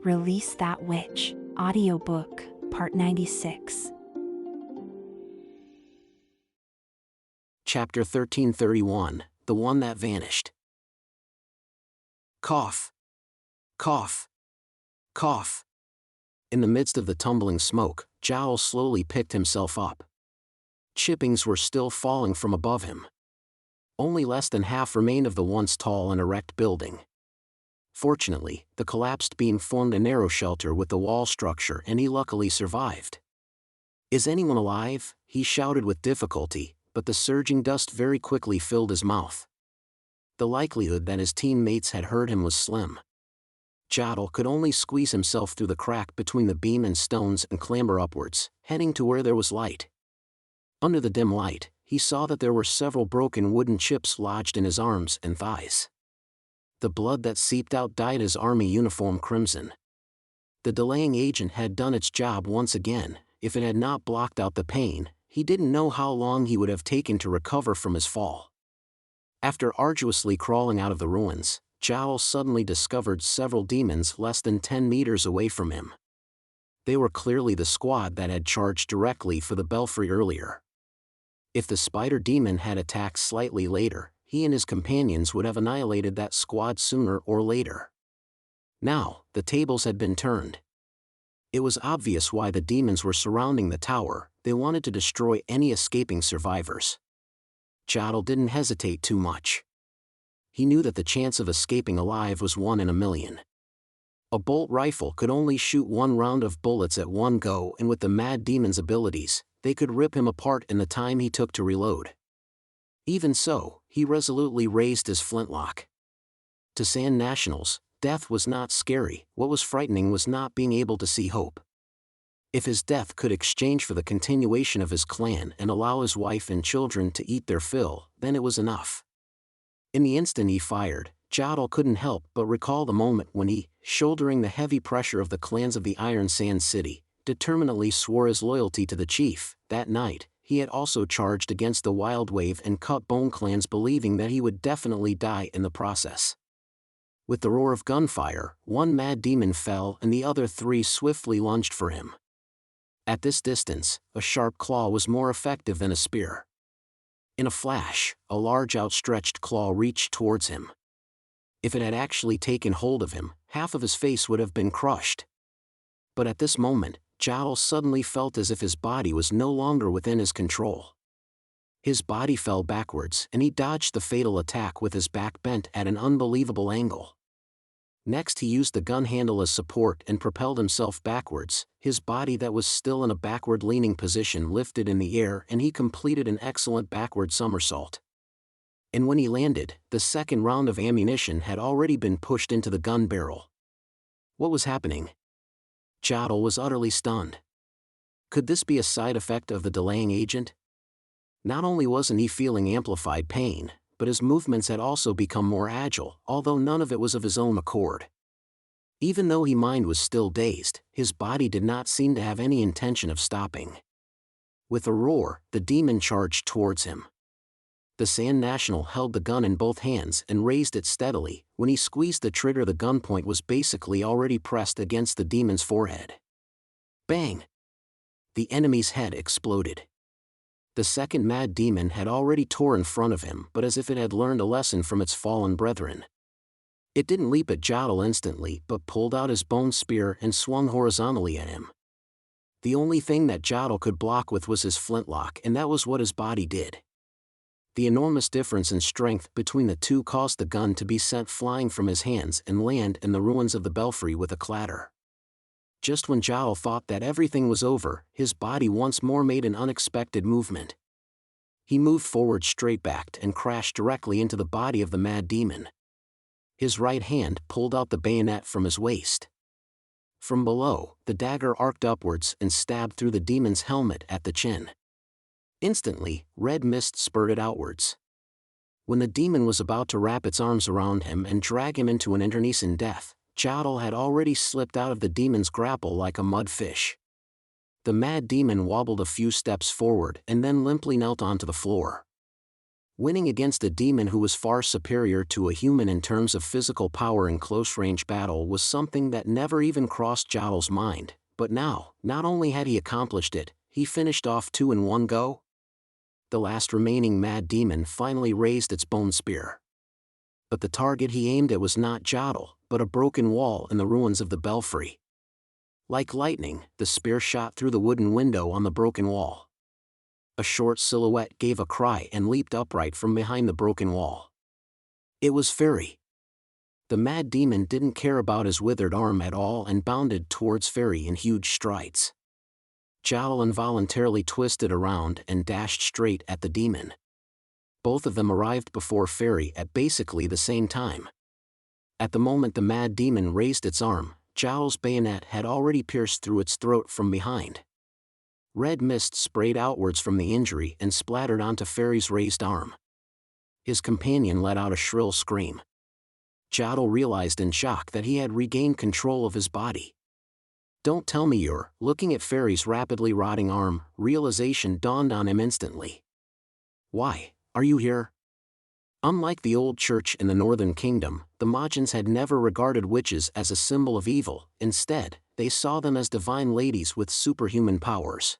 Release That Witch, Audiobook, Part 96. Chapter 1331, The One That Vanished. Cough. Cough. Cough. In the midst of the tumbling smoke, Jowl slowly picked himself up. Chippings were still falling from above him. Only less than half remained of the once tall and erect building. Fortunately, the collapsed beam formed a narrow shelter with the wall structure and he luckily survived. "Is anyone alive?" he shouted with difficulty, but the surging dust very quickly filled his mouth. The likelihood that his teammates had heard him was slim. Jowl could only squeeze himself through the crack between the beam and stones and clamber upwards, heading to where there was light. Under the dim light, he saw that there were several broken wooden chips lodged in his arms and thighs. The blood that seeped out dyed his army uniform crimson. The delaying agent had done its job once again. If it had not blocked out the pain, he didn't know how long he would have taken to recover from his fall. After arduously crawling out of the ruins, Jowl suddenly discovered several demons less than 10 meters away from him. They were clearly the squad that had charged directly for the belfry earlier. If the spider demon had attacked slightly later, he and his companions would have annihilated that squad sooner or later. Now, the tables had been turned. It was obvious why the demons were surrounding the tower. They wanted to destroy any escaping survivors. Jowl didn't hesitate too much. He knew that the chance of escaping alive was 1 in a million. A bolt rifle could only shoot 1 round of bullets at one go, and with the mad demon's abilities, they could rip him apart in the time he took to reload. Even so, he resolutely raised his flintlock. To Sand Nationals, death was not scary. What was frightening was not being able to see hope. If his death could exchange for the continuation of his clan and allow his wife and children to eat their fill, then it was enough. In the instant he fired, Jowl couldn't help but recall the moment when he, shouldering the heavy pressure of the clans of the Iron Sand City, determinedly swore his loyalty to the chief. That night, he had also charged against the Wild Wave and Cut Bone clans, believing that he would definitely die in the process. With the roar of gunfire, 1 mad demon fell and the other 3 swiftly lunged for him. At this distance, a sharp claw was more effective than a spear. In a flash, a large outstretched claw reached towards him. If it had actually taken hold of him, half of his face would have been crushed. But at this moment, Jowl suddenly felt as if his body was no longer within his control. His body fell backwards and he dodged the fatal attack with his back bent at an unbelievable angle. Next he used the gun handle as support and propelled himself backwards. His body that was still in a backward-leaning position lifted in the air and he completed an excellent backward somersault. And when he landed, the second round of ammunition had already been pushed into the gun barrel. What was happening? Jowl was utterly stunned. Could this be a side effect of the delaying agent? Not only wasn't he feeling amplified pain, but his movements had also become more agile, although none of it was of his own accord. Even though his mind was still dazed, his body did not seem to have any intention of stopping. With a roar, the demon charged towards him. The Sand National held the gun in both hands and raised it steadily. When he squeezed the trigger, the gun point was basically already pressed against the demon's forehead. Bang! The enemy's head exploded. The second mad demon had already tore in front of him, but as if it had learned a lesson from its fallen brethren. It didn't leap at Jowl instantly, but pulled out his bone spear and swung horizontally at him. The only thing that Jowl could block with was his flintlock, and that was what his body did. The enormous difference in strength between the two caused the gun to be sent flying from his hands and land in the ruins of the belfry with a clatter. Just when Jowl thought that everything was over, his body once more made an unexpected movement. He moved forward straight-backed and crashed directly into the body of the mad demon. His right hand pulled out the bayonet from his waist. From below, the dagger arced upwards and stabbed through the demon's helmet at the chin. Instantly, red mist spurted outwards. When the demon was about to wrap its arms around him and drag him into an internecine death, Jowl had already slipped out of the demon's grapple like a mud fish. The mad demon wobbled a few steps forward and then limply knelt onto the floor. Winning against a demon who was far superior to a human in terms of physical power in close-range battle was something that never even crossed Zhao's mind, but now, not only had he accomplished it, he finished off two in one go. The last remaining mad demon finally raised its bone spear. But the target he aimed at was not Zhao, but a broken wall in the ruins of the belfry. Like lightning, the spear shot through the wooden window on the broken wall. A short silhouette gave a cry and leaped upright from behind the broken wall. It was Fairy. The mad demon didn't care about his withered arm at all and bounded towards Fairy in huge strides. Zhao involuntarily twisted around and dashed straight at the demon. Both of them arrived before Fairy at basically the same time. At the moment the mad demon raised its arm, Zhao's bayonet had already pierced through its throat from behind. Red mist sprayed outwards from the injury and splattered onto Fairy's raised arm. His companion let out a shrill scream. Zhao realized in shock that he had regained control of his body. "Don't tell me you're..." Looking at Fairy's rapidly rotting arm, realization dawned on him instantly. "Why are you here?" Unlike the old church in the Northern Kingdom, the Majins had never regarded witches as a symbol of evil. Instead, they saw them as divine ladies with superhuman powers.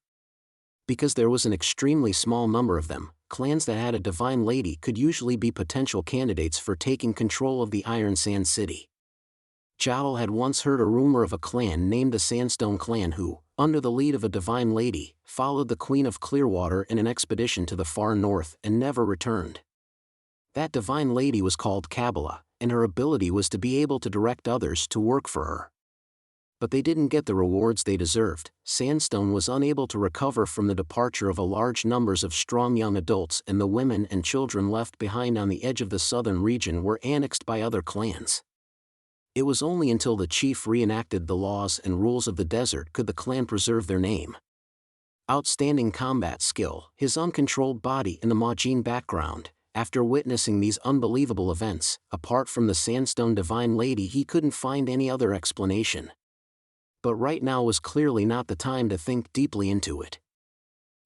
Because there was an extremely small number of them, clans that had a divine lady could usually be potential candidates for taking control of the Iron Sand City. Zhao had once heard a rumor of a clan named the Sandstone Clan who, under the lead of a divine lady, followed the Queen of Clearwater in an expedition to the far north and never returned. That divine lady was called Kabbalah, and her ability was to be able to direct others to work for her. But they didn't get the rewards they deserved. Sandstone was unable to recover from the departure of a large numbers of strong young adults, and the women and children left behind on the edge of the southern region were annexed by other clans. It was only until the chief reenacted the laws and rules of the desert could the clan preserve their name. Outstanding combat skill, his uncontrolled body in the Majin background. After witnessing these unbelievable events, apart from the Sandstone Divine Lady he couldn't find any other explanation. But right now was clearly not the time to think deeply into it.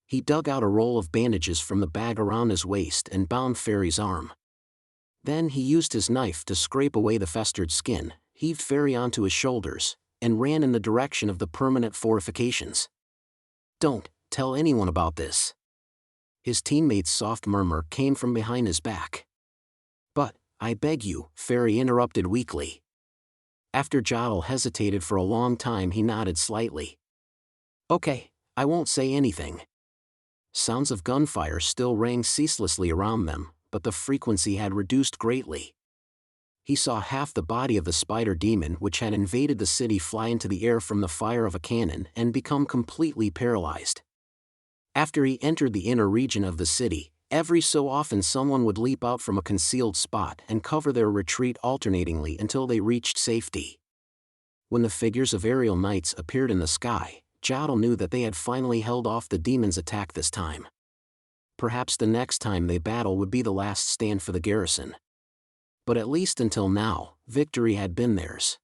He dug out a roll of bandages from the bag around his waist and bound Fairy's arm. Then he used his knife to scrape away the festered skin, heaved Fairy onto his shoulders, and ran in the direction of the permanent fortifications. "Don't tell anyone about this." His teammate's soft murmur came from behind his back. "But, I beg you," Fairy interrupted weakly. After Zhao hesitated for a long time he nodded slightly. "Okay, I won't say anything." Sounds of gunfire still rang ceaselessly around them, but the frequency had reduced greatly. He saw half the body of the spider demon which had invaded the city fly into the air from the fire of a cannon and become completely paralyzed. After he entered the inner region of the city, every so often someone would leap out from a concealed spot and cover their retreat alternatingly until they reached safety. When the figures of aerial knights appeared in the sky, Zhao knew that they had finally held off the demon's attack this time. Perhaps the next time they battle would be the last stand for the garrison. But at least until now, victory had been theirs.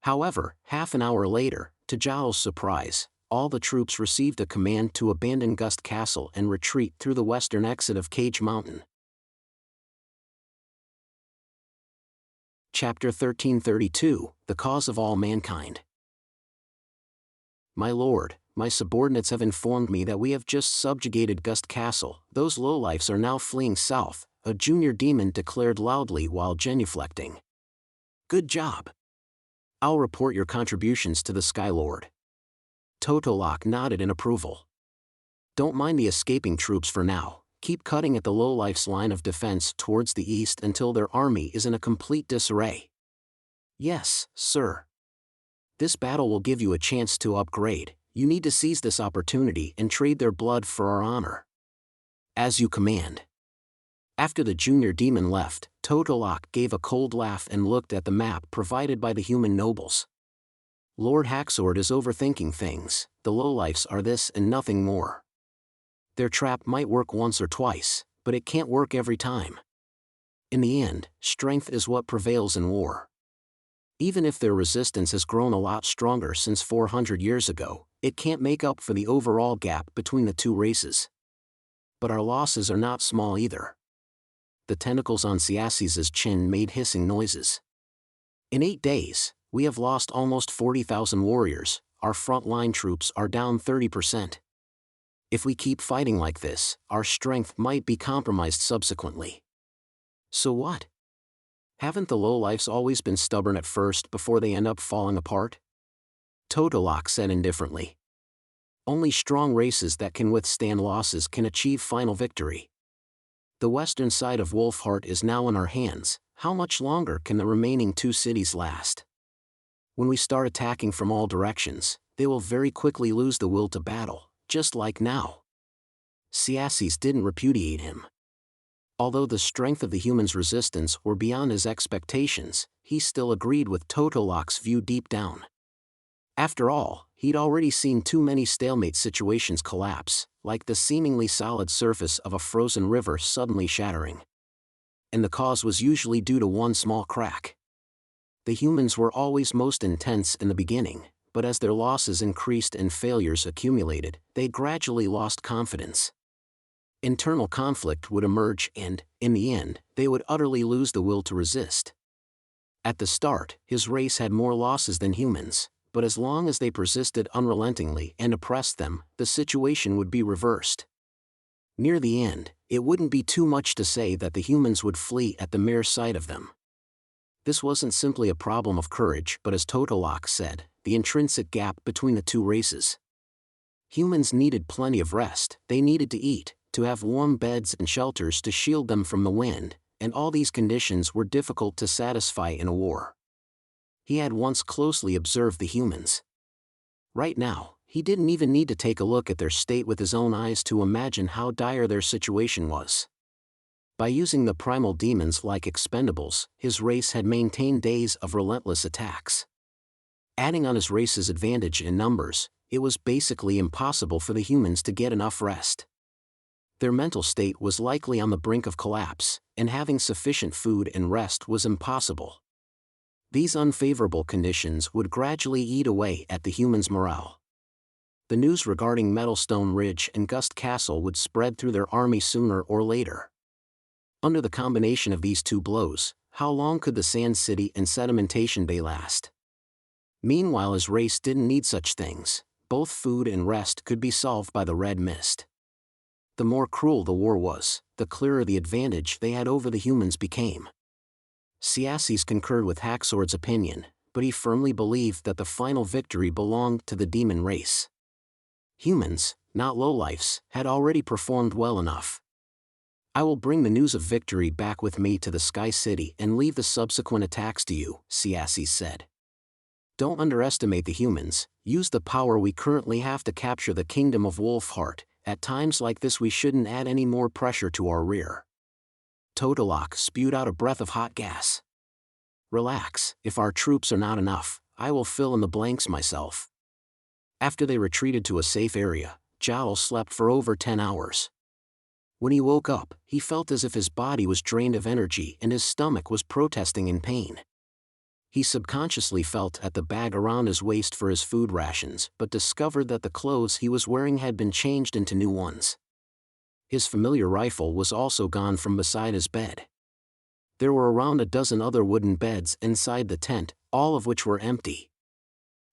However, half an hour later, to Zhao's surprise, all the troops received a command to abandon Gust Castle and retreat through the western exit of Cage Mountain. Chapter 1332, The Cause of All Mankind. "My lord, my subordinates have informed me that we have just subjugated Gust Castle. Those lowlifes are now fleeing south," a junior demon declared loudly while genuflecting. "Good job. I'll report your contributions to the Sky Lord." Totolok nodded in approval. "Don't mind the escaping troops for now. Keep cutting at the lowlife's line of defense towards the east until their army is in a complete disarray." "Yes, sir. This battle will give you a chance to upgrade. You need to seize this opportunity and trade their blood for our honor." "As you command." After the junior demon left, Totolok gave a cold laugh and looked at the map provided by the human nobles. "Lord Hacksword is overthinking things. The lowlifes are this and nothing more. Their trap might work once or twice, but it can't work every time. In the end, strength is what prevails in war. Even if their resistance has grown a lot stronger since 400 years ago, it can't make up for the overall gap between the two races. But our losses are not small either. the tentacles on Unceasing's chin made hissing noises. In 8 days, we have lost almost 40,000 warriors, our front-line troops are down 30%. If we keep fighting like this, our strength might be compromised subsequently. So what? Haven't the lowlifes always been stubborn at first before they end up falling apart? Totolok said indifferently. Only strong races that can withstand losses can achieve final victory. The western side of Wolfheart is now in our hands. How much longer can the remaining 2 cities last? When we start attacking from all directions, they will very quickly lose the will to battle, just like now. Unceasing didn't repudiate him. Although the strength of the humans' resistance were beyond his expectations, he still agreed with Totolok's view deep down. After all, he'd already seen too many stalemate situations collapse, like the seemingly solid surface of a frozen river suddenly shattering. And the cause was usually due to one small crack. The humans were always most intense in the beginning, but as their losses increased and failures accumulated, they gradually lost confidence. Internal conflict would emerge and, in the end, they would utterly lose the will to resist. At the start, his race had more losses than humans, but as long as they persisted unrelentingly and oppressed them, the situation would be reversed. Near the end, it wouldn't be too much to say that the humans would flee at the mere sight of them. This wasn't simply a problem of courage, but as Totolok said, the intrinsic gap between the 2 races. Humans needed plenty of rest, they needed to eat, to have warm beds and shelters to shield them from the wind, and all these conditions were difficult to satisfy in a war. He had once closely observed the humans. Right now, he didn't even need to take a look at their state with his own eyes to imagine how dire their situation was. By using the primal demons like expendables, his race had maintained days of relentless attacks. Adding on his race's advantage in numbers, it was basically impossible for the humans to get enough rest. Their mental state was likely on the brink of collapse, and having sufficient food and rest was impossible. These unfavorable conditions would gradually eat away at the humans' morale. The news regarding Metalstone Ridge and Gust Castle would spread through their army sooner or later. Under the combination of these 2 blows, how long could the Sand City and Sedimentation Bay last? Meanwhile, his race didn't need such things. Both food and rest could be solved by the red mist. The more cruel the war was, the clearer the advantage they had over the humans became. Unceasing concurred with Hacksword's opinion, but he firmly believed that the final victory belonged to the demon race. Humans, not lowlifes, had already performed well enough. I will bring the news of victory back with me to the Sky City and leave the subsequent attacks to you, Unceasing said. Don't underestimate the humans, use the power we currently have to capture the kingdom of Wolfheart. At times like this we shouldn't add any more pressure to our rear. Totolok spewed out a breath of hot gas. Relax, if our troops are not enough, I will fill in the blanks myself. After they retreated to a safe area, Jowl slept for over 10 hours. When he woke up, he felt as if his body was drained of energy and his stomach was protesting in pain. He subconsciously felt at the bag around his waist for his food rations, but discovered that the clothes he was wearing had been changed into new ones. His familiar rifle was also gone from beside his bed. There were around a dozen other wooden beds inside the tent, all of which were empty.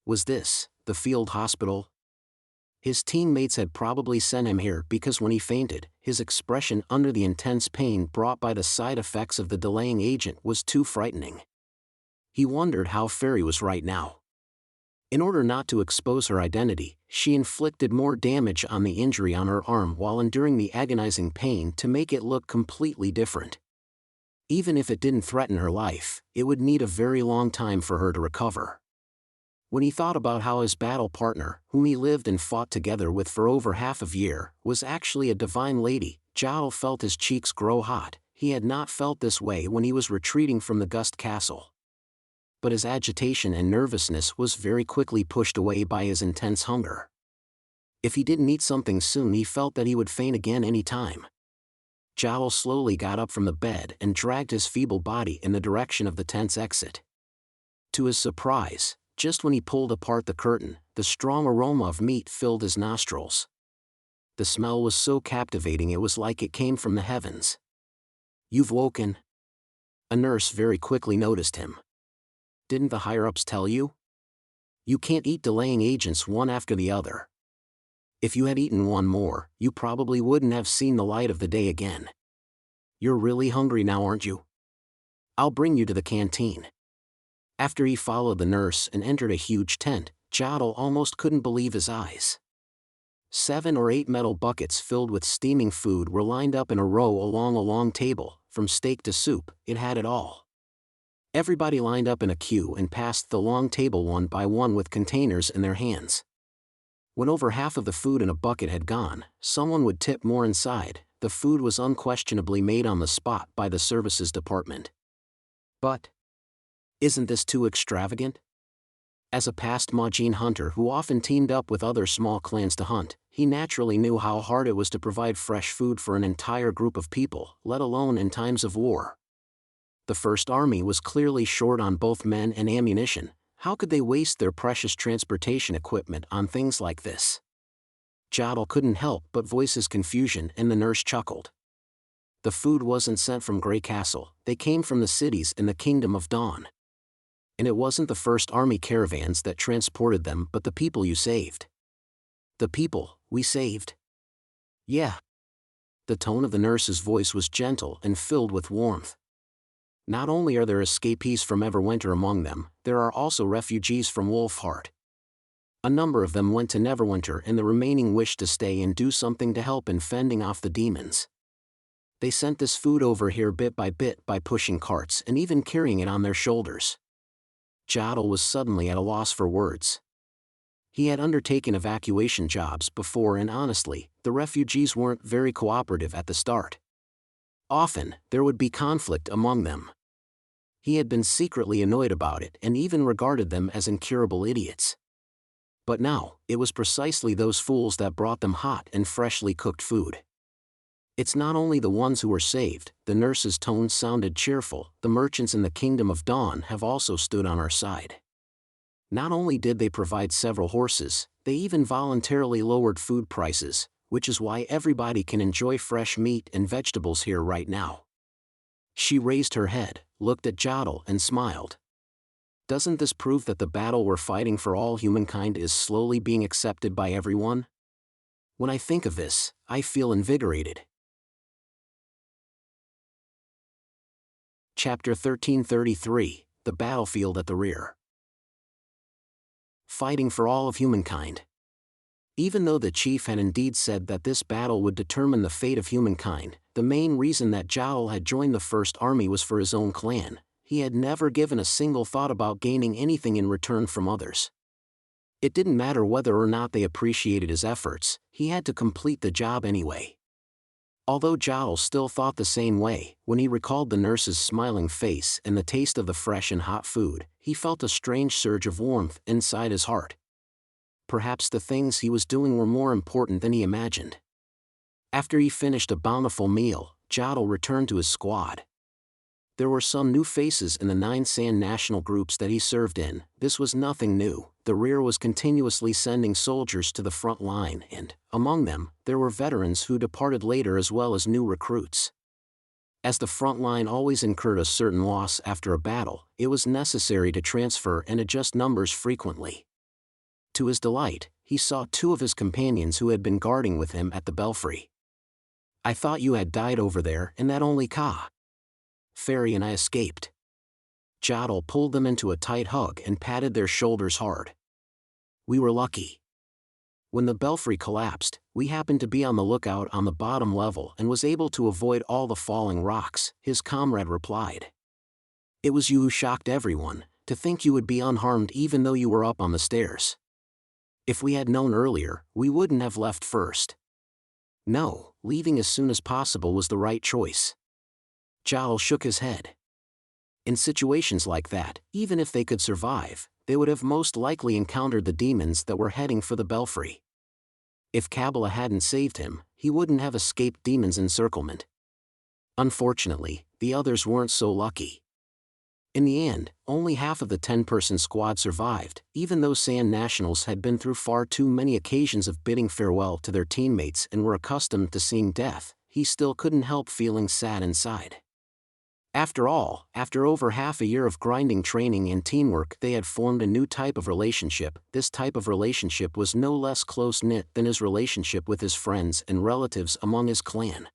Was this the field hospital? His teammates had probably sent him here because when he fainted, his expression under the intense pain brought by the side effects of the delaying agent was too frightening. He wondered how Fairy was right now. In order not to expose her identity, she inflicted more damage on the injury on her arm while enduring the agonizing pain to make it look completely different. Even if it didn't threaten her life, it would need a very long time for her to recover. When he thought about how his battle partner, whom he lived and fought together with for over half a year, was actually a divine lady, Jowl felt his cheeks grow hot. He had not felt this way when he was retreating from the Gust Castle. But his agitation and nervousness was very quickly pushed away by his intense hunger. If he didn't eat something soon, he felt that he would faint again any time. Jowl slowly got up from the bed and dragged his feeble body in the direction of the tent's exit. To his surprise, just when he pulled apart the curtain, the strong aroma of meat filled his nostrils. The smell was so captivating it was like it came from the heavens. You've woken. A nurse very quickly noticed him. Didn't the higher-ups tell you? You can't eat delaying agents one after the other. If you had eaten one more, you probably wouldn't have seen the light of the day again. You're really hungry now, aren't you? I'll bring you to the canteen. After he followed the nurse and entered a huge tent, Jodl almost couldn't believe his eyes. 7 or 8 metal buckets filled with steaming food were lined up in a row along a long table. From steak to soup, it had it all. Everybody lined up in a queue and passed the long table one by one with containers in their hands. When over half of the food in a bucket had gone, someone would tip more inside. The food was unquestionably made on the spot by the services department. But isn't this too extravagant? As a past Majin hunter who often teamed up with other small clans to hunt, he naturally knew how hard it was to provide fresh food for an entire group of people, let alone in times of war. The First Army was clearly short on both men and ammunition. How could they waste their precious transportation equipment on things like this? Jodl couldn't help but voice his confusion, and the nurse chuckled. The food wasn't sent from Grey Castle, they came from the cities in the Kingdom of Dawn. And it wasn't the First Army caravans that transported them but the people you saved. The people we saved? Yeah. The tone of the nurse's voice was gentle and filled with warmth. Not only are there escapees from Everwinter among them, there are also refugees from Wolfheart. A number of them went to Neverwinter and the remaining wished to stay and do something to help in fending off the demons. They sent this food over here bit by pushing carts and even carrying it on their shoulders. Jodl was suddenly at a loss for words. He had undertaken evacuation jobs before and honestly, the refugees weren't very cooperative at the start. Often, there would be conflict among them. He had been secretly annoyed about it and even regarded them as incurable idiots. But now, it was precisely those fools that brought them hot and freshly cooked food. It's not only the ones who were saved, the nurse's tone sounded cheerful, the merchants in the Kingdom of Dawn have also stood on our side. Not only did they provide several horses, they even voluntarily lowered food prices, which is why everybody can enjoy fresh meat and vegetables here right now. She raised her head, looked at Jodl and smiled. Doesn't this prove that the battle we're fighting for all humankind is slowly being accepted by everyone? When I think of this, I feel invigorated. Chapter 1333, The Battlefield at the Rear. Fighting for all of humankind. Even though the chief had indeed said that this battle would determine the fate of humankind, the main reason that Jodl had joined the First Army was for his own clan. He had never given a single thought about gaining anything in return from others. It didn't matter whether or not they appreciated his efforts, he had to complete the job anyway. Although Jodl still thought the same way, when he recalled the nurse's smiling face and the taste of the fresh and hot food, he felt a strange surge of warmth inside his heart. Perhaps the things he was doing were more important than he imagined. After he finished a bountiful meal, Jodl returned to his squad. There were some new faces in the 9 Sand national groups that he served in. This was nothing new. The rear was continuously sending soldiers to the front line and, among them, there were veterans who departed later as well as new recruits. As the front line always incurred a certain loss after a battle, it was necessary to transfer and adjust numbers frequently. To his delight, he saw 2 of his companions who had been guarding with him at the belfry. I thought you had died over there and that only Fairy and I escaped. Jodl pulled them into a tight hug and patted their shoulders hard. We were lucky. When the belfry collapsed, we happened to be on the lookout on the bottom level and was able to avoid all the falling rocks, his comrade replied. It was you who shocked everyone, to think you would be unharmed even though you were up on the stairs. If we had known earlier, we wouldn't have left first. No, leaving as soon as possible was the right choice. Jodl shook his head. In situations like that, even if they could survive, they would have most likely encountered the demons that were heading for the belfry. If Kabbalah hadn't saved him, he wouldn't have escaped demons' encirclement. Unfortunately, the others weren't so lucky. In the end, only half of the 10-person squad survived. Even though Sand Nationals had been through far too many occasions of bidding farewell to their teammates and were accustomed to seeing death, he still couldn't help feeling sad inside. After all, after over half a year of grinding training and teamwork, they had formed a new type of relationship. This type of relationship was no less close-knit than his relationship with his friends and relatives among his clan.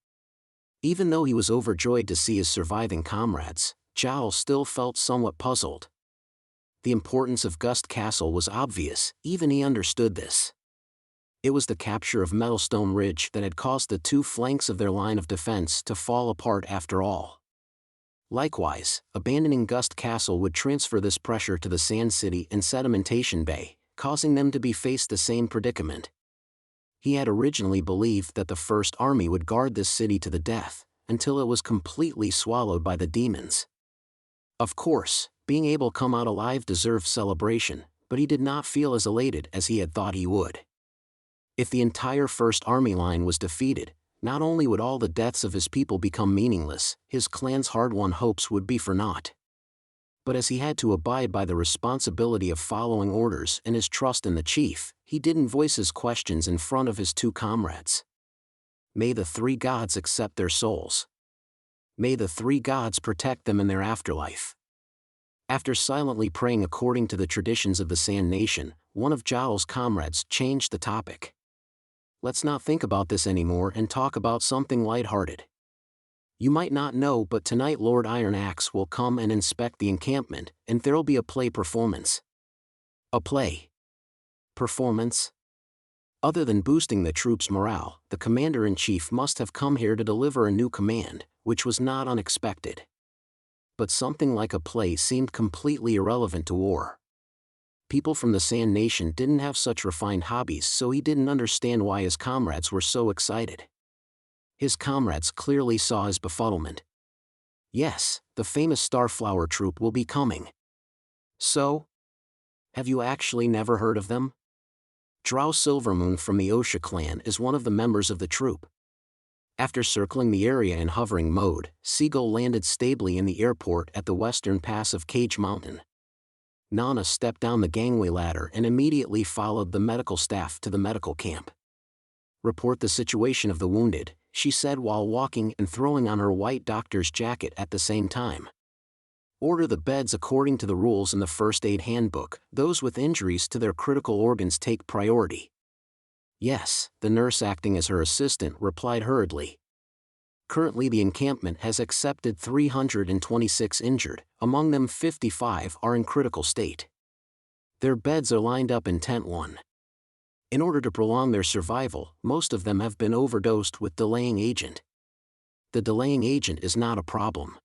Even though he was overjoyed to see his surviving comrades, Zhao still felt somewhat puzzled. The importance of Gust Castle was obvious, even he understood this. It was the capture of Metalstone Ridge that had caused the two flanks of their line of defense to fall apart after all. Likewise, abandoning Gust Castle would transfer this pressure to the Sand City and Sedimentation Bay, causing them to be faced the same predicament. He had originally believed that the First Army would guard this city to the death, until it was completely swallowed by the demons. Of course, being able to come out alive deserved celebration, but he did not feel as elated as he had thought he would. If the entire First Army line was defeated, not only would all the deaths of his people become meaningless, his clan's hard-won hopes would be for naught. But as he had to abide by the responsibility of following orders and his trust in the chief, he didn't voice his questions in front of his two comrades. May the three gods accept their souls. May the three gods protect them in their afterlife. After silently praying according to the traditions of the Sand Nation, one of Zhao's comrades changed the topic. Let's not think about this anymore and talk about something lighthearted. You might not know, but tonight Lord Iron Axe will come and inspect the encampment, and there'll be a play performance. A play performance? Other than boosting the troops' morale, the commander-in-chief must have come here to deliver a new command, which was not unexpected. But something like a play seemed completely irrelevant to war. People from the Sand Nation didn't have such refined hobbies, so he didn't understand why his comrades were so excited. His comrades clearly saw his befuddlement. Yes, the famous Starflower Troop will be coming. So? Have you actually never heard of them? Drow Silvermoon from the Osha clan is one of the members of the troop. After circling the area in hovering mode, Seagull landed stably in the airport at the western pass of Cage Mountain. Nana stepped down the gangway ladder and immediately followed the medical staff to the medical camp. Report the situation of the wounded, she said while walking and throwing on her white doctor's jacket at the same time. Order the beds according to the rules in the first aid handbook. Those with injuries to their critical organs take priority. Yes, the nurse acting as her assistant replied hurriedly. Currently the encampment has accepted 326 injured, among them 55 are in critical state. Their beds are lined up in Tent 1. In order to prolong their survival, most of them have been overdosed with delaying agent. The delaying agent is not a problem.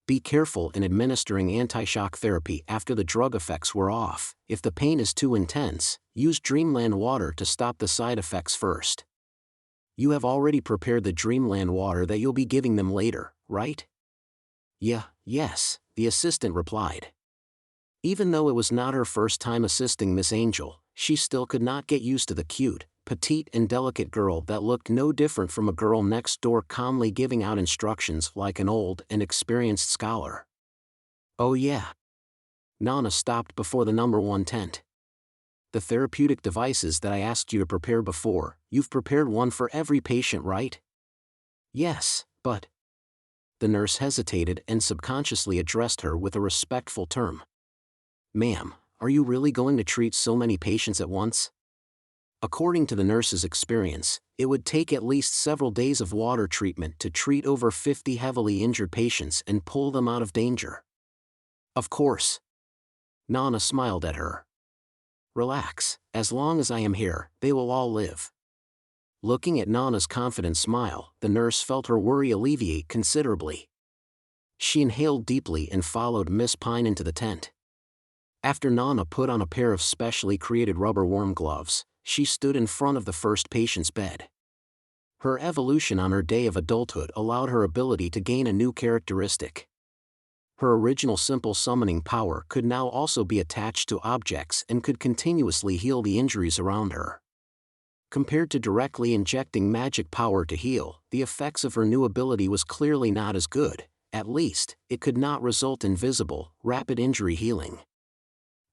Be careful in administering anti-shock therapy after the drug effects wear off. If the pain is too intense, use Dreamland water to stop the side effects first. You have already prepared the Dreamland water that you'll be giving them later, right? Yes, the assistant replied. Even though it was not her first time assisting Miss Angel, she still could not get used to the cute, petite and delicate girl that looked no different from a girl next door calmly giving out instructions like an old and experienced scholar. Oh yeah. Nana stopped before the number 1 tent. The therapeutic devices that I asked you to prepare before, you've prepared one for every patient, right? Yes, but... The nurse hesitated and subconsciously addressed her with a respectful term. Ma'am, are you really going to treat so many patients at once? According to the nurse's experience, it would take at least several days of water treatment to treat over 50 heavily injured patients and pull them out of danger. Of course. Nana smiled at her. Relax, as long as I am here, they will all live. Looking at Nana's confident smile, the nurse felt her worry alleviate considerably. She inhaled deeply and followed Miss Pine into the tent. After Nana put on a pair of specially created rubber warm gloves, she stood in front of the first patient's bed. Her evolution on her day of adulthood allowed her ability to gain a new characteristic. Her original simple summoning power could now also be attached to objects and could continuously heal the injuries around her. Compared to directly injecting magic power to heal, the effects of her new ability was clearly not as good. At least, it could not result in visible, rapid injury healing.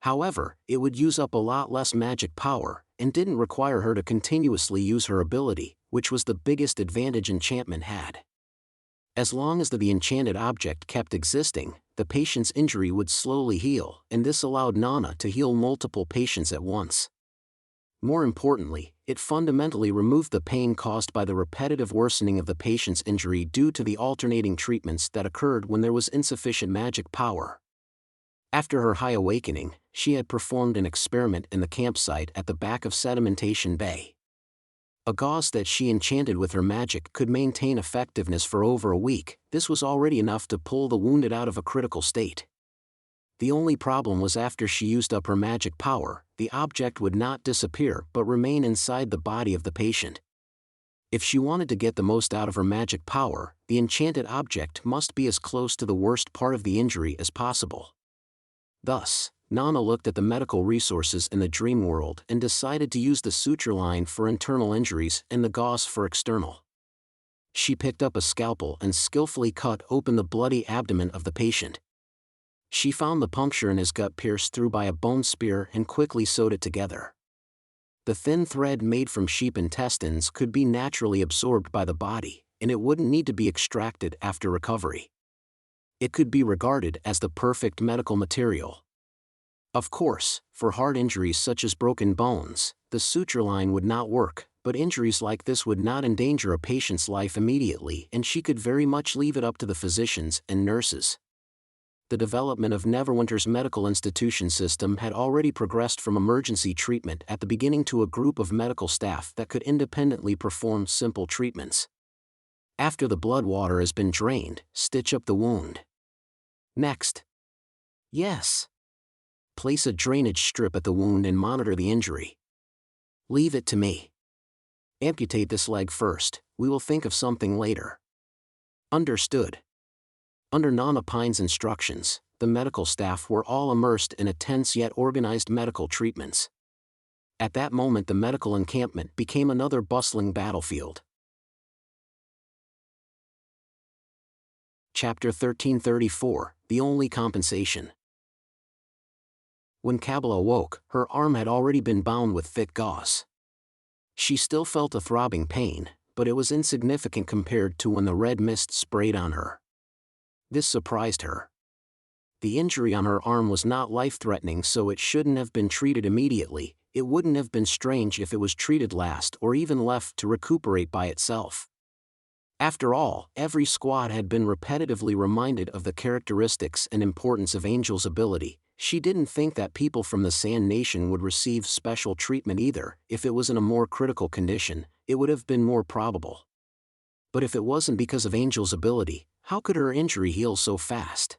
However, it would use up a lot less magic power, and didn't require her to continuously use her ability, which was the biggest advantage enchantment had. As long as the enchanted object kept existing, the patient's injury would slowly heal, and this allowed Nana to heal multiple patients at once. More importantly, it fundamentally removed the pain caused by the repetitive worsening of the patient's injury due to the alternating treatments that occurred when there was insufficient magic power. After her high awakening, she had performed an experiment in the campsite at the back of Sedimentation Bay. A gauze that she enchanted with her magic could maintain effectiveness for over a week. This was already enough to pull the wounded out of a critical state. The only problem was after she used up her magic power, the object would not disappear but remain inside the body of the patient. If she wanted to get the most out of her magic power, the enchanted object must be as close to the worst part of the injury as possible. Thus, Nana looked at the medical resources in the dream world and decided to use the suture line for internal injuries and the gauze for external. She picked up a scalpel and skillfully cut open the bloody abdomen of the patient. She found the puncture in his gut pierced through by a bone spear and quickly sewed it together. The thin thread made from sheep intestines could be naturally absorbed by the body, and it wouldn't need to be extracted after recovery. It could be regarded as the perfect medical material. Of course, for hard injuries such as broken bones, the suture line would not work, but injuries like this would not endanger a patient's life immediately, and she could very much leave it up to the physicians and nurses. The development of Neverwinter's medical institution system had already progressed from emergency treatment at the beginning to a group of medical staff that could independently perform simple treatments. After the blood water has been drained, stitch up the wound. Next. Yes. Place a drainage strip at the wound and monitor the injury. Leave it to me. Amputate this leg first, we will think of something later. Understood. Under Nana Pine's instructions, the medical staff were all immersed in a tense yet organized medical treatments. At that moment the medical encampment became another bustling battlefield. Chapter 1334, The Only Compensation. When Kabbalah awoke, her arm had already been bound with thick gauze. She still felt a throbbing pain, but it was insignificant compared to when the red mist sprayed on her. This surprised her. The injury on her arm was not life-threatening, so it shouldn't have been treated immediately. It wouldn't have been strange if it was treated last or even left to recuperate by itself. After all, every squad had been repetitively reminded of the characteristics and importance of Angel's ability. She didn't think that people from the Sand Nation would receive special treatment either. If it was in a more critical condition, it would have been more probable. But if it wasn't because of Angel's ability, how could her injury heal so fast?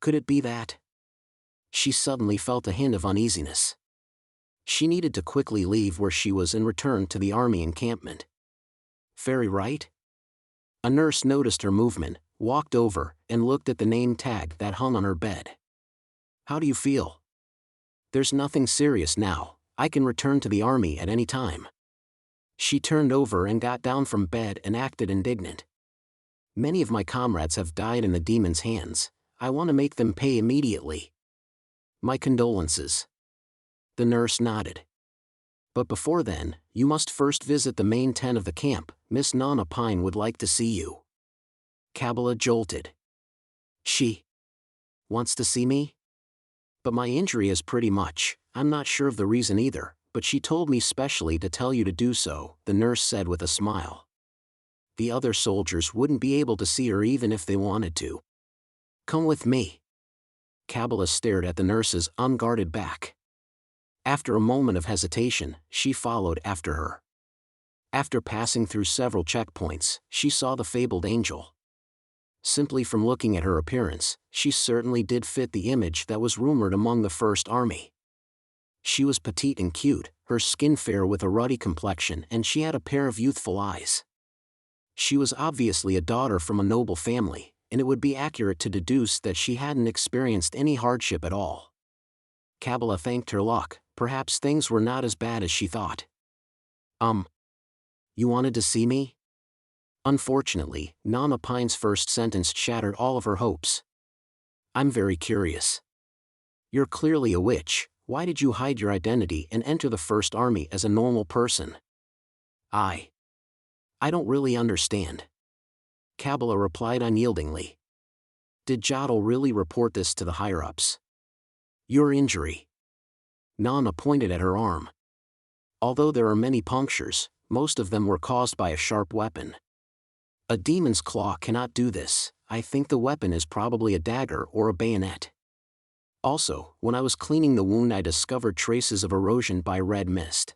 Could it be that? She suddenly felt a hint of uneasiness. She needed to quickly leave where she was and return to the army encampment. Very right? A nurse noticed her movement, walked over, and looked at the name tag that hung on her bed. How do you feel? There's nothing serious now, I can return to the army at any time. She turned over and got down from bed and acted indignant. Many of my comrades have died in the demon's hands. I want to make them pay immediately. My condolences. The nurse nodded. But before then, you must first visit the main tent of the camp. Miss Nana Pine would like to see you. Kabbalah jolted. She wants to see me? But my injury is pretty much, I'm not sure of the reason either, but she told me specially to tell you to do so, the nurse said with a smile. The other soldiers wouldn't be able to see her even if they wanted to. Come with me. Kabbalah stared at the nurse's unguarded back. After a moment of hesitation, she followed after her. After passing through several checkpoints, she saw the fabled Angel. Simply from looking at her appearance, she certainly did fit the image that was rumored among the First Army. She was petite and cute, her skin fair with a ruddy complexion, and she had a pair of youthful eyes. She was obviously a daughter from a noble family, and it would be accurate to deduce that she hadn't experienced any hardship at all. Kabbalah thanked her luck, perhaps things were not as bad as she thought. You wanted to see me? Unfortunately, Nana Pine's first sentence shattered all of her hopes. I'm very curious. You're clearly a witch, why did you hide your identity and enter the First Army as a normal person? I don't really understand. Kabbalah replied unyieldingly. Did Jodl really report this to the higher-ups? Your injury. Nana pointed at her arm. Although there are many punctures, most of them were caused by a sharp weapon. A demon's claw cannot do this. I think the weapon is probably a dagger or a bayonet. Also, when I was cleaning the wound I discovered traces of erosion by red mist.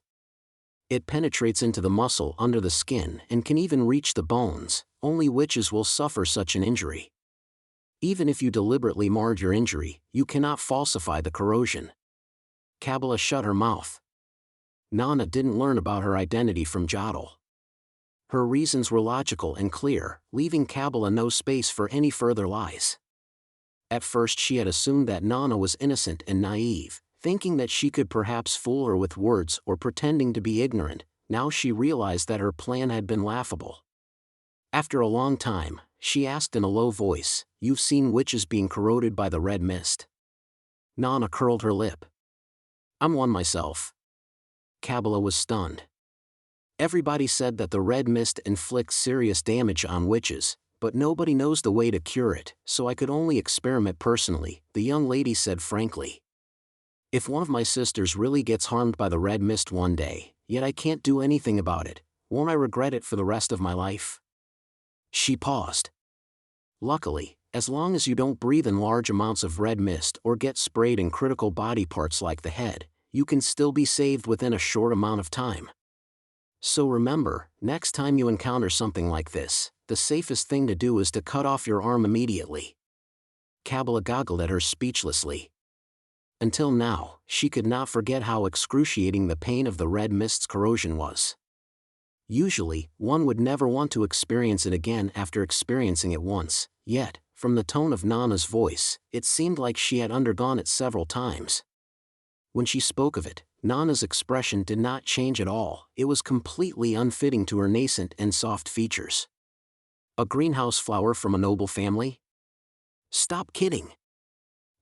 It penetrates into the muscle under the skin and can even reach the bones. Only witches will suffer such an injury. Even if you deliberately marred your injury, you cannot falsify the corrosion. Kabbalah shut her mouth. Nana didn't learn about her identity from Jodl. Her reasons were logical and clear, leaving Kabbalah no space for any further lies. At first she had assumed that Nana was innocent and naive, thinking that she could perhaps fool her with words or pretending to be ignorant. Now she realized that her plan had been laughable. After a long time, she asked in a low voice, "You've seen witches being corroded by the red mist?" Nana curled her lip. "I'm one myself." Kabbalah was stunned. Everybody said that the red mist inflicts serious damage on witches, but nobody knows the way to cure it, so I could only experiment personally, the young lady said frankly. If one of my sisters really gets harmed by the red mist one day, yet I can't do anything about it, won't I regret it for the rest of my life? She paused. Luckily, as long as you don't breathe in large amounts of red mist or get sprayed in critical body parts like the head, you can still be saved within a short amount of time. So remember, next time you encounter something like this, the safest thing to do is to cut off your arm immediately. Kabbalah goggled at her speechlessly. Until now, she could not forget how excruciating the pain of the red mist's corrosion was. Usually, one would never want to experience it again after experiencing it once, yet, from the tone of Nana's voice, it seemed like she had undergone it several times. When she spoke of it, Nana's expression did not change at all. It was completely unfitting to her nascent and soft features. A greenhouse flower from a noble family? Stop kidding.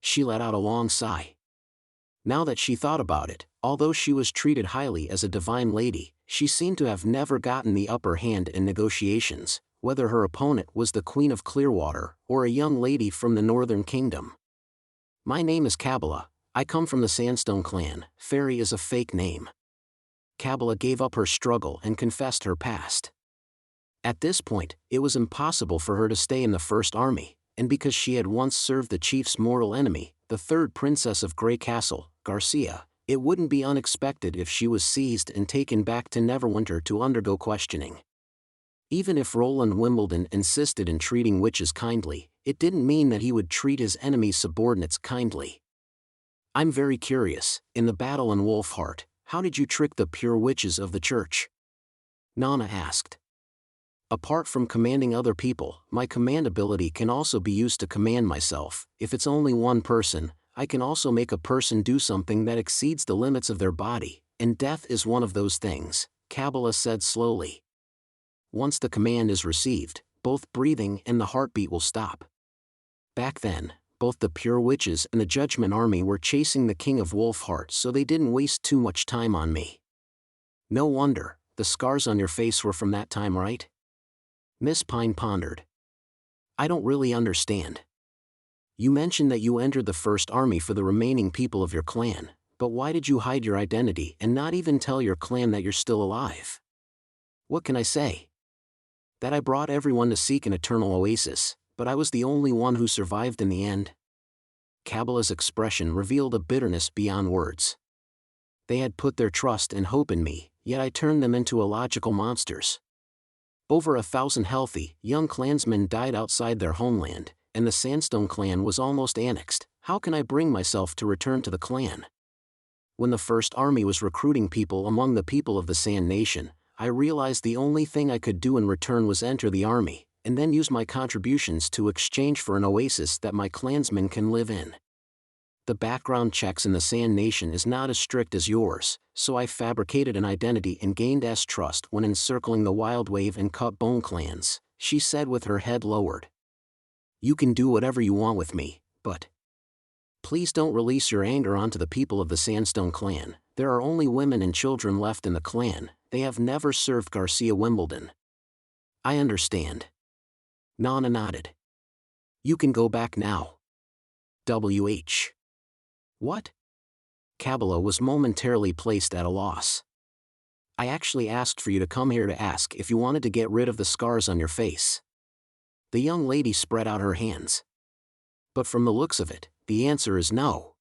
She let out a long sigh. Now that she thought about it, although she was treated highly as a divine lady, she seemed to have never gotten the upper hand in negotiations, whether her opponent was the Queen of Clearwater or a young lady from the Northern Kingdom. My name is Kabbalah. I come from the Sandstone clan. Fairy is a fake name. Kabbalah gave up her struggle and confessed her past. At this point, it was impossible for her to stay in the First Army, and because she had once served the chief's mortal enemy, the third princess of Grey Castle, Garcia, it wouldn't be unexpected if she was seized and taken back to Neverwinter to undergo questioning. Even if Roland Wimbledon insisted in treating witches kindly, it didn't mean that he would treat his enemy's subordinates kindly. I'm very curious, in the battle in Wolfheart, how did you trick the pure witches of the church? Nana asked. Apart from commanding other people, my command ability can also be used to command myself. If it's only one person, I can also make a person do something that exceeds the limits of their body, and death is one of those things, Kabbalah said slowly. Once the command is received, both breathing and the heartbeat will stop. Back then, both the pure witches and the Judgment Army were chasing the King of Wolfheart, so they didn't waste too much time on me. No wonder, the scars on your face were from that time, right? Miss Pine pondered. I don't really understand. You mentioned that you entered the First Army for the remaining people of your clan, but why did you hide your identity and not even tell your clan that you're still alive? What can I say? That I brought everyone to seek an eternal oasis, but I was the only one who survived in the end. Kabbalah's expression revealed a bitterness beyond words. They had put their trust and hope in me, yet I turned them into illogical monsters. Over 1,000 healthy, young clansmen died outside their homeland, and the Sandstone clan was almost annexed. How can I bring myself to return to the clan? When the First Army was recruiting people among the people of the Sand Nation, I realized the only thing I could do in return was enter the army, and then use my contributions to exchange for an oasis that my clansmen can live in. The background checks in the Sand Nation is not as strict as yours, so I fabricated an identity and gained trust when encircling the Wild Wave and Cut Bone clans, she said with her head lowered. You can do whatever you want with me, but please don't release your anger onto the people of the Sandstone clan. There are only women and children left in the clan. They have never served Garcia Wimbledon. I understand. Nana nodded. You can go back now. WH. What? Kabbalah was momentarily placed at a loss. I actually asked for you to come here to ask if you wanted to get rid of the scars on your face. The young lady spread out her hands. But from the looks of it, the answer is no.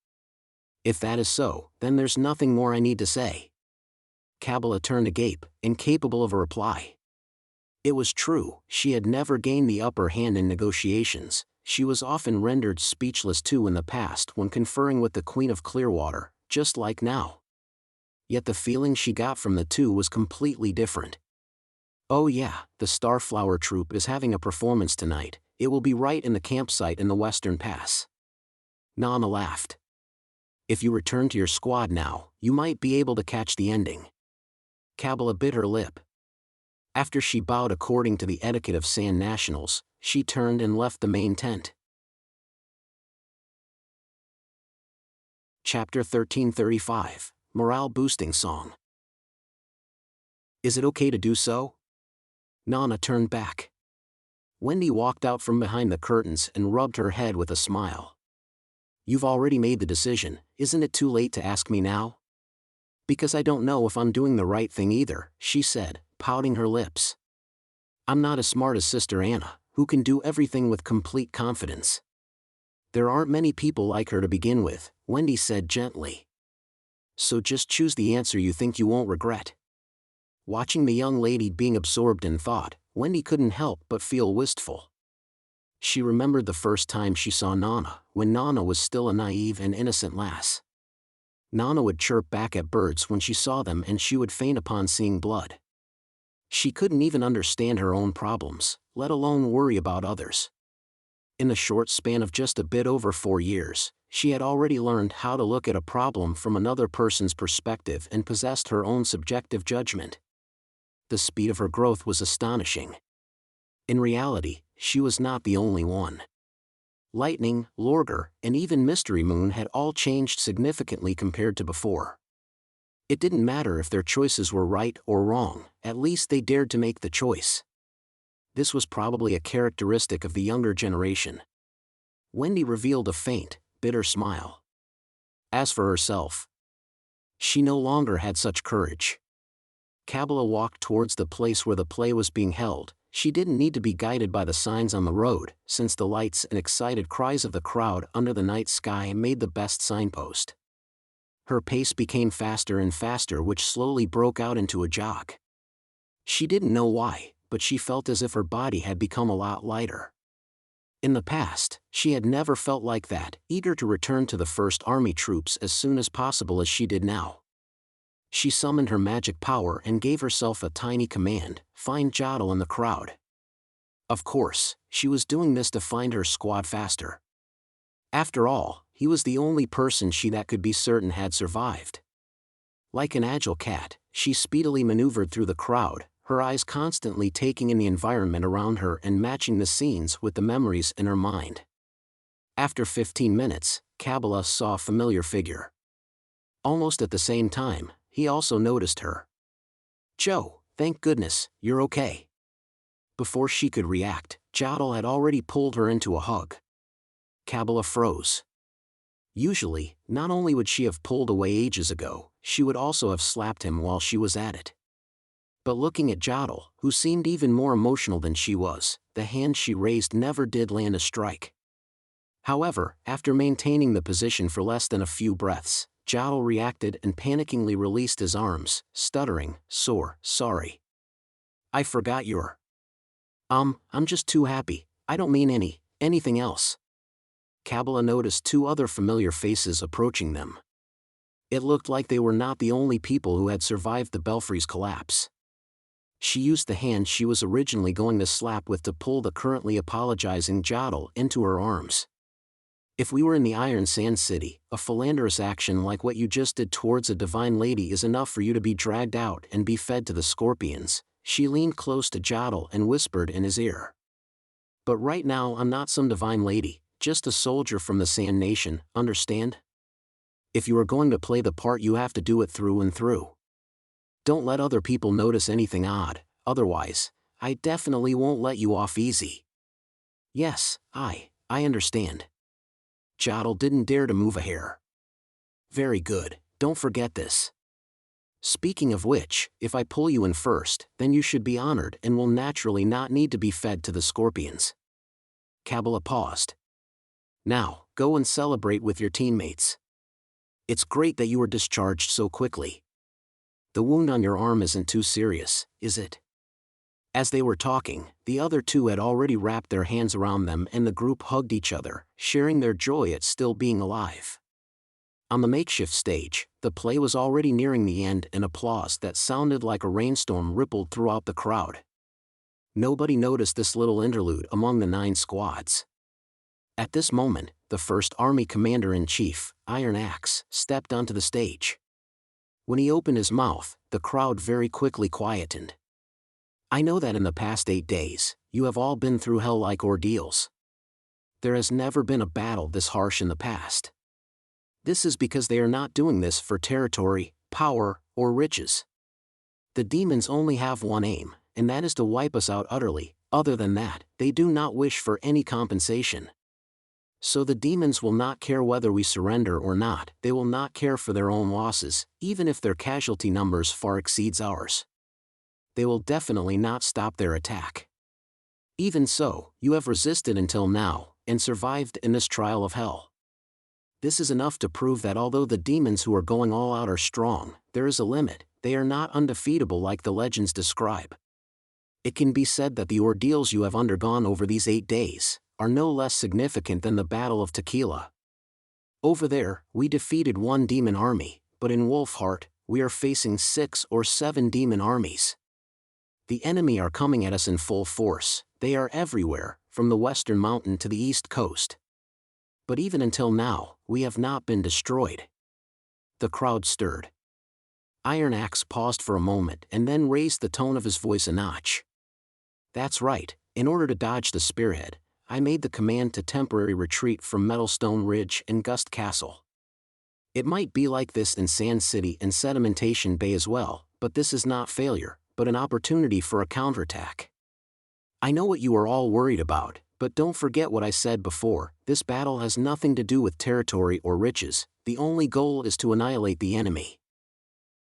If that is so, then there's nothing more I need to say. Kabbalah turned agape, incapable of a reply. It was true, she had never gained the upper hand in negotiations. She was often rendered speechless too in the past when conferring with the Queen of Clearwater, just like now. Yet the feeling she got from the two was completely different. Oh yeah, the Starflower Troupe is having a performance tonight. It will be right in the campsite in the Western Pass. Nana laughed. If you return to your squad now, you might be able to catch the ending. Kabbalah bit her lip. After she bowed according to the etiquette of Sand Nationals, she turned and left the main tent. Chapter 1335, Morale Boosting Song. Is it okay to do so? Nana turned back. Wendy walked out from behind the curtains and rubbed her head with a smile. You've already made the decision, isn't it too late to ask me now? Because I don't know if I'm doing the right thing either, she said, pouting her lips. I'm not as smart as Sister Anna, who can do everything with complete confidence. There aren't many people like her to begin with, Wendy said gently. So just choose the answer you think you won't regret. Watching the young lady being absorbed in thought, Wendy couldn't help but feel wistful. She remembered the first time she saw Nana, when Nana was still a naive and innocent lass. Nana would chirp back at birds when she saw them and she would faint upon seeing blood. She couldn't even understand her own problems, let alone worry about others. In the short span of just a bit over 4 years, she had already learned how to look at a problem from another person's perspective and possessed her own subjective judgment. The speed of her growth was astonishing. In reality, she was not the only one. Lightning, Lorger, and even Mystery Moon had all changed significantly compared to before. It didn't matter if their choices were right or wrong, at least they dared to make the choice. This was probably a characteristic of the younger generation. Wendy revealed a faint, bitter smile. As for herself, she no longer had such courage. Kabbalah walked towards the place where the play was being held. She didn't need to be guided by the signs on the road, since the lights and excited cries of the crowd under the night sky made the best signpost. Her pace became faster and faster, which slowly broke out into a jog. She didn't know why, but she felt as if her body had become a lot lighter. In the past, she had never felt like that, eager to return to the First Army troops as soon as possible as she did now. She summoned her magic power and gave herself a tiny command, find Jodl in the crowd. Of course, she was doing this to find her squad faster. After all, he was the only person that could be certain had survived. Like an agile cat, she speedily maneuvered through the crowd, her eyes constantly taking in the environment around her and matching the scenes with the memories in her mind. After 15 minutes, Kabbalah saw a familiar figure. Almost at the same time, he also noticed her. Joe, thank goodness, you're okay. Before she could react, Jodl had already pulled her into a hug. Kabbalah froze. Usually, not only would she have pulled away ages ago, she would also have slapped him while she was at it. But looking at Jodl, who seemed even more emotional than she was, the hand she raised never did land a strike. However, after maintaining the position for less than a few breaths, Jodl reacted and panickingly released his arms, stuttering, sorry. I forgot your. I'm just too happy, I don't mean anything else. Kabbalah noticed 2 other familiar faces approaching them. It looked like they were not the only people who had survived the belfry's collapse. She used the hand she was originally going to slap with to pull the currently apologizing Jodl into her arms. If we were in the Iron Sand City, a philanderous action like what you just did towards a divine lady is enough for you to be dragged out and be fed to the scorpions. She leaned close to Jodl and whispered in his ear. But right now I'm not some divine lady, just a soldier from the Sand Nation, understand? If you are going to play the part you have to do it through and through. Don't let other people notice anything odd, otherwise, I definitely won't let you off easy. Yes, I understand. Jottle didn't dare to move a hair. Very good, don't forget this. Speaking of which, if I pull you in first, then you should be honored and will naturally not need to be fed to the scorpions. Kabbalah paused. Now, go and celebrate with your teammates. It's great that you were discharged so quickly. The wound on your arm isn't too serious, is it? As they were talking, the other two had already wrapped their hands around them and the group hugged each other, sharing their joy at still being alive. On the makeshift stage, the play was already nearing the end and applause that sounded like a rainstorm rippled throughout the crowd. Nobody noticed this little interlude among the 9 squads. At this moment, the first Army Commander-in-Chief, Iron Axe, stepped onto the stage. When he opened his mouth, the crowd very quickly quietened. I know that in the past 8 days, you have all been through hell-like ordeals. There has never been a battle this harsh in the past. This is because they are not doing this for territory, power, or riches. The demons only have one aim, and that is to wipe us out utterly. Other than that, they do not wish for any compensation. So the demons will not care whether we surrender or not. They will not care for their own losses, even if their casualty numbers far exceeds ours. They will definitely not stop their attack. Even so, you have resisted until now, and survived in this trial of hell. This is enough to prove that although the demons who are going all out are strong, there is a limit. They are not undefeatable like the legends describe. It can be said that the ordeals you have undergone over these 8 days are no less significant than the Battle of Tequila. Over there, we defeated 1 demon army, but in Wolfheart, we are facing 6 or 7 demon armies. The enemy are coming at us in full force. They are everywhere, from the western mountain to the east coast. But even until now, we have not been destroyed. The crowd stirred. Iron Axe paused for a moment and then raised the tone of his voice a notch. That's right, in order to dodge the spearhead, I made the command to temporary retreat from Metalstone Ridge and Gust Castle. It might be like this in Sand City and Sedimentation Bay as well, but this is not failure, but an opportunity for a counterattack. I know what you are all worried about, but don't forget what I said before, this battle has nothing to do with territory or riches, the only goal is to annihilate the enemy.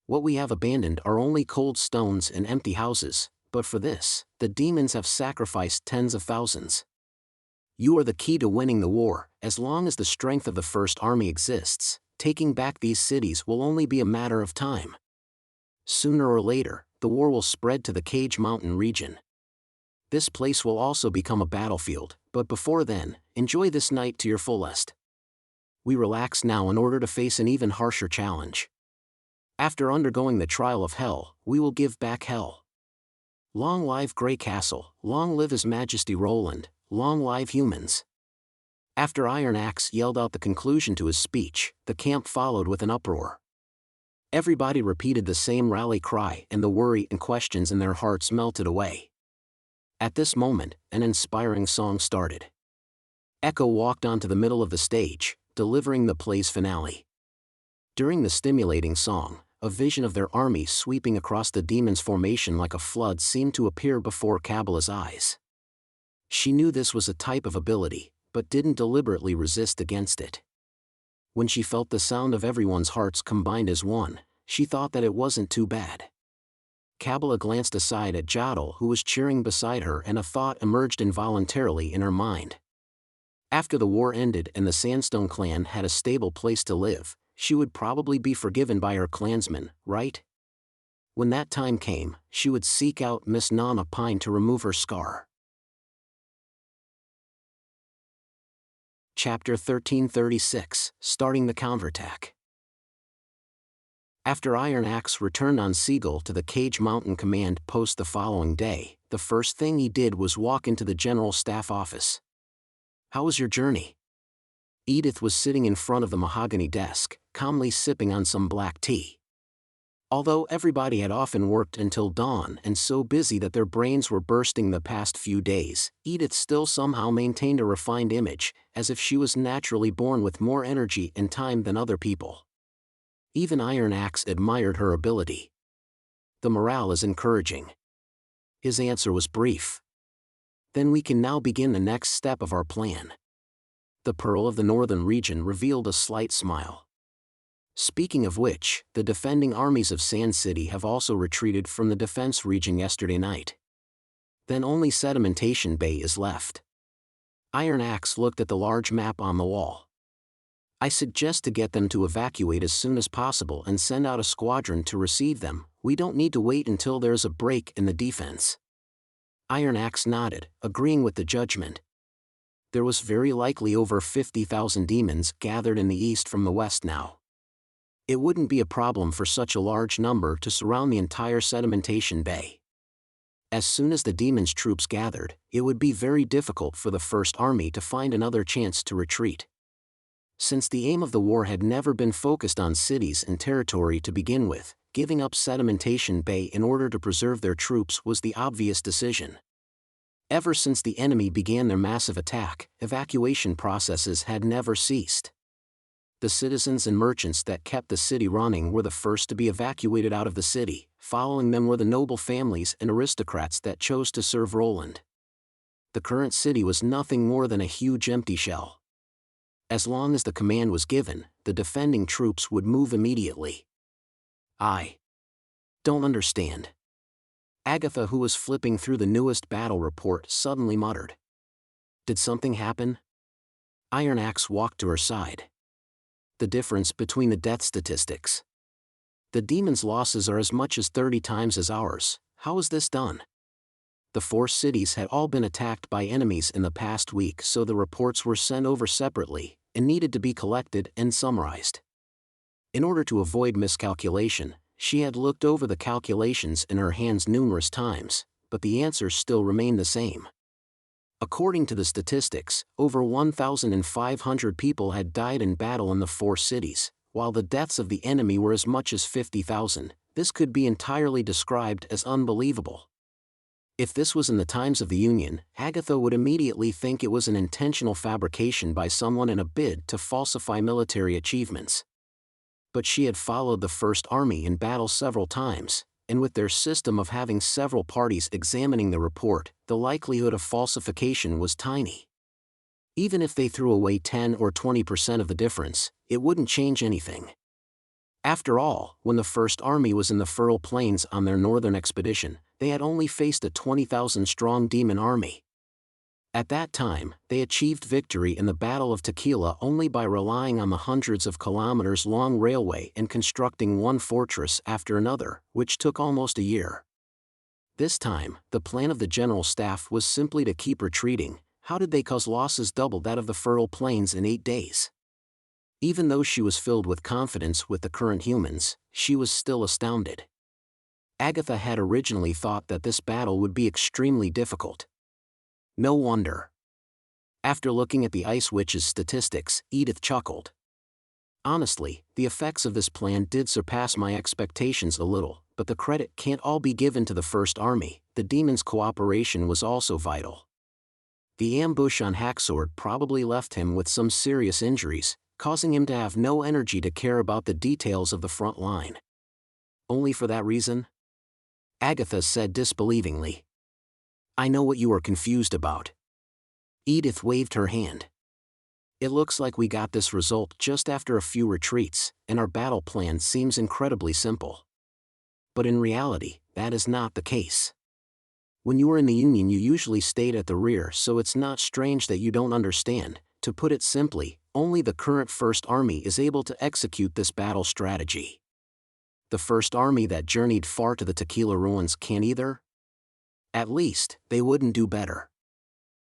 What we have abandoned are only cold stones and empty houses, but for this, the demons have sacrificed tens of thousands. You are the key to winning the war. As long as the strength of the First Army exists, taking back these cities will only be a matter of time. Sooner or later, the war will spread to the Cage Mountain region. This place will also become a battlefield, but before then, enjoy this night to your fullest. We relax now in order to face an even harsher challenge. After undergoing the trial of hell, we will give back hell. Long live Grey Castle, long live His Majesty Roland, long live humans. After Iron Axe yelled out the conclusion to his speech, the camp followed with an uproar. Everybody repeated the same rally cry and the worry and questions in their hearts melted away. At this moment, an inspiring song started. Echo walked onto the middle of the stage, delivering the play's finale. During the stimulating song, a vision of their army sweeping across the demon's formation like a flood seemed to appear before Kabbalah's eyes. She knew this was a type of ability, but didn't deliberately resist against it. When she felt the sound of everyone's hearts combined as one, she thought that it wasn't too bad. Kabbalah glanced aside at Jottle who was cheering beside her and a thought emerged involuntarily in her mind. After the war ended and the Sandstone clan had a stable place to live, she would probably be forgiven by her clansmen, right? When that time came, she would seek out Miss Nana Pine to remove her scar. Chapter 1336, Starting the Counterattack. After Iron Axe returned on Seagull to the Cage Mountain Command post the following day, the first thing he did was walk into the General Staff office. How was your journey? Edith was sitting in front of the mahogany desk, calmly sipping on some black tea. Although everybody had often worked until dawn and so busy that their brains were bursting the past few days, Edith still somehow maintained a refined image, as if she was naturally born with more energy and time than other people. Even Iron Axe admired her ability. The morale is encouraging. His answer was brief. Then we can now begin the next step of our plan. The Pearl of the Northern region revealed a slight smile. Speaking of which, the defending armies of Sand City have also retreated from the defense region yesterday night. Then only Sedimentation Bay is left. Iron Axe looked at the large map on the wall. I suggest to get them to evacuate as soon as possible and send out a squadron to receive them. We don't need to wait until there's a break in the defense. Iron Axe nodded, agreeing with the judgment. There was very likely over 50,000 demons gathered in the east from the west now. It wouldn't be a problem for such a large number to surround the entire Sedimentation Bay. As soon as the demons' troops gathered, it would be very difficult for the First Army to find another chance to retreat. Since the aim of the war had never been focused on cities and territory to begin with, giving up Sedimentation Bay in order to preserve their troops was the obvious decision. Ever since the enemy began their massive attack, evacuation processes had never ceased. The citizens and merchants that kept the city running were the first to be evacuated out of the city. Following them were the noble families and aristocrats that chose to serve Roland. The current city was nothing more than a huge empty shell. As long as the command was given, the defending troops would move immediately. I don't understand. Agatha, who was flipping through the newest battle report, suddenly muttered. Did something happen? Iron Axe walked to her side. The difference between the death statistics. The demons' losses are as much as 30 times as ours. How is this done? The 4 cities had all been attacked by enemies in the past week, so the reports were sent over separately and needed to be collected and summarized. In order to avoid miscalculation, she had looked over the calculations in her hands numerous times, but the answers still remained the same. According to the statistics, over 1,500 people had died in battle in the 4 cities, while the deaths of the enemy were as much as 50,000. This could be entirely described as unbelievable. If this was in the times of the Union, Agatha would immediately think it was an intentional fabrication by someone in a bid to falsify military achievements. But she had followed the First Army in battle several times, and with their system of having several parties examining the report, the likelihood of falsification was tiny. Even if they threw away 10 or 20% of the difference, it wouldn't change anything. After all, when the First Army was in the Fertile Plains on their northern expedition, they had only faced a 20,000-strong demon army. At that time, they achieved victory in the Battle of Tequila only by relying on the hundreds of kilometers-long railway and constructing one fortress after another, which took almost a year. This time, the plan of the General Staff was simply to keep retreating. How did they cause losses double that of the Fertile Plains in 8 days? Even though she was filled with confidence with the current humans, she was still astounded. Agatha had originally thought that this battle would be extremely difficult. No wonder. After looking at the Ice Witch's statistics, Edith chuckled. Honestly, the effects of this plan did surpass my expectations a little, but the credit can't all be given to the First Army. The demons' cooperation was also vital. The ambush on Hacksword probably left him with some serious injuries, causing him to have no energy to care about the details of the front line. Only for that reason? Agatha said disbelievingly. I know what you are confused about. Edith waved her hand. It looks like we got this result just after a few retreats, and our battle plan seems incredibly simple. But in reality, that is not the case. When you were in the Union, you usually stayed at the rear, so it's not strange that you don't understand. To put it simply, only the current First Army is able to execute this battle strategy. The First Army that journeyed far to the Tequila ruins can't either? At least, they wouldn't do better.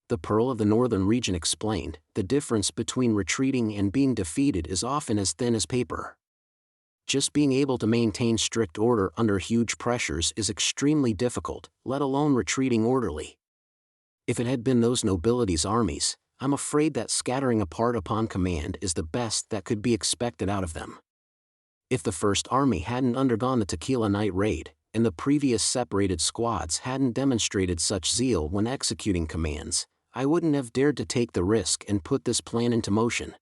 The Pearl of the Northern region explained, the difference between retreating and being defeated is often as thin as paper. Just being able to maintain strict order under huge pressures is extremely difficult, let alone retreating orderly. If it had been those nobility's armies, I'm afraid that scattering apart upon command is the best that could be expected out of them. If the First Army hadn't undergone the Tequila night raid, and the previous separated squads hadn't demonstrated such zeal when executing commands, I wouldn't have dared to take the risk and put this plan into motion.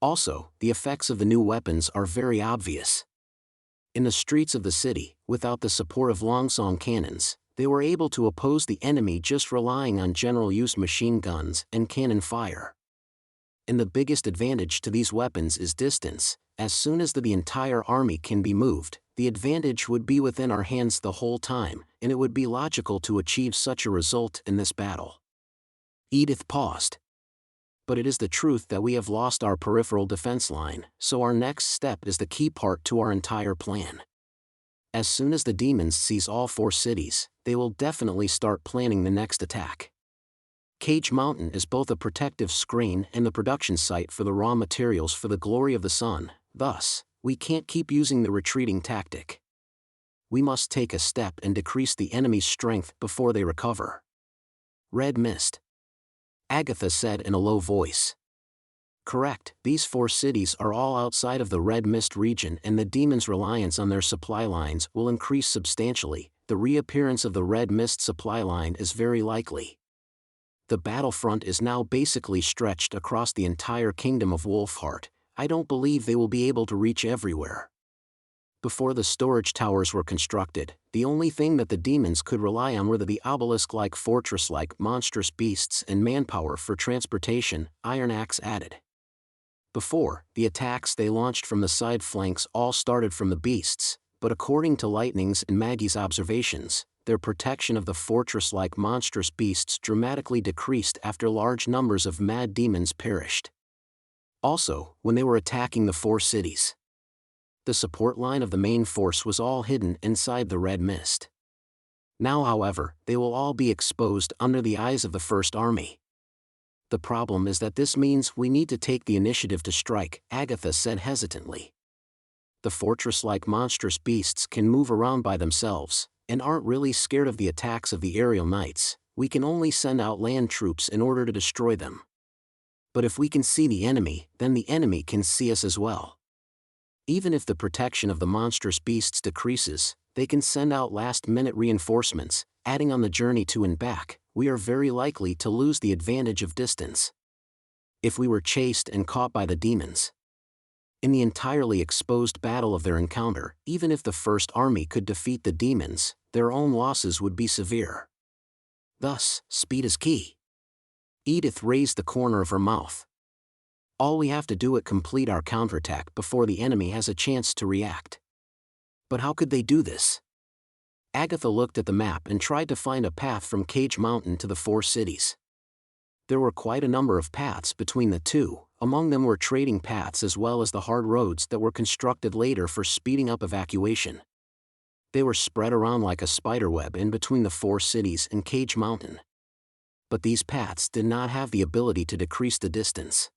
Also, the effects of the new weapons are very obvious. In the streets of the city, without the support of longsong cannons, They were able to oppose the enemy just relying on general-use machine guns and cannon fire. And the biggest advantage to these weapons is distance. As soon as the entire army can be moved, the advantage would be within our hands the whole time, and it would be logical to achieve such a result in this battle. Edith paused. But it is the truth that we have lost our peripheral defense line, so our next step is the key part to our entire plan. As soon as the demons seize all 4 cities, they will definitely start planning the next attack. Cage Mountain is both a protective screen and the production site for the raw materials for the glory of the sun, thus, we can't keep using the retreating tactic. We must take a step and decrease the enemy's strength before they recover. Red Mist. Agatha said in a low voice. Correct, these 4 cities are all outside of the Red Mist region and the demons' reliance on their supply lines will increase substantially. The reappearance of the Red Mist supply line is very likely. The battlefront is now basically stretched across the entire kingdom of Wolfheart. I don't believe they will be able to reach everywhere. Before the storage towers were constructed, the only thing that the demons could rely on were the obelisk-like fortress-like monstrous beasts and manpower for transportation, Iron Axe added. Before, the attacks they launched from the side flanks all started from the beasts, but according to Lightning's and Maggie's observations, their protection of the fortress-like monstrous beasts dramatically decreased after large numbers of mad demons perished. Also, when they were attacking the 4 cities, the support line of the main force was all hidden inside the Red Mist. Now, however, they will all be exposed under the eyes of the First Army. The problem is that this means we need to take the initiative to strike, Agatha said hesitantly. The fortress-like monstrous beasts can move around by themselves, and aren't really scared of the attacks of the aerial knights. We can only send out land troops in order to destroy them. But if we can see the enemy, then the enemy can see us as well. Even if the protection of the monstrous beasts decreases, they can send out last-minute reinforcements, adding on the journey to and back. We are very likely to lose the advantage of distance. If we were chased and caught by the demons in the entirely exposed battle of their encounter, even if the First Army could defeat the demons, their own losses would be severe. Thus, speed is key. Edith raised the corner of her mouth. All we have to do is complete our counterattack before the enemy has a chance to react. But how could they do this? Agatha looked at the map and tried to find a path from Cage Mountain to the 4 cities. There were quite a number of paths between the two, among them were trading paths as well as the hard roads that were constructed later for speeding up evacuation. They were spread around like a spiderweb in between the 4 cities and Cage Mountain. But these paths did not have the ability to decrease the distance.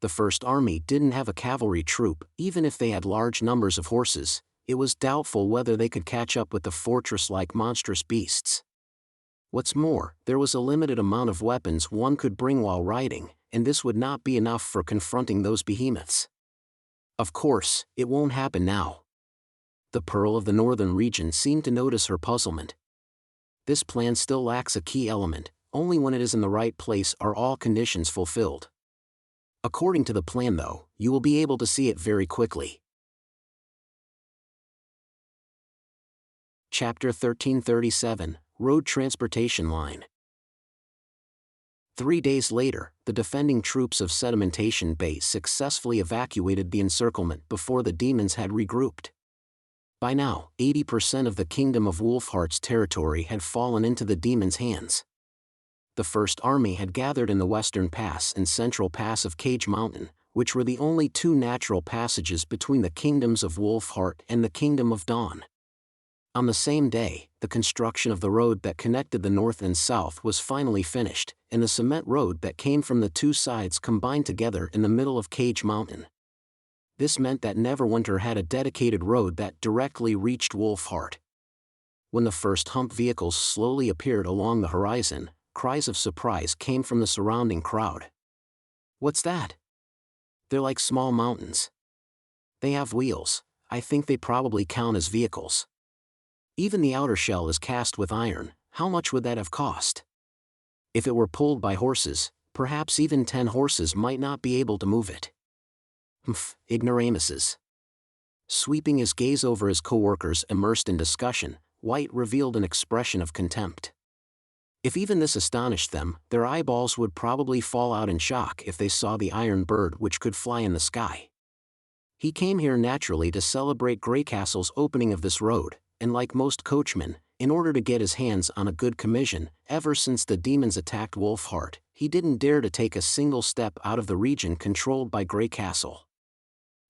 The First Army didn't have a cavalry troop. Even if they had large numbers of horses, it was doubtful whether they could catch up with the fortress-like monstrous beasts. What's more, there was a limited amount of weapons one could bring while riding, and this would not be enough for confronting those behemoths. Of course, it won't happen now. The Pearl of the Northern region seemed to notice her puzzlement. This plan still lacks a key element. Only when it is in the right place are all conditions fulfilled. According to the plan though, you will be able to see it very quickly. Chapter 1337, Road Transportation Line. 3 days later, the defending troops of Sedimentation Bay successfully evacuated the encirclement before the demons had regrouped. By now, 80% of the Kingdom of Wolfheart's territory had fallen into the demons' hands. The First Army had gathered in the Western Pass and Central Pass of Cage Mountain, which were the only 2 natural passages between the Kingdoms of Wolfheart and the Kingdom of Dawn. On the same day, the construction of the road that connected the north and south was finally finished, and the cement road that came from the 2 sides combined together in the middle of Cage Mountain. This meant that Neverwinter had a dedicated road that directly reached Wolfheart. When the first hump vehicles slowly appeared along the horizon, cries of surprise came from the surrounding crowd. What's that? They're like small mountains. They have wheels. I think they probably count as vehicles. Even the outer shell is cast with iron. How much would that have cost? If it were pulled by horses, perhaps even 10 horses might not be able to move it. Ignoramuses. Sweeping his gaze over his co-workers immersed in discussion, White revealed an expression of contempt. If even this astonished them, their eyeballs would probably fall out in shock if they saw the iron bird which could fly in the sky. He came here naturally to celebrate Greycastle's opening of this road, and like most coachmen, in order to get his hands on a good commission, ever since the demons attacked Wolfheart, he didn't dare to take a single step out of the region controlled by Greycastle.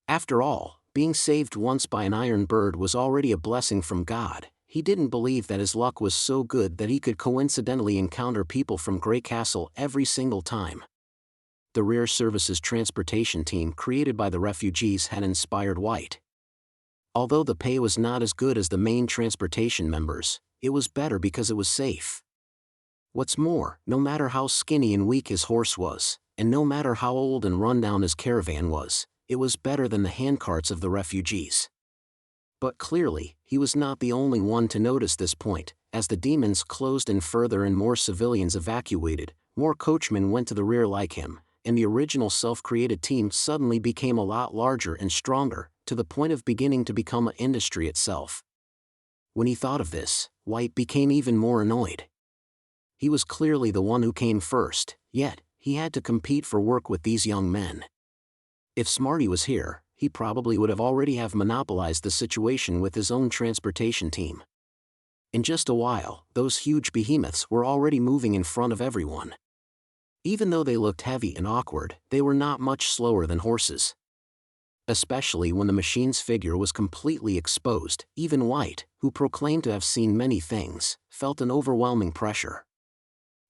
After all, being saved once by an iron bird was already a blessing from God. He didn't believe that his luck was so good that he could coincidentally encounter people from Greycastle every single time. The Rear Services transportation team created by the refugees had inspired White. Although the pay was not as good as the main transportation members, it was better because it was safe. What's more, no matter how skinny and weak his horse was, and no matter how old and run-down his caravan was, it was better than the handcarts of the refugees. But clearly, he was not the only one to notice this point. As the demons closed in further and more civilians evacuated, more coachmen went to the rear like him, and the original self-created team suddenly became a lot larger and stronger, to the point of beginning to become an industry itself. When he thought of this, White became even more annoyed. He was clearly the one who came first, yet, he had to compete for work with these young men. If Smarty was here, he probably would have already have monopolized the situation with his own transportation team. In just a while, those huge behemoths were already moving in front of everyone. Even though they looked heavy and awkward, they were not much slower than horses. Especially when the machine's figure was completely exposed, even White, who proclaimed to have seen many things, felt an overwhelming pressure.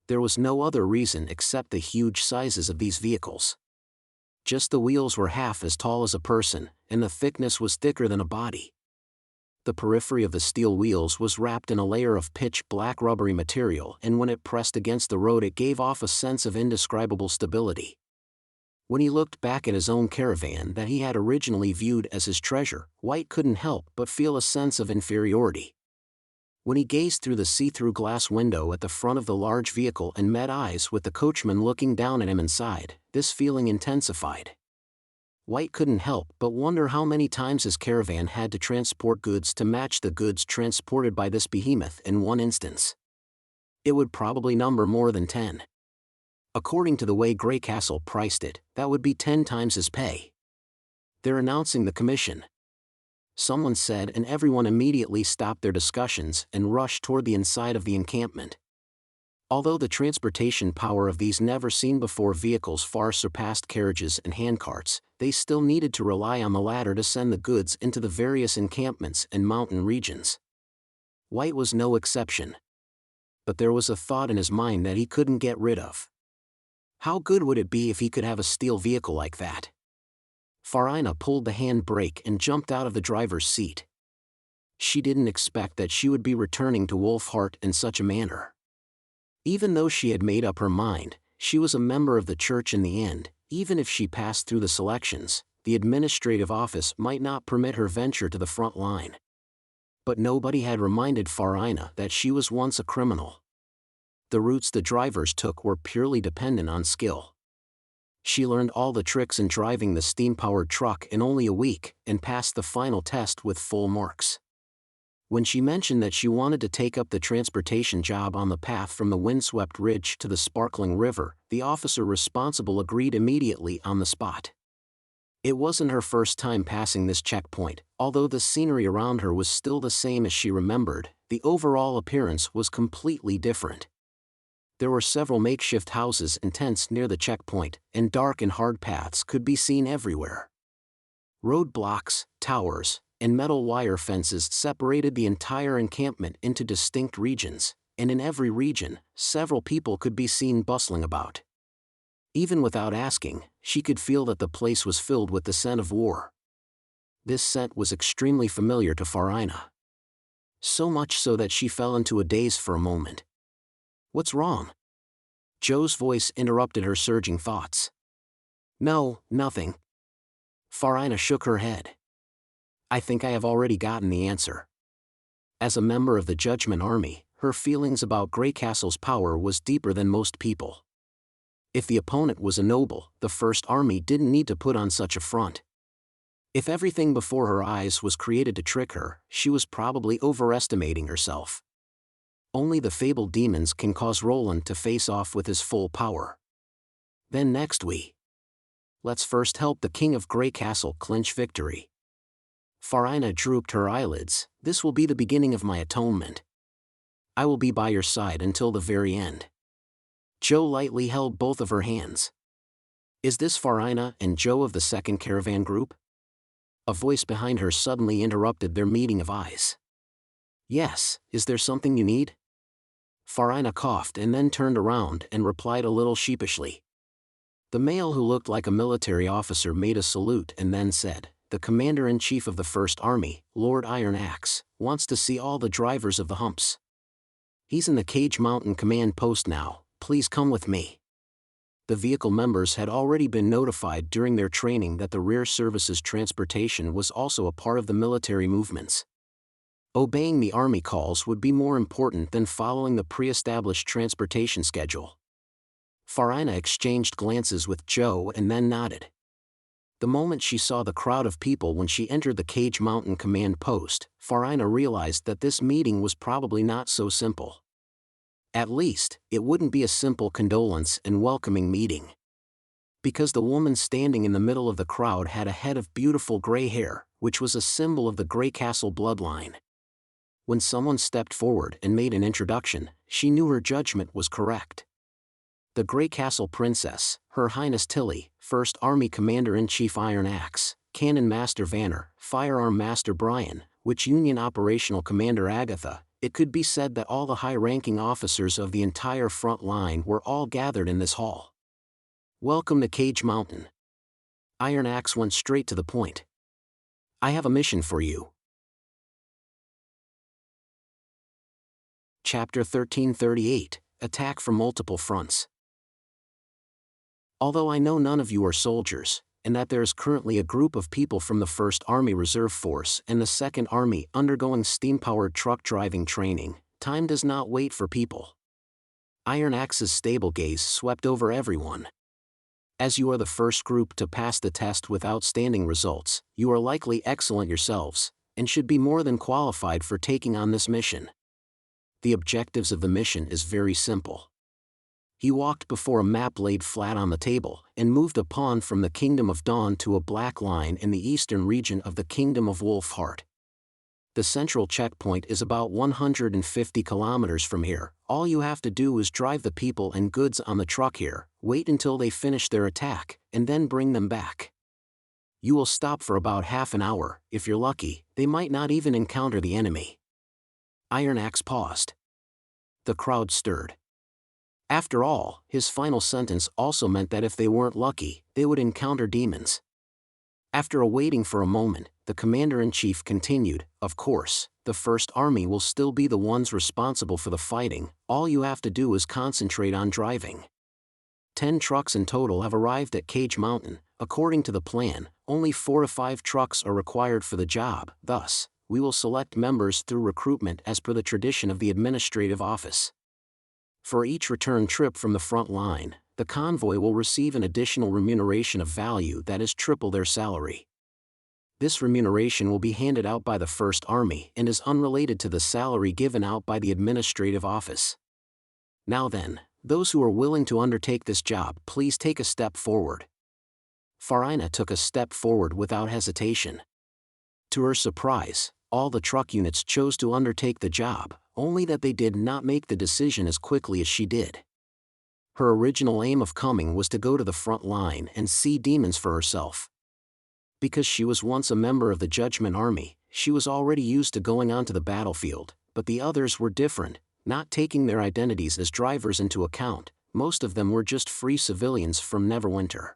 There was no other reason except the huge sizes of these vehicles. Just the wheels were half as tall as a person, and the thickness was thicker than a body. The periphery of the steel wheels was wrapped in a layer of pitch-black rubbery material, and when it pressed against the road it gave off a sense of indescribable stability. When he looked back at his own caravan that he had originally viewed as his treasure, White couldn't help but feel a sense of inferiority. When he gazed through the see-through glass window at the front of the large vehicle and met eyes with the coachman looking down at him inside, this feeling intensified. White couldn't help but wonder how many times his caravan had to transport goods to match the goods transported by this behemoth in one instance. It would probably number more than 10. According to the way Greycastle priced it, that would be 10 times his pay. They're announcing the commission, someone said, and everyone immediately stopped their discussions and rushed toward the inside of the encampment. Although the transportation power of these never-seen-before vehicles far surpassed carriages and handcarts, they still needed to rely on the latter to send the goods into the various encampments and mountain regions. White was no exception. But there was a thought in his mind that he couldn't get rid of. How good would it be if he could have a steel vehicle like that? Farina pulled the handbrake and jumped out of the driver's seat. She didn't expect that she would be returning to Wolfheart in such a manner. Even though she had made up her mind, she was a member of the church in the end. Even if she passed through the selections, the administrative office might not permit her venture to the front line. But nobody had reminded Farina that she was once a criminal. The routes the drivers took were purely dependent on skill. She learned all the tricks in driving the steam-powered truck in only a week and passed the final test with full marks. When she mentioned that she wanted to take up the transportation job on the path from the windswept ridge to the sparkling river, the officer responsible agreed immediately on the spot. It wasn't her first time passing this checkpoint. Although the scenery around her was still the same as she remembered, the overall appearance was completely different. There were several makeshift houses and tents near the checkpoint, and dark and hard paths could be seen everywhere. Roadblocks, towers, and metal wire fences separated the entire encampment into distinct regions, and in every region, several people could be seen bustling about. Even without asking, she could feel that the place was filled with the scent of war. This scent was extremely familiar to Farina. So much so that she fell into a daze for a moment. "What's wrong?" Joe's voice interrupted her surging thoughts. "No, nothing." Farina shook her head. "I think I have already gotten the answer." As a member of the Judgment Army, her feelings about Greycastle's power was deeper than most people. If the opponent was a noble, the First Army didn't need to put on such a front. If everything before her eyes was created to trick her, she was probably overestimating herself. Only the fabled demons can cause Roland to face off with his full power. Then next let's first help the King of Grey Castle clinch victory. Farina drooped her eyelids. This will be the beginning of my atonement. I will be by your side until the very end. Joe lightly held both of her hands. Is this Farina and Joe of the second caravan group? A voice behind her suddenly interrupted their meeting of eyes. Yes, is there something you need? Farina coughed and then turned around and replied a little sheepishly. The male who looked like a military officer made a salute and then said, the commander-in-chief of the First Army, Lord Iron Axe, wants to see all the drivers of the humps. He's in the Cage Mountain command post now, please come with me. The vehicle members had already been notified during their training that the rear service's transportation was also a part of the military movements. Obeying the army calls would be more important than following the pre-established transportation schedule. Farina exchanged glances with Joe and then nodded. The moment she saw the crowd of people when she entered the Cage Mountain command post, Farina realized that this meeting was probably not so simple. At least, it wouldn't be a simple condolence and welcoming meeting. Because the woman standing in the middle of the crowd had a head of beautiful gray hair, which was a symbol of the Grey Castle bloodline. When someone stepped forward and made an introduction, she knew her judgment was correct. The Grey Castle Princess, Her Highness Tilly, First Army Commander-in-Chief Iron Axe, Cannon Master Vanner, Firearm Master Brian, Witch Union Operational Commander Agatha. It could be said that all the high-ranking officers of the entire front line were all gathered in this hall. Welcome to Cage Mountain. Iron Axe went straight to the point. I have a mission for you. Chapter 1338, Attack from Multiple Fronts. Although I know none of you are soldiers, and that there is currently a group of people from the 1st Army Reserve Force and the 2nd Army undergoing steam-powered truck driving training, time does not wait for people. Iron Axe's stable gaze swept over everyone. As you are the first group to pass the test with outstanding results, you are likely excellent yourselves, and should be more than qualified for taking on this mission. The objectives of the mission is very simple. He walked before a map laid flat on the table, and moved a pawn from the Kingdom of Dawn to a black line in the eastern region of the Kingdom of Wolfheart. The central checkpoint is about 150 kilometers from here. All you have to do is drive the people and goods on the truck here, wait until they finish their attack, and then bring them back. You will stop for about half an hour. If you're lucky, they might not even encounter the enemy. Iron Axe paused. The crowd stirred. After all, his final sentence also meant that if they weren't lucky, they would encounter demons. After waiting for a moment, the commander-in-chief continued, of course, the First Army will still be the ones responsible for the fighting. All you have to do is concentrate on driving. 10 trucks in total have arrived at Cage Mountain. According to the plan, only 4 to 5 trucks are required for the job. Thus, we will select members through recruitment as per the tradition of the administrative office. For each return trip from the front line, the convoy will receive an additional remuneration of value that is triple their salary. This remuneration will be handed out by the First Army and is unrelated to the salary given out by the administrative office. Now then, those who are willing to undertake this job, please take a step forward. Farina took a step forward without hesitation. To her surprise, all the truck units chose to undertake the job, only that they did not make the decision as quickly as she did. Her original aim of coming was to go to the front line and see demons for herself. Because she was once a member of the Judgment Army, she was already used to going onto the battlefield, but the others were different, not taking their identities as drivers into account. Most of them were just free civilians from Neverwinter.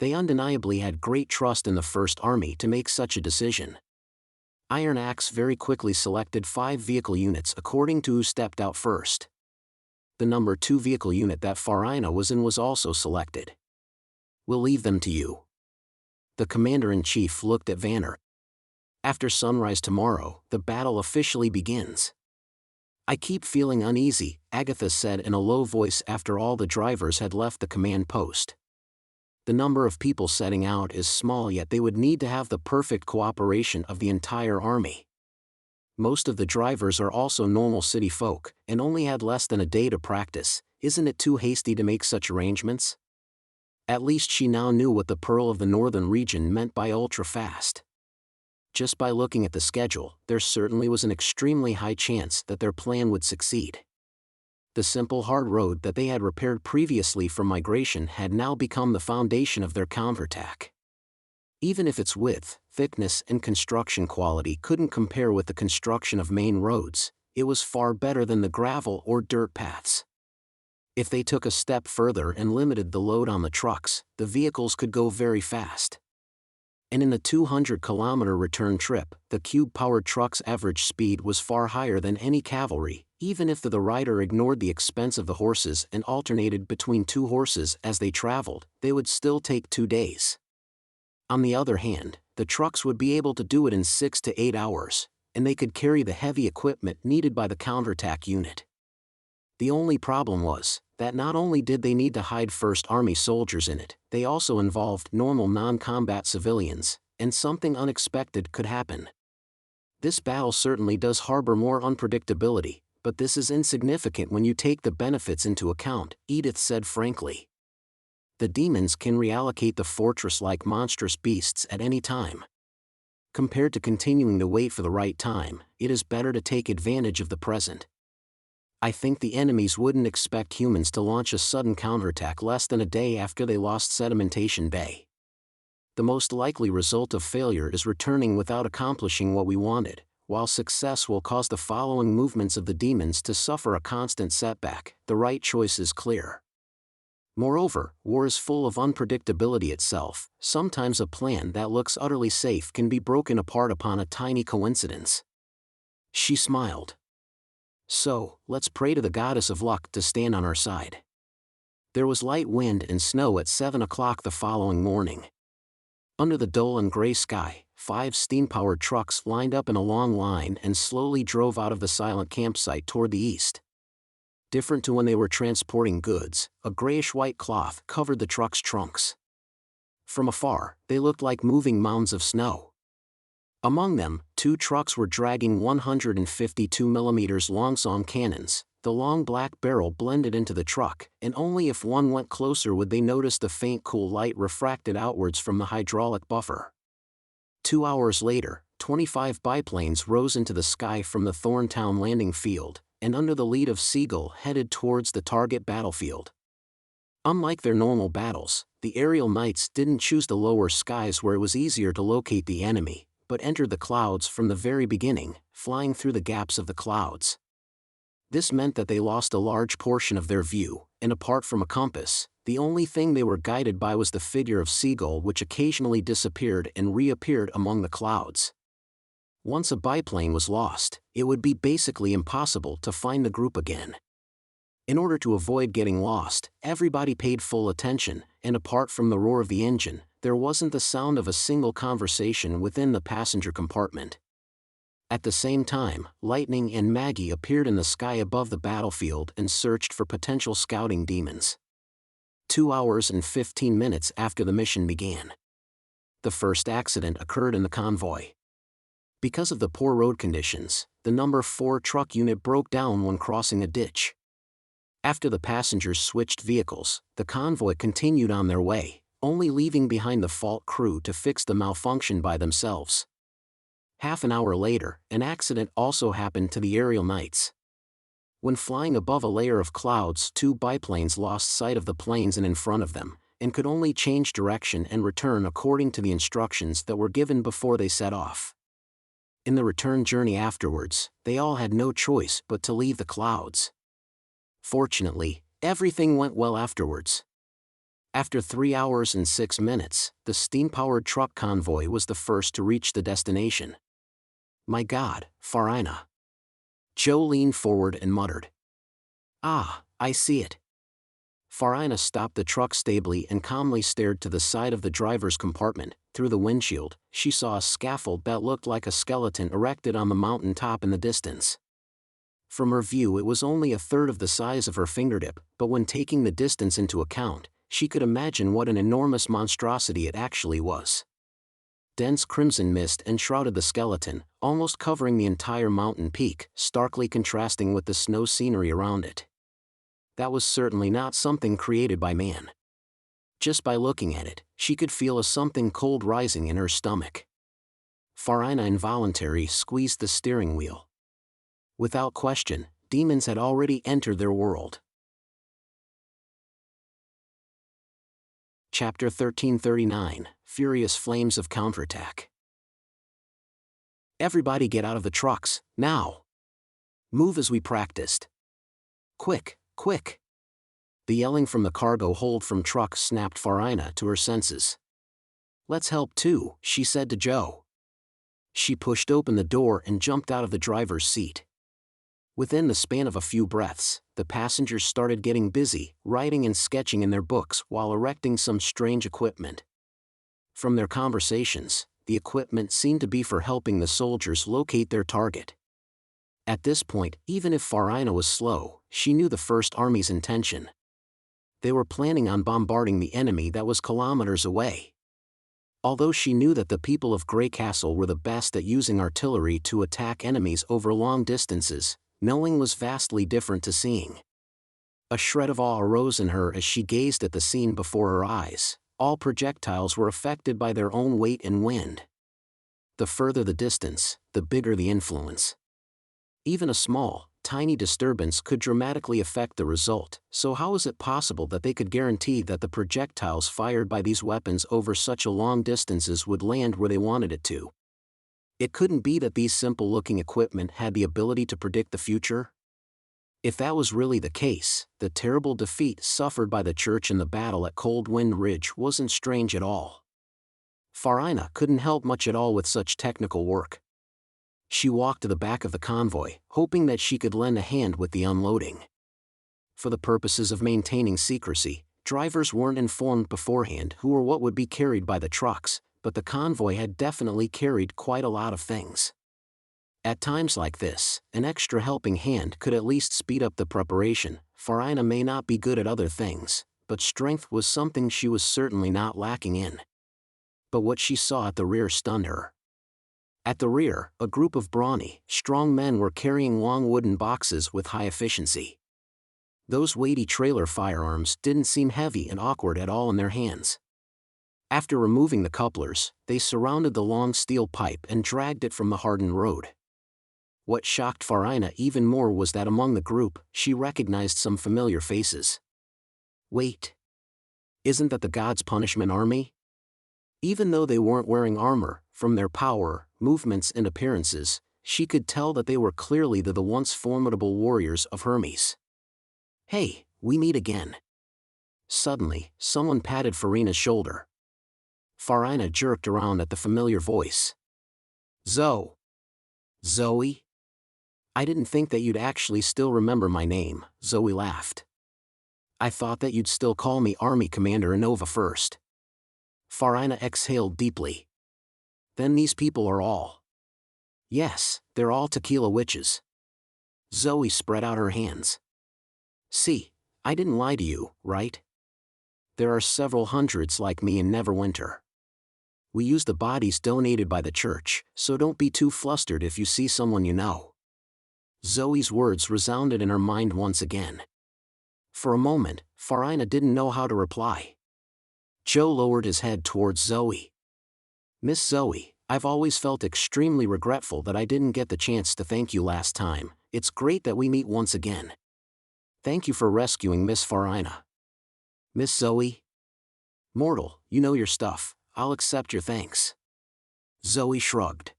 They undeniably had great trust in the First Army to make such a decision. Iron Axe very quickly selected 5 vehicle units according to who stepped out first. The number 2 vehicle unit that Farina was in was also selected. We'll leave them to you. The commander-in-chief looked at Vanner. After sunrise tomorrow, the battle officially begins. I keep feeling uneasy, Agatha said in a low voice after all the drivers had left the command post. The number of people setting out is small, yet they would need to have the perfect cooperation of the entire army. Most of the drivers are also normal city folk, and only had less than a day to practice. Isn't it too hasty to make such arrangements? At least she now knew what the Pearl of the Northern region meant by ultra-fast. Just by looking at the schedule, there certainly was an extremely high chance that their plan would succeed. The simple hard road that they had repaired previously from migration had now become the foundation of their counterattack. Even if its width, thickness and construction quality couldn't compare with the construction of main roads, it was far better than the gravel or dirt paths. If they took a step further and limited the load on the trucks, the vehicles could go very fast. And in the 200-kilometer return trip, the cube-powered truck's average speed was far higher than any cavalry, even if the rider ignored the expense of the horses and alternated between 2 horses as they traveled, they would still take 2 days. On the other hand, the trucks would be able to do it in 6 to 8 hours, and they could carry the heavy equipment needed by the counterattack unit. The only problem was that not only did they need to hide First Army soldiers in it, they also involved normal non-combat civilians, and something unexpected could happen. This battle certainly does harbor more unpredictability, but this is insignificant when you take the benefits into account, Edith said frankly. The demons can reallocate the fortress like monstrous beasts at any time. Compared to continuing to wait for the right time, it is better to take advantage of the present. I think the enemies wouldn't expect humans to launch a sudden counterattack less than a day after they lost Sedimentation Bay. The most likely result of failure is returning without accomplishing what we wanted, while success will cause the following movements of the demons to suffer a constant setback. The right choice is clear. Moreover, war is full of unpredictability itself. Sometimes a plan that looks utterly safe can be broken apart upon a tiny coincidence. She smiled. So, let's pray to the goddess of luck to stand on our side. There was light wind and snow at 7 o'clock the following morning. Under the dull and gray sky, 5 steam-powered trucks lined up in a long line and slowly drove out of the silent campsite toward the east. Different to when they were transporting goods, a grayish-white cloth covered the trucks' trunks. From afar, they looked like moving mounds of snow. Among them, 2 trucks were dragging 152mm long-song cannons. The long black barrel blended into the truck, and only if one went closer would they notice the faint cool light refracted outwards from the hydraulic buffer. 2 hours later, 25 biplanes rose into the sky from the Thorntown landing field, and under the lead of Siegel headed towards the target battlefield. Unlike their normal battles, the aerial knights didn't choose the lower skies where it was easier to locate the enemy, but entered the clouds from the very beginning, flying through the gaps of the clouds. This meant that they lost a large portion of their view, and apart from a compass, the only thing they were guided by was the figure of Siegel, which occasionally disappeared and reappeared among the clouds. Once a biplane was lost, it would be basically impossible to find the group again. In order to avoid getting lost, everybody paid full attention, and apart from the roar of the engine, there wasn't the sound of a single conversation within the passenger compartment. At the same time, Lightning and Maggie appeared in the sky above the battlefield and searched for potential scouting demons. 2 hours and 15 minutes after the mission began, the first accident occurred in the convoy. Because of the poor road conditions, the number 4 truck unit broke down when crossing a ditch. After the passengers switched vehicles, the convoy continued on their way, only leaving behind the fault crew to fix the malfunction by themselves. Half an hour later, an accident also happened to the aerial knights. When flying above a layer of clouds, 2 biplanes lost sight of the planes in front of them, and could only change direction and return according to the instructions that were given before they set off. In the return journey afterwards, they all had no choice but to leave the clouds. Fortunately, everything went well afterwards. After 3 hours and 6 minutes, the steam-powered truck convoy was the first to reach the destination. My God, Farina. Joe leaned forward and muttered. Ah, I see it. Farina stopped the truck stably and calmly stared to the side of the driver's compartment. Through the windshield, she saw a scaffold that looked like a skeleton erected on the mountain top in the distance. From her view it was only a third of the size of her fingertip, but when taking the distance into account, she could imagine what an enormous monstrosity it actually was. Dense crimson mist enshrouded the skeleton, almost covering the entire mountain peak, starkly contrasting with the snow scenery around it. That was certainly not something created by man. Just by looking at it, she could feel a something cold rising in her stomach. Farina involuntarily squeezed the steering wheel. Without question, demons had already entered their world. Chapter 1339, Furious Flames of Counterattack. Everybody get out of the trucks, now! Move as we practiced. Quick, quick! The yelling from the cargo hold from truck snapped Farina to her senses. Let's help too, she said to Joe. She pushed open the door and jumped out of the driver's seat. Within the span of a few breaths, the passengers started getting busy, writing and sketching in their books while erecting some strange equipment. From their conversations, the equipment seemed to be for helping the soldiers locate their target. At this point, even if Farina was slow, she knew the First Army's intention. They were planning on bombarding the enemy that was kilometers away. Although she knew that the people of Grey Castle were the best at using artillery to attack enemies over long distances, knowing was vastly different to seeing. A shred of awe arose in her as she gazed at the scene before her eyes. All projectiles were affected by their own weight and wind. The further the distance, the bigger the influence. Even a small, tiny disturbance could dramatically affect the result, so how is it possible that they could guarantee that the projectiles fired by these weapons over such a long distances would land where they wanted it to? It couldn't be that these simple-looking equipment had the ability to predict the future? If that was really the case, the terrible defeat suffered by the church in the battle at Cold Wind Ridge wasn't strange at all. Farina couldn't help much at all with such technical work. She walked to the back of the convoy, hoping that she could lend a hand with the unloading. For the purposes of maintaining secrecy, drivers weren't informed beforehand who or what would be carried by the trucks, but the convoy had definitely carried quite a lot of things. At times like this, an extra helping hand could at least speed up the preparation. Farina may not be good at other things, but strength was something she was certainly not lacking in. But what she saw at the rear stunned her. At the rear, a group of brawny, strong men were carrying long wooden boxes with high efficiency. Those weighty trailer firearms didn't seem heavy and awkward at all in their hands. After removing the couplers, they surrounded the long steel pipe and dragged it from the hardened road. What shocked Farina even more was that among the group, she recognized some familiar faces. Wait. Isn't that the God's Punishment Army? Even though they weren't wearing armor, from their power, movements and appearances, she could tell that they were clearly the once formidable warriors of Hermes. Hey, we meet again. Suddenly, someone patted Farina's shoulder. Farina jerked around at the familiar voice. Zoe. Zoe? I didn't think that you'd actually still remember my name, Zoe laughed. I thought that you'd still call me Army Commander Inova first. Farina exhaled deeply. Then these people are all. Yes, they're all tequila witches. Zoe spread out her hands. See, I didn't lie to you, right? There are several hundreds like me in Neverwinter. We use the bodies donated by the church, so don't be too flustered if you see someone you know. Zoe's words resounded in her mind once again. For a moment, Farina didn't know how to reply. Joe lowered his head towards Zoe. Miss Zoe, I've always felt extremely regretful that I didn't get the chance to thank you last time. It's great that we meet once again. Thank you for rescuing Miss Farina. Miss Zoe? Mortal, you know your stuff. I'll accept your thanks. Zoe shrugged.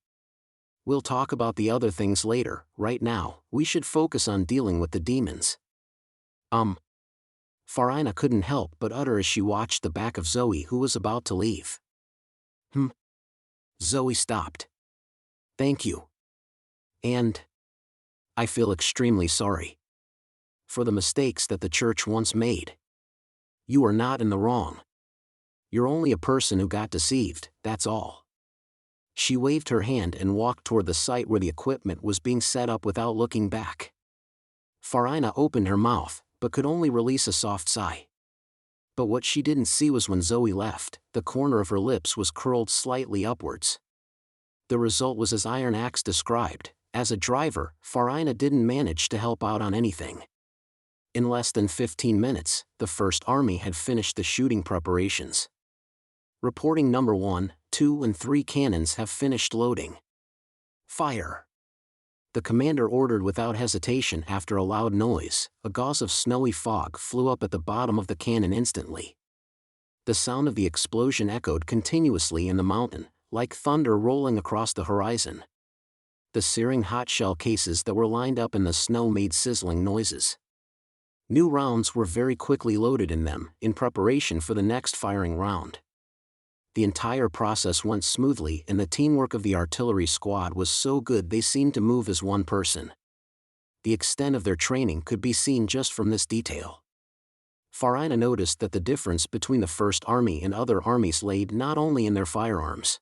We'll talk about the other things later. Right now, we should focus on dealing with the demons. Farina couldn't help but utter as she watched the back of Zoe who was about to leave. Zoe stopped. Thank you. And I feel extremely sorry for the mistakes that the church once made. You are not in the wrong. You're only a person who got deceived, that's all. She waved her hand and walked toward the site where the equipment was being set up without looking back. Farina opened her mouth, but could only release a soft sigh. But what she didn't see was when Zoe left, the corner of her lips was curled slightly upwards. The result was as Iron Axe described. As a driver, Farina didn't manage to help out on anything. In less than 15 minutes, the First Army had finished the shooting preparations. Reporting number 1, 2 and 3 cannons have finished loading. Fire! The commander ordered without hesitation. After a loud noise, a gauze of snowy fog flew up at the bottom of the cannon instantly. The sound of the explosion echoed continuously in the mountain, like thunder rolling across the horizon. The searing hot shell cases that were lined up in the snow made sizzling noises. New rounds were very quickly loaded in them, in preparation for the next firing round. The entire process went smoothly, and the teamwork of the artillery squad was so good they seemed to move as one person. The extent of their training could be seen just from this detail. Farina noticed that the difference between the First Army and other armies lay not only in their firearms.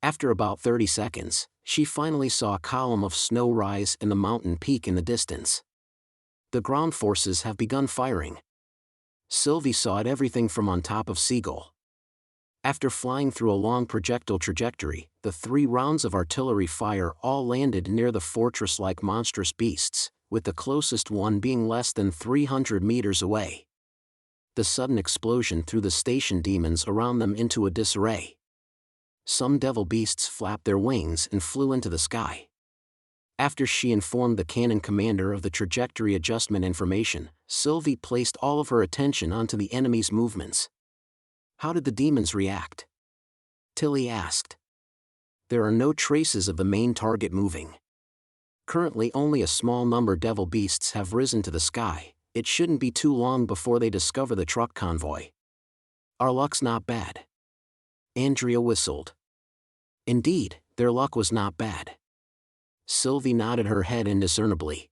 After about 30 seconds, she finally saw a column of snow rise and the mountain peak in the distance. The ground forces have begun firing. Sylvie saw it everything from on top of Seagull. After flying through a long projectile trajectory, the 3 rounds of artillery fire all landed near the fortress-like monstrous beasts, with the closest one being less than 300 meters away. The sudden explosion threw the station demons around them into a disarray. Some devil beasts flapped their wings and flew into the sky. After she informed the cannon commander of the trajectory adjustment information, Sylvie placed all of her attention onto the enemy's movements. How did the demons react? Tilly asked. There are no traces of the main target moving. Currently only a small number of devil beasts have risen to the sky. It shouldn't be too long before they discover the truck convoy. Our luck's not bad. Andrea whistled. Indeed, their luck was not bad. Sylvie nodded her head indiscernibly.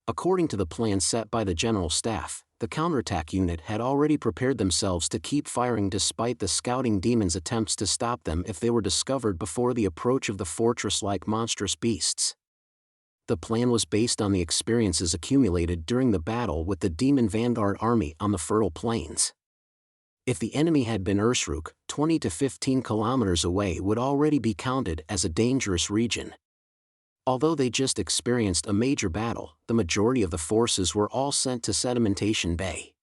According to the plan set by the General Staff, the counterattack unit had already prepared themselves to keep firing despite the scouting demons' attempts to stop them if they were discovered before the approach of the fortress-like monstrous beasts. The plan was based on the experiences accumulated during the battle with the demon vanguard army on the fertile plains. If the enemy had been Ursruk, 20 to 15 kilometers away would already be counted as a dangerous region. Although they just experienced a major battle, the majority of the forces were all sent to Sedimentation Bay.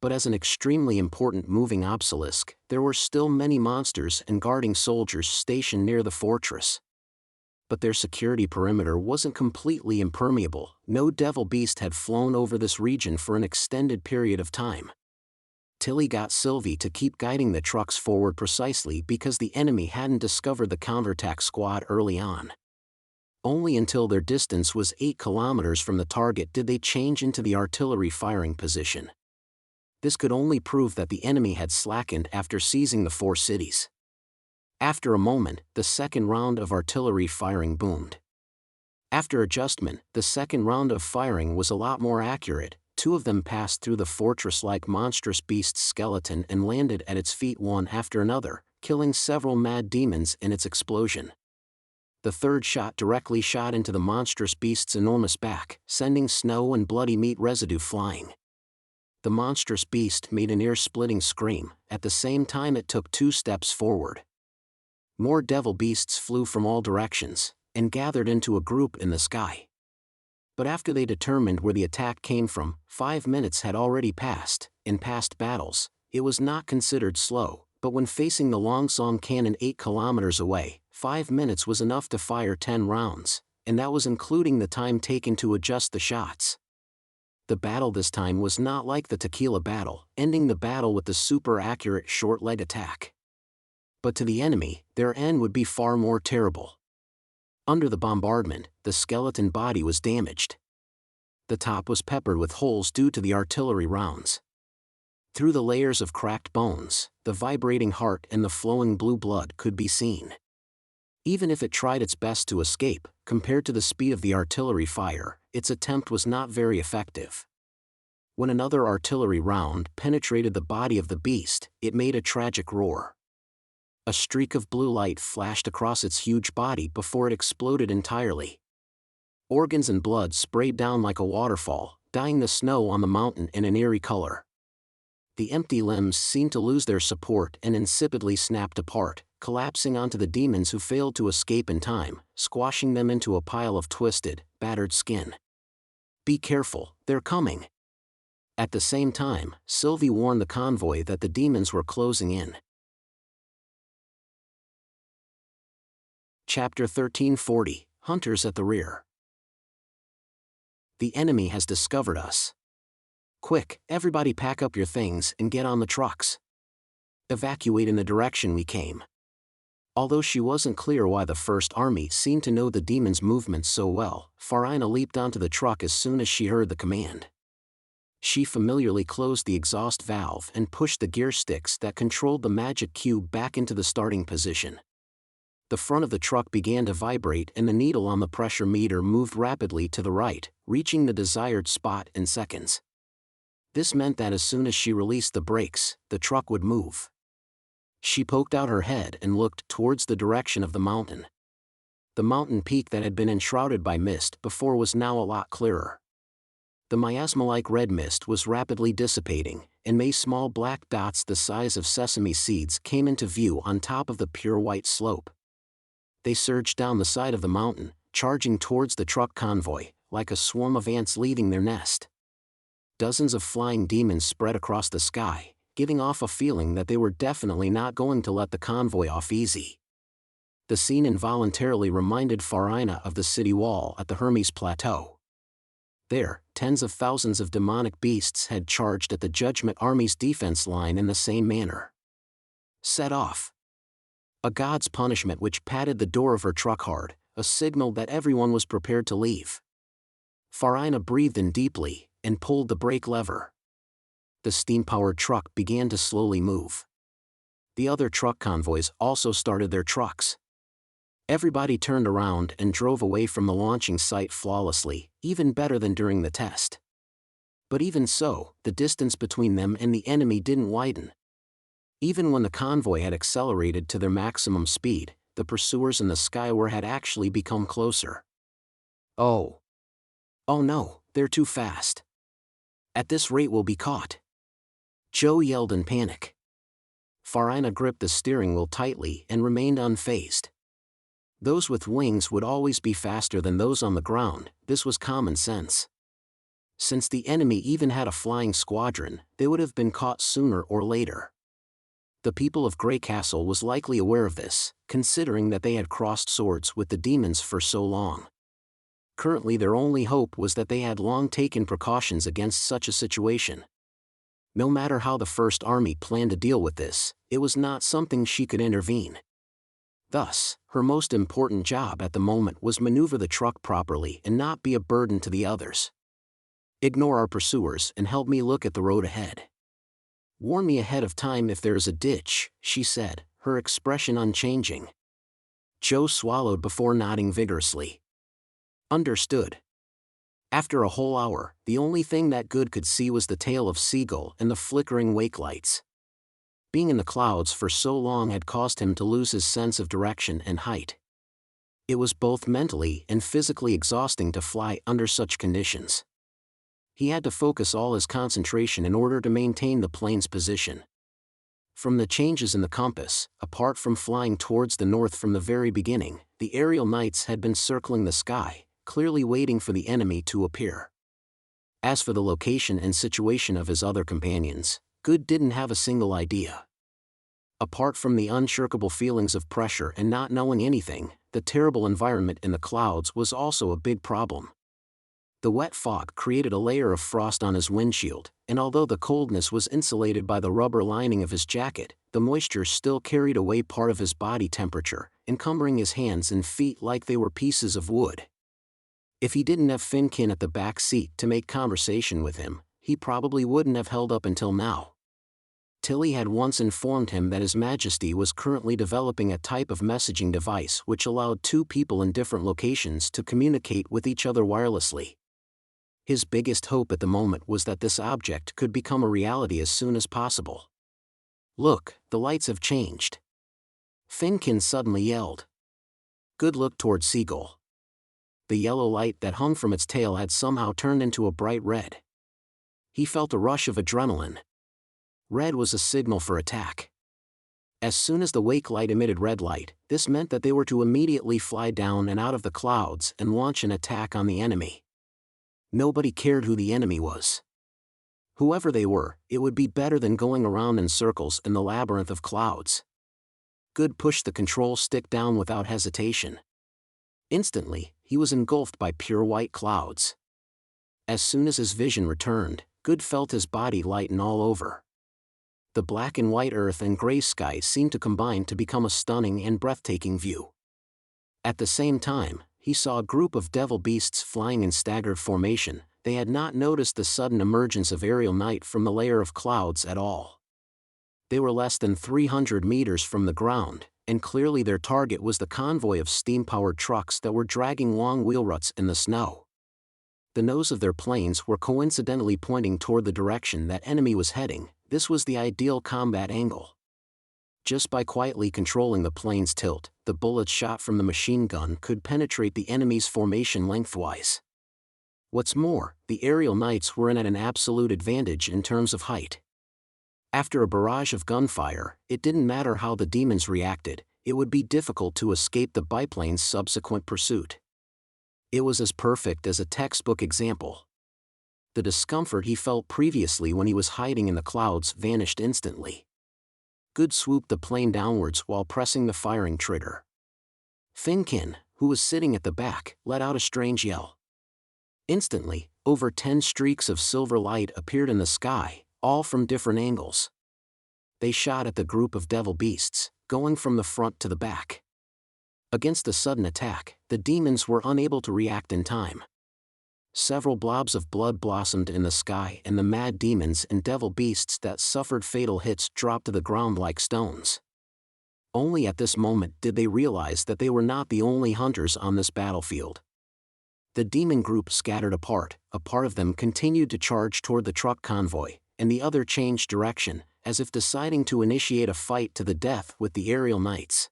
But as an extremely important moving obelisk, there were still many monsters and guarding soldiers stationed near the fortress. But their security perimeter wasn't completely impermeable. No devil beast had flown over this region for an extended period of time. Tilly got Sylvie to keep guiding the trucks forward precisely because the enemy hadn't discovered the counterattack squad early on. Only until their distance was 8 kilometers from the target did they change into the artillery firing position. This could only prove that the enemy had slackened after seizing the 4 cities. After a moment, the second round of artillery firing boomed. After adjustment, the second round of firing was a lot more accurate. 2 of them passed through the fortress-like monstrous beast's skeleton and landed at its feet one after another, killing several mad demons in its explosion. The third shot directly shot into the monstrous beast's enormous back, sending snow and bloody meat residue flying. The monstrous beast made an ear-splitting scream. At the same time it took 2 steps forward. More devil beasts flew from all directions, and gathered into a group in the sky. But after they determined where the attack came from, 5 minutes had already passed. In past battles, it was not considered slow, but when facing the Longsong cannon 8 kilometers away, 5 minutes was enough to fire 10 rounds, and that was including the time taken to adjust the shots. The battle this time was not like the Tequila battle, ending the battle with the super-accurate short-leg attack. But to the enemy, their end would be far more terrible. Under the bombardment, the skeleton body was damaged. The top was peppered with holes due to the artillery rounds. Through the layers of cracked bones, the vibrating heart and the flowing blue blood could be seen. Even if it tried its best to escape, compared to the speed of the artillery fire, its attempt was not very effective. When another artillery round penetrated the body of the beast, it made a tragic roar. A streak of blue light flashed across its huge body before it exploded entirely. Organs and blood sprayed down like a waterfall, dyeing the snow on the mountain in an eerie color. The empty limbs seemed to lose their support and insipidly snapped apart, collapsing onto the demons who failed to escape in time, squashing them into a pile of twisted, battered skin. "Be careful, they're coming." At the same time, Sylvie warned the convoy that the demons were closing in. Chapter 1340, Hunters at the Rear. "The enemy has discovered us. Quick, everybody pack up your things and get on the trucks. Evacuate in the direction we came." Although she wasn't clear why the First Army seemed to know the demons' movements so well, Farina leaped onto the truck as soon as she heard the command. She familiarly closed the exhaust valve and pushed the gear sticks that controlled the magic cube back into the starting position. The front of the truck began to vibrate and the needle on the pressure meter moved rapidly to the right, reaching the desired spot in seconds. This meant that as soon as she released the brakes, the truck would move. She poked out her head and looked towards the direction of the mountain. The mountain peak that had been enshrouded by mist before was now a lot clearer. The miasma-like red mist was rapidly dissipating, and small black dots the size of sesame seeds came into view on top of the pure white slope. They surged down the side of the mountain, charging towards the truck convoy, like a swarm of ants leaving their nest. Dozens of flying demons spread across the sky, giving off a feeling that they were definitely not going to let the convoy off easy. The scene involuntarily reminded Farina of the city wall at the Hermes Plateau. There, tens of thousands of demonic beasts had charged at the Judgment Army's defense line in the same manner. Set off. A god's punishment which patted the door of her truck hard, a signal that everyone was prepared to leave. Farina breathed in deeply and pulled the brake lever. The steam-powered truck began to slowly move. The other truck convoys also started their trucks. Everybody turned around and drove away from the launching site flawlessly, even better than during the test. But even so, the distance between them and the enemy didn't widen. Even when the convoy had accelerated to their maximum speed, the pursuers in the Skywar had actually become closer. Oh no, they're too fast. At this rate we'll be caught. Joe yelled in panic. Farina gripped the steering wheel tightly and remained unfazed. Those with wings would always be faster than those on the ground, this was common sense. Since the enemy even had a flying squadron, they would have been caught sooner or later. The people of Grey Castle was likely aware of this, considering that they had crossed swords with the demons for so long. Currently their only hope was that they had long taken precautions against such a situation. No matter how the First Army planned to deal with this, it was not something she could intervene. Thus, her most important job at the moment was maneuver the truck properly and not be a burden to the others. Ignore our pursuers and help me look at the road ahead. Warn me ahead of time if there is a ditch, she said, her expression unchanging. Joe swallowed before nodding vigorously. Understood. After a whole hour, the only thing that Good could see was the tail of Seagull and the flickering wake lights. Being in the clouds for so long had caused him to lose his sense of direction and height. It was both mentally and physically exhausting to fly under such conditions. He had to focus all his concentration in order to maintain the plane's position. From the changes in the compass, apart from flying towards the north from the very beginning, the aerial knights had been circling the sky, clearly waiting for the enemy to appear. As for the location and situation of his other companions, Good didn't have a single idea. Apart from the unshakable feelings of pressure and not knowing anything, the terrible environment in the clouds was also a big problem. The wet fog created a layer of frost on his windshield, and although the coldness was insulated by the rubber lining of his jacket, the moisture still carried away part of his body temperature, encumbering his hands and feet like they were pieces of wood. If he didn't have Finkin at the back seat to make conversation with him, he probably wouldn't have held up until now. Tilly had once informed him that His Majesty was currently developing a type of messaging device which allowed two people in different locations to communicate with each other wirelessly. His biggest hope at the moment was that this object could become a reality as soon as possible. Look, the lights have changed. Finkin suddenly yelled. Good looked toward Seagull. The yellow light that hung from its tail had somehow turned into a bright red. He felt a rush of adrenaline. Red was a signal for attack. As soon as the wake light emitted red light, this meant that they were to immediately fly down and out of the clouds and launch an attack on the enemy. Nobody cared who the enemy was. Whoever they were, it would be better than going around in circles in the labyrinth of clouds. Good pushed the control stick down without hesitation. Instantly, he was engulfed by pure white clouds. As soon as his vision returned, Good felt his body lighten all over. The black and white earth and gray sky seemed to combine to become a stunning and breathtaking view. At the same time, he saw a group of devil beasts flying in staggered formation. They had not noticed the sudden emergence of aerial night from the layer of clouds at all. They were less than 300 meters from the ground, and clearly their target was the convoy of steam-powered trucks that were dragging long wheel ruts in the snow. The nose of their planes were coincidentally pointing toward the direction that enemy was heading. This was the ideal combat angle. Just by quietly controlling the plane's tilt, the bullets shot from the machine gun could penetrate the enemy's formation lengthwise. What's more, the aerial knights were at an absolute advantage in terms of height. After a barrage of gunfire, it didn't matter how the demons reacted, it would be difficult to escape the biplane's subsequent pursuit. It was as perfect as a textbook example. The discomfort he felt previously when he was hiding in the clouds vanished instantly. Good swooped the plane downwards while pressing the firing trigger. Finkin, who was sitting at the back, let out a strange yell. Instantly, over 10 streaks of silver light appeared in the sky, all from different angles. They shot at the group of devil beasts, going from the front to the back. Against the sudden attack, the demons were unable to react in time. Several blobs of blood blossomed in the sky, and the mad demons and devil beasts that suffered fatal hits dropped to the ground like stones. Only at this moment did they realize that they were not the only hunters on this battlefield. The demon group scattered apart, a part of them continued to charge toward the truck convoy, and the other changed direction, as if deciding to initiate a fight to the death with the aerial knights.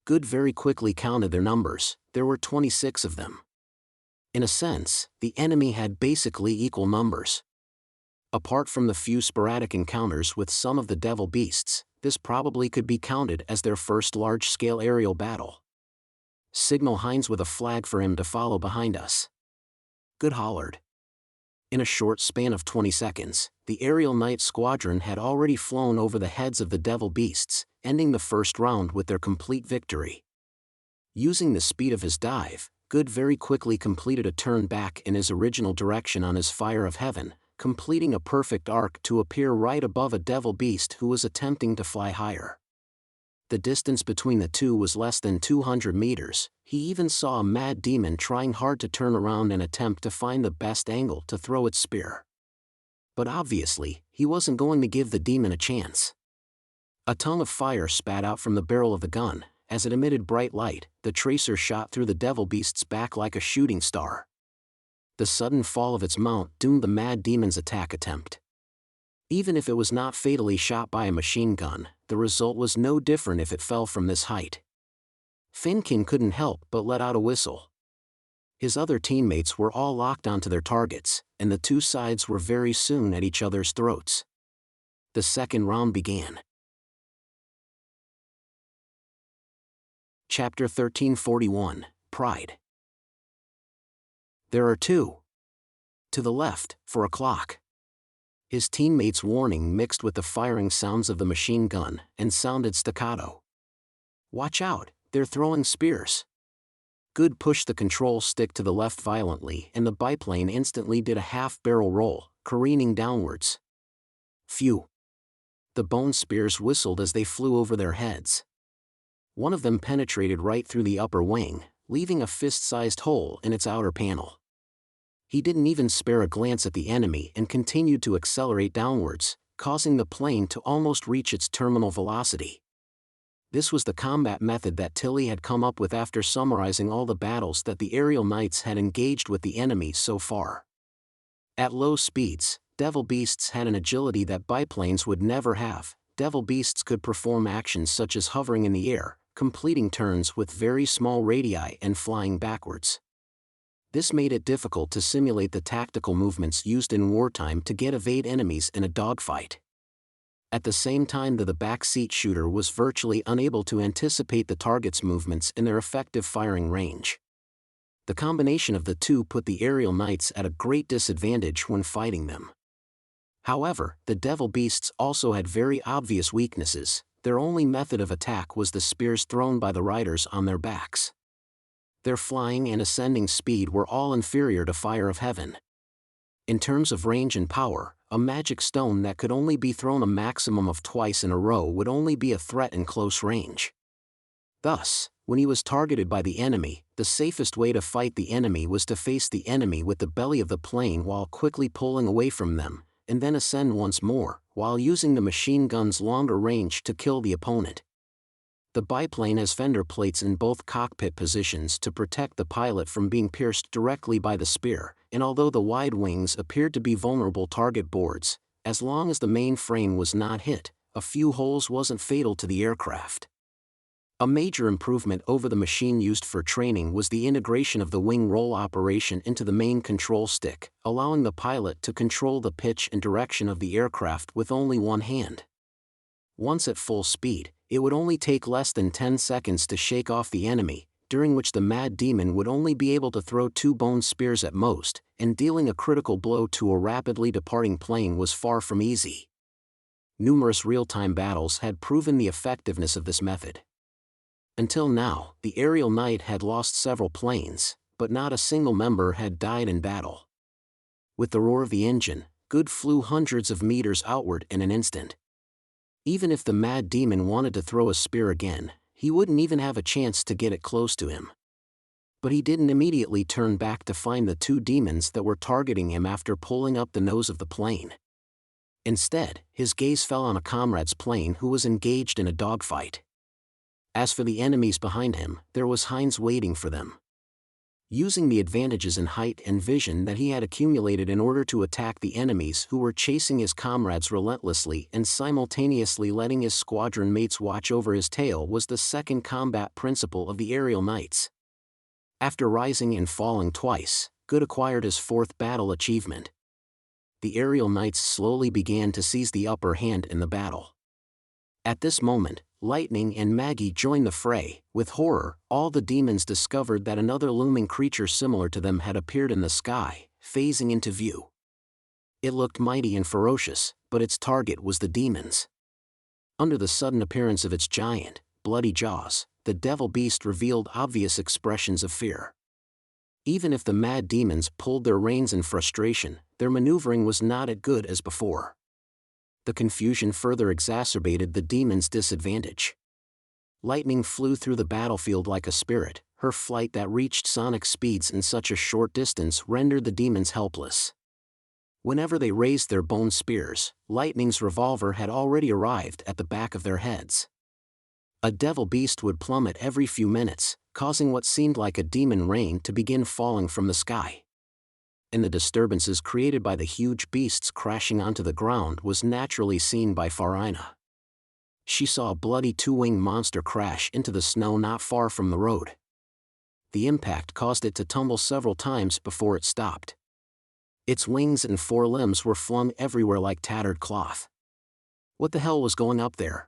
Good very quickly counted their numbers. There were 26 of them. In a sense, the enemy had basically equal numbers. Apart from the few sporadic encounters with some of the devil beasts, this probably could be counted as their first large-scale aerial battle. Signal Heinz with a flag for him to follow behind us. Good hollered. In a short span of 20 seconds, the aerial knight squadron had already flown over the heads of the devil beasts, ending the first round with their complete victory. Using the speed of his dive, Good very quickly completed a turn back in his original direction on his fire of heaven, completing a perfect arc to appear right above a devil beast who was attempting to fly higher. The distance between the two was less than 200 meters. He even saw a mad demon trying hard to turn around and attempt to find the best angle to throw its spear. But obviously, he wasn't going to give the demon a chance. A tongue of fire spat out from the barrel of the gun. As it emitted bright light, the tracer shot through the devil beast's back like a shooting star. The sudden fall of its mount doomed the mad demon's attack attempt. Even if it was not fatally shot by a machine gun, the result was no different if it fell from this height. Finkin couldn't help but let out a whistle. His other teammates were all locked onto their targets, and the two sides were very soon at each other's throats. The second round began. Chapter 1341, Pride. There are two. To the left, 4 o'clock. His teammates' warning mixed with the firing sounds of the machine gun and sounded staccato. Watch out, they're throwing spears. Good pushed the control stick to the left violently and the biplane instantly did a half-barrel roll, careening downwards. Phew. The bone spears whistled as they flew over their heads. One of them penetrated right through the upper wing, leaving a fist-sized hole in its outer panel. He didn't even spare a glance at the enemy and continued to accelerate downwards, causing the plane to almost reach its terminal velocity. This was the combat method that Tilly had come up with after summarizing all the battles that the aerial knights had engaged with the enemy so far. At low speeds, devil beasts had an agility that biplanes would never have. Devil beasts could perform actions such as hovering in the air, completing turns with very small radii and flying backwards. This made it difficult to simulate the tactical movements used in wartime to evade enemies in a dogfight. At the same time, the backseat shooter was virtually unable to anticipate the target's movements in their effective firing range. The combination of the two put the aerial knights at a great disadvantage when fighting them. However, the devil beasts also had very obvious weaknesses. Their only method of attack was the spears thrown by the riders on their backs. Their flying and ascending speed were all inferior to Fire of Heaven. In terms of range and power, a magic stone that could only be thrown a maximum of twice in a row would only be a threat in close range. Thus, when he was targeted by the enemy, the safest way to fight the enemy was to face the enemy with the belly of the plane while quickly pulling away from them, and then ascend once more, while using the machine gun's longer range to kill the opponent. The biplane has fender plates in both cockpit positions to protect the pilot from being pierced directly by the spear, and although the wide wings appeared to be vulnerable target boards, as long as the main frame was not hit, a few holes wasn't fatal to the aircraft. A major improvement over the machine used for training was the integration of the wing roll operation into the main control stick, allowing the pilot to control the pitch and direction of the aircraft with only one hand. Once at full speed, it would only take less than 10 seconds to shake off the enemy, during which the Mad Demon would only be able to throw 2 bone spears at most, and dealing a critical blow to a rapidly departing plane was far from easy. Numerous real-time battles had proven the effectiveness of this method. Until now, the aerial knight had lost several planes, but not a single member had died in battle. With the roar of the engine, Good flew hundreds of meters outward in an instant. Even if the Mad Demon wanted to throw a spear again, he wouldn't even have a chance to get it close to him. But he didn't immediately turn back to find the 2 demons that were targeting him after pulling up the nose of the plane. Instead, his gaze fell on a comrade's plane who was engaged in a dogfight. As for the enemies behind him, there was Heinz waiting for them. Using the advantages in height and vision that he had accumulated in order to attack the enemies who were chasing his comrades relentlessly and simultaneously letting his squadron mates watch over his tail was the second combat principle of the aerial knights. After rising and falling twice, Good acquired his 4th battle achievement. The aerial knights slowly began to seize the upper hand in the battle. At this moment, Lightning and Maggie joined the fray. With horror, all the demons discovered that another looming creature similar to them had appeared in the sky, phasing into view. It looked mighty and ferocious, but its target was the demons. Under the sudden appearance of its giant, bloody jaws, the devil beast revealed obvious expressions of fear. Even if the Mad Demons pulled their reins in frustration, their maneuvering was not as good as before. The confusion further exacerbated the demons' disadvantage. Lightning flew through the battlefield like a spirit. Her flight that reached sonic speeds in such a short distance rendered the demons helpless. Whenever they raised their bone spears, Lightning's revolver had already arrived at the back of their heads. A devil beast would plummet every few minutes, causing what seemed like a demon rain to begin falling from the sky. And the disturbances created by the huge beasts crashing onto the ground was naturally seen by Farina. She saw a bloody 2-winged monster crash into the snow not far from the road. The impact caused it to tumble several times before it stopped. Its wings and 4 limbs were flung everywhere like tattered cloth. What the hell was going up there?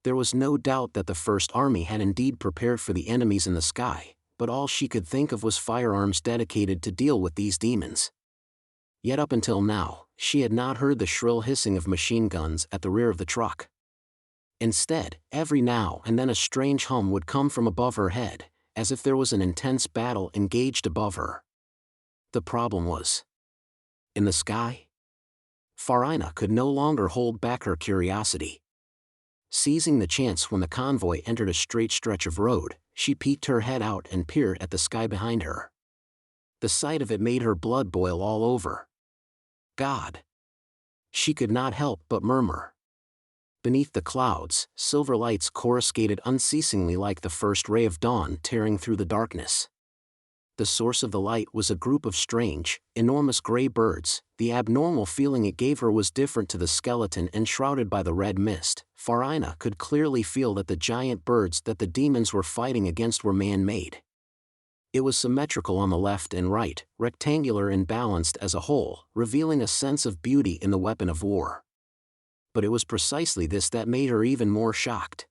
There was no doubt that the First Army had indeed prepared for the enemies in the sky, but all she could think of was firearms dedicated to deal with these demons. Yet up until now, she had not heard the shrill hissing of machine guns at the rear of the truck. Instead, every now and then a strange hum would come from above her head, as if there was an intense battle engaged above her. The problem was in the sky? Farina could no longer hold back her curiosity. Seizing the chance when the convoy entered a straight stretch of road, she peeked her head out and peered at the sky behind her. The sight of it made her blood boil all over. God! She could not help but murmur. Beneath the clouds, silver lights coruscated unceasingly like the first ray of dawn tearing through the darkness. The source of the light was a group of strange, enormous gray birds. The abnormal feeling it gave her was different to the skeleton enshrouded by the red mist. Farina could clearly feel that the giant birds that the demons were fighting against were man-made. It was symmetrical on the left and right, rectangular and balanced as a whole, revealing a sense of beauty in the weapon of war. But it was precisely this that made her even more shocked.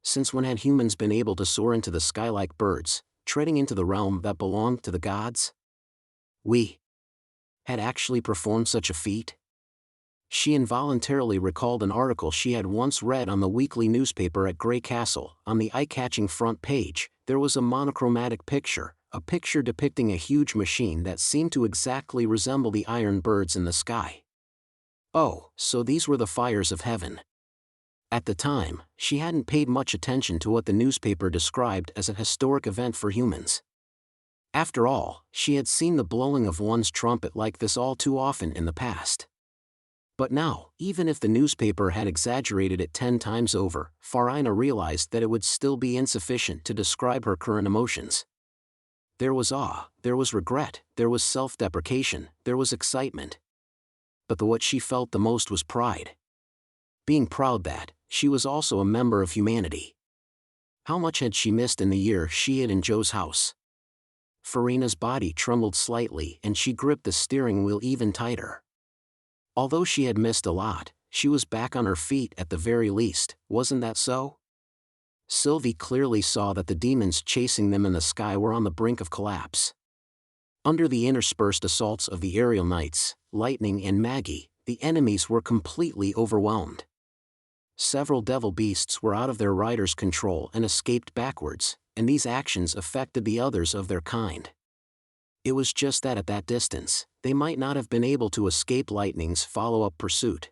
Since when had humans been able to soar into the sky like birds, treading into the realm that belonged to the gods? We had actually performed such a feat? She involuntarily recalled an article she had once read on the weekly newspaper at Grey Castle. On the eye-catching front page, there was a monochromatic picture, a picture depicting a huge machine that seemed to exactly resemble the iron birds in the sky. Oh, so these were the fires of heaven. At the time, she hadn't paid much attention to what the newspaper described as a historic event for humans. After all, she had seen the blowing of one's trumpet like this all too often in the past. But now, even if the newspaper had exaggerated it 10 times over, Farina realized that it would still be insufficient to describe her current emotions. There was awe, there was regret, there was self-deprecation, there was excitement. But what she felt the most was pride. Being proud that she was also a member of humanity. How much had she missed in the year she hid in Joe's house? Farina's body trembled slightly and she gripped the steering wheel even tighter. Although she had missed a lot, she was back on her feet at the very least, wasn't that so? Sylvie clearly saw that the demons chasing them in the sky were on the brink of collapse. Under the interspersed assaults of the aerial knights, Lightning and Maggie, the enemies were completely overwhelmed. Several devil beasts were out of their riders' control and escaped backwards, and these actions affected the others of their kind. It was just that at that distance, they might not have been able to escape Lightning's follow-up pursuit.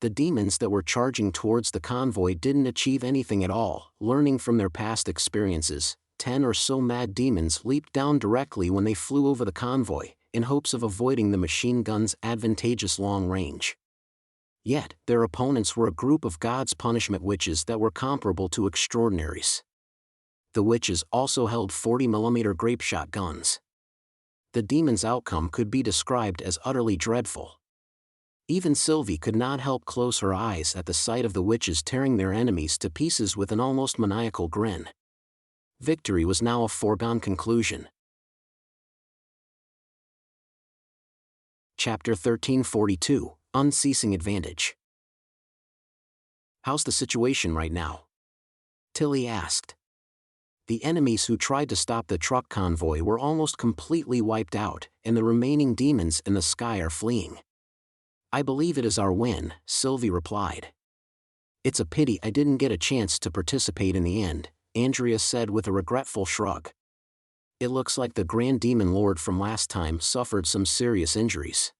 The demons that were charging towards the convoy didn't achieve anything at all. Learning from their past experiences, 10 or so mad demons leaped down directly when they flew over the convoy, in hopes of avoiding the machine gun's advantageous long range. Yet, their opponents were a group of God's punishment witches that were comparable to extraordinaries. The witches also held 40mm grapeshot guns. The demon's outcome could be described as utterly dreadful. Even Sylvie could not help close her eyes at the sight of the witches tearing their enemies to pieces with an almost maniacal grin. Victory was now a foregone conclusion. Chapter 1342, Unceasing Advantage. How's the situation right now? Tilly asked. The enemies who tried to stop the truck convoy were almost completely wiped out, and the remaining demons in the sky are fleeing. I believe it is our win, Sylvie replied. It's a pity I didn't get a chance to participate in the end, Andrea said with a regretful shrug. It looks like the Grand Demon Lord from last time suffered some serious injuries.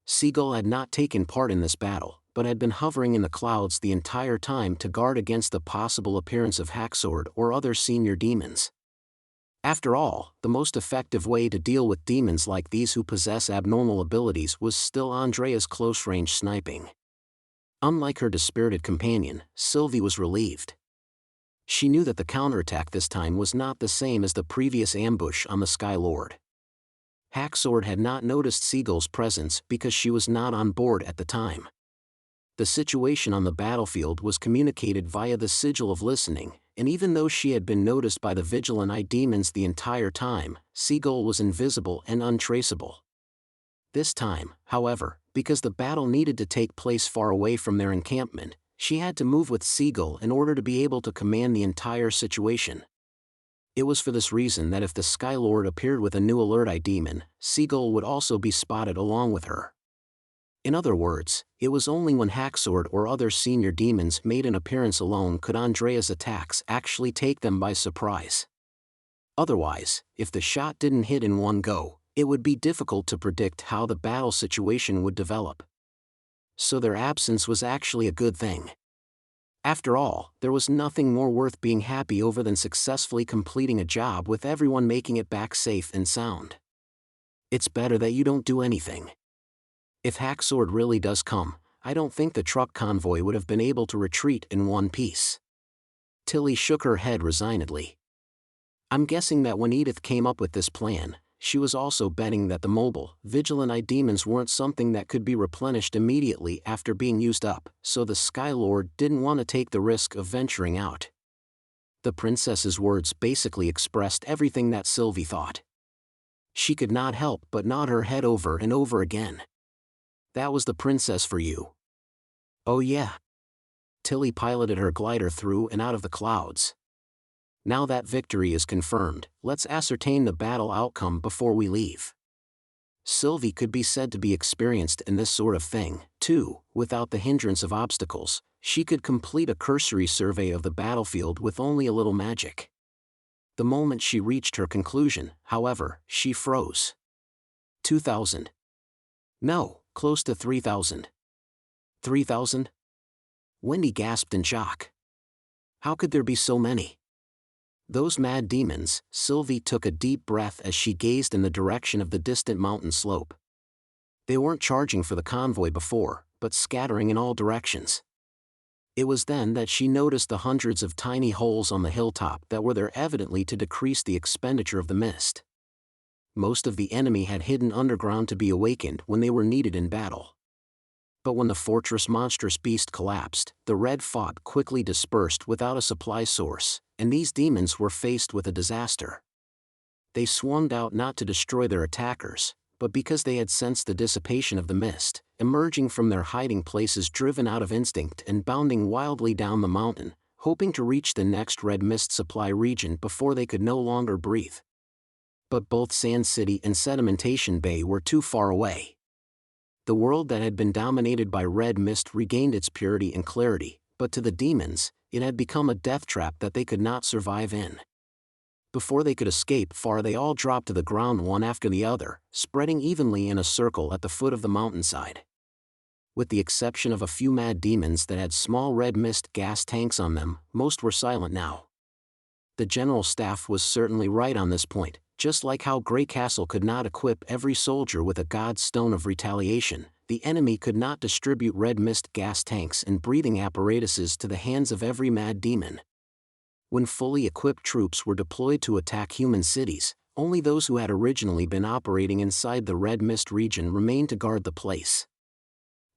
Seagull had not taken part in this battle, but had been hovering in the clouds the entire time to guard against the possible appearance of Hacksword or other senior demons. After all, the most effective way to deal with demons like these who possess abnormal abilities was still Andrea's close-range sniping. Unlike her dispirited companion, Sylvie was relieved. She knew that the counterattack this time was not the same as the previous ambush on the Sky Lord. Hacksword had not noticed Seagull's presence because she was not on board at the time. The situation on the battlefield was communicated via the sigil of listening, and even though she had been noticed by the vigilant eye demons the entire time, Seagull was invisible and untraceable. This time, however, because the battle needed to take place far away from their encampment, she had to move with Seagull in order to be able to command the entire situation. It was for this reason that if the Sky Lord appeared with a new alert eye demon, Seagull would also be spotted along with her. In other words, it was only when Hacksword or other senior demons made an appearance alone could Andrea's attacks actually take them by surprise. Otherwise, if the shot didn't hit in one go, it would be difficult to predict how the battle situation would develop. So their absence was actually a good thing. After all, there was nothing more worth being happy over than successfully completing a job with everyone making it back safe and sound. It's better that you don't do anything. If Hacksword really does come, I don't think the truck convoy would have been able to retreat in one piece. Tilly shook her head resignedly. I'm guessing that when Edith came up with this plan, she was also betting that the mobile, vigilant eye demons weren't something that could be replenished immediately after being used up, so the Sky Lord didn't want to take the risk of venturing out. The princess's words basically expressed everything that Sylvie thought. She could not help but nod her head over and over again. That was the princess for you. Oh yeah. Tilly piloted her glider through and out of the clouds. Now that victory is confirmed, let's ascertain the battle outcome before we leave. Sylvie could be said to be experienced in this sort of thing, too. Without the hindrance of obstacles, she could complete a cursory survey of the battlefield with only a little magic. The moment she reached her conclusion, however, she froze. 2,000. No, close to 3,000. 3,000? Wendy gasped in shock. How could there be so many? Those mad demons. Sylvie took a deep breath as she gazed in the direction of the distant mountain slope. They weren't charging for the convoy before, but scattering in all directions. It was then that she noticed the hundreds of tiny holes on the hilltop that were there evidently to decrease the expenditure of the mist. Most of the enemy had hidden underground to be awakened when they were needed in battle. But when the fortress monstrous beast collapsed, the red fog quickly dispersed without a supply source, and these demons were faced with a disaster. They swarmed out not to destroy their attackers, but because they had sensed the dissipation of the mist, emerging from their hiding places driven out of instinct and bounding wildly down the mountain, hoping to reach the next red mist supply region before they could no longer breathe. But both Sand City and Sedimentation Bay were too far away. The world that had been dominated by red mist regained its purity and clarity, but to the demons, it had become a death trap that they could not survive in. Before they could escape far, they all dropped to the ground one after the other, spreading evenly in a circle at the foot of the mountainside. With the exception of a few mad demons that had small red mist gas tanks on them, most were silent now. The general staff was certainly right on this point. Just like how Grey Castle could not equip every soldier with a God's Stone of Retaliation, the enemy could not distribute red mist gas tanks and breathing apparatuses to the hands of every mad demon. When fully equipped troops were deployed to attack human cities, only those who had originally been operating inside the red mist region remained to guard the place.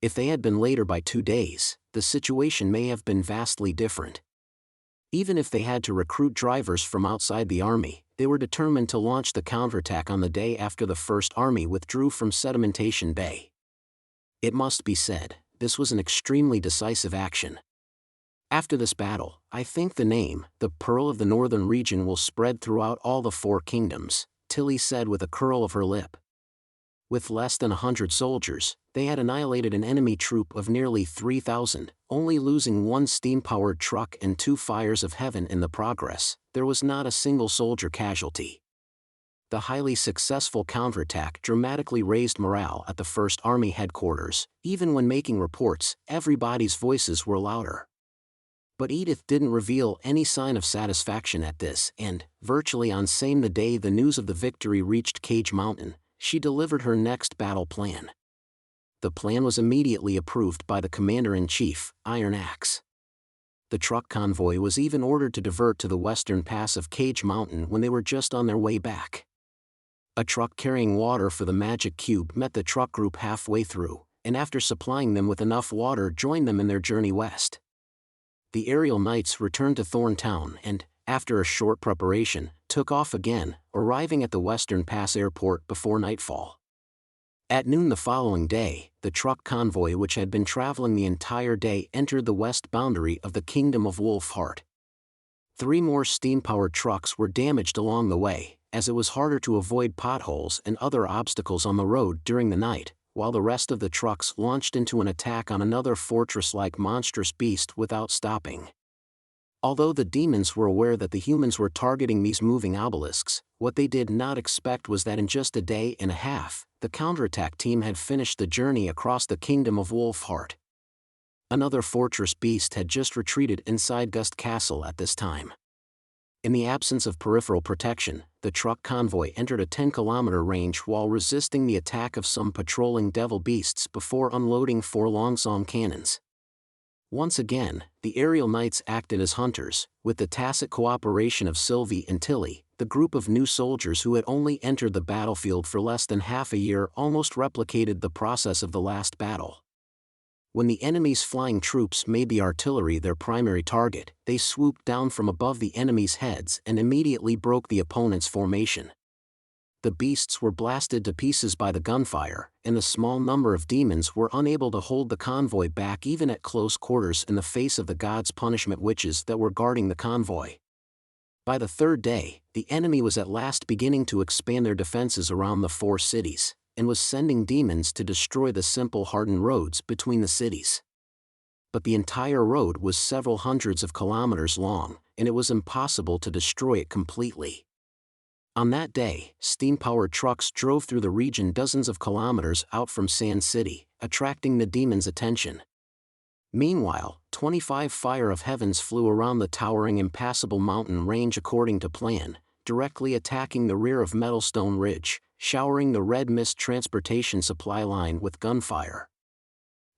If they had been later by 2 days, the situation may have been vastly different. Even if they had to recruit drivers from outside the army, they were determined to launch the counterattack on the day after the First Army withdrew from Sedimentation Bay. It must be said, this was an extremely decisive action. After this battle, I think the name, the Pearl of the Northern Region, will spread throughout all the 4 kingdoms, Tilly said with a curl of her lip. With less than 100 soldiers, they had annihilated an enemy troop of nearly 3,000, only losing 1 steam-powered truck and 2 fires of heaven in the progress. There was not a single soldier casualty. The highly successful counterattack dramatically raised morale at the First Army headquarters. Even when making reports, everybody's voices were louder. But Edith didn't reveal any sign of satisfaction at this, and, virtually on the day the news of the victory reached Cage Mountain, she delivered her next battle plan. The plan was immediately approved by the Commander-in-Chief, Iron Axe. The truck convoy was even ordered to divert to the western pass of Cage Mountain when they were just on their way back. A truck carrying water for the Magic Cube met the truck group halfway through, and after supplying them with enough water joined them in their journey west. The aerial knights returned to Thorntown and, after a short preparation, took off again, arriving at the Western Pass Airport before nightfall. At noon the following day, the truck convoy which had been traveling the entire day entered the west boundary of the Kingdom of Wolfheart. 3 more steam-powered trucks were damaged along the way, as it was harder to avoid potholes and other obstacles on the road during the night, while the rest of the trucks launched into an attack on another fortress-like monstrous beast without stopping. Although the demons were aware that the humans were targeting these moving obelisks, what they did not expect was that in just a day and a half, the counterattack team had finished the journey across the Kingdom of Wolfheart. Another fortress beast had just retreated inside Gust Castle at this time. In the absence of peripheral protection, the truck convoy entered a 10-kilometer range while resisting the attack of some patrolling devil beasts before unloading 4 longsong cannons. Once again, the aerial knights acted as hunters. With the tacit cooperation of Sylvie and Tilly, the group of new soldiers who had only entered the battlefield for less than half a year almost replicated the process of the last battle. When the enemy's flying troops made the artillery their primary target, they swooped down from above the enemy's heads and immediately broke the opponent's formation. The beasts were blasted to pieces by the gunfire, and the small number of demons were unable to hold the convoy back even at close quarters in the face of the gods' punishment witches that were guarding the convoy. By the third day, the enemy was at last beginning to expand their defenses around the 4 cities, and was sending demons to destroy the simple hardened roads between the cities. But the entire road was several hundreds of kilometers long, and it was impossible to destroy it completely. On that day, steam-powered trucks drove through the region dozens of kilometers out from Sand City, attracting the demons' attention. Meanwhile, 25 fire of heavens flew around the towering impassable mountain range according to plan, directly attacking the rear of Metalstone Ridge, showering the red mist transportation supply line with gunfire.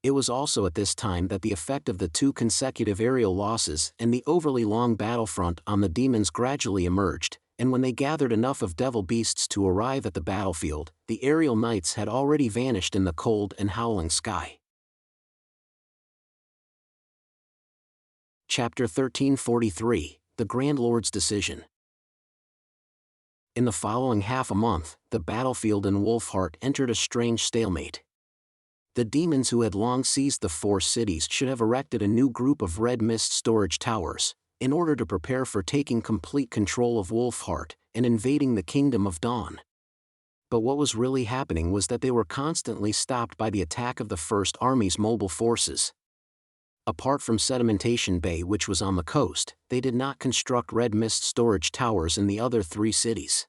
It was also at this time that the effect of the 2 consecutive aerial losses and the overly long battlefront on the demons gradually emerged, and when they gathered enough of devil beasts to arrive at the battlefield, the aerial knights had already vanished in the cold and howling sky. Chapter 1343, The Grand Lord's Decision. In the following half a month, the battlefield and Wolfheart entered a strange stalemate. The demons who had long seized the 4 cities should have erected a new group of red mist storage towers, in order to prepare for taking complete control of Wolfheart and invading the Kingdom of Dawn. But what was really happening was that they were constantly stopped by the attack of the First Army's mobile forces. Apart from Sedimentation Bay, which was on the coast, they did not construct red mist storage towers in the other 3 cities.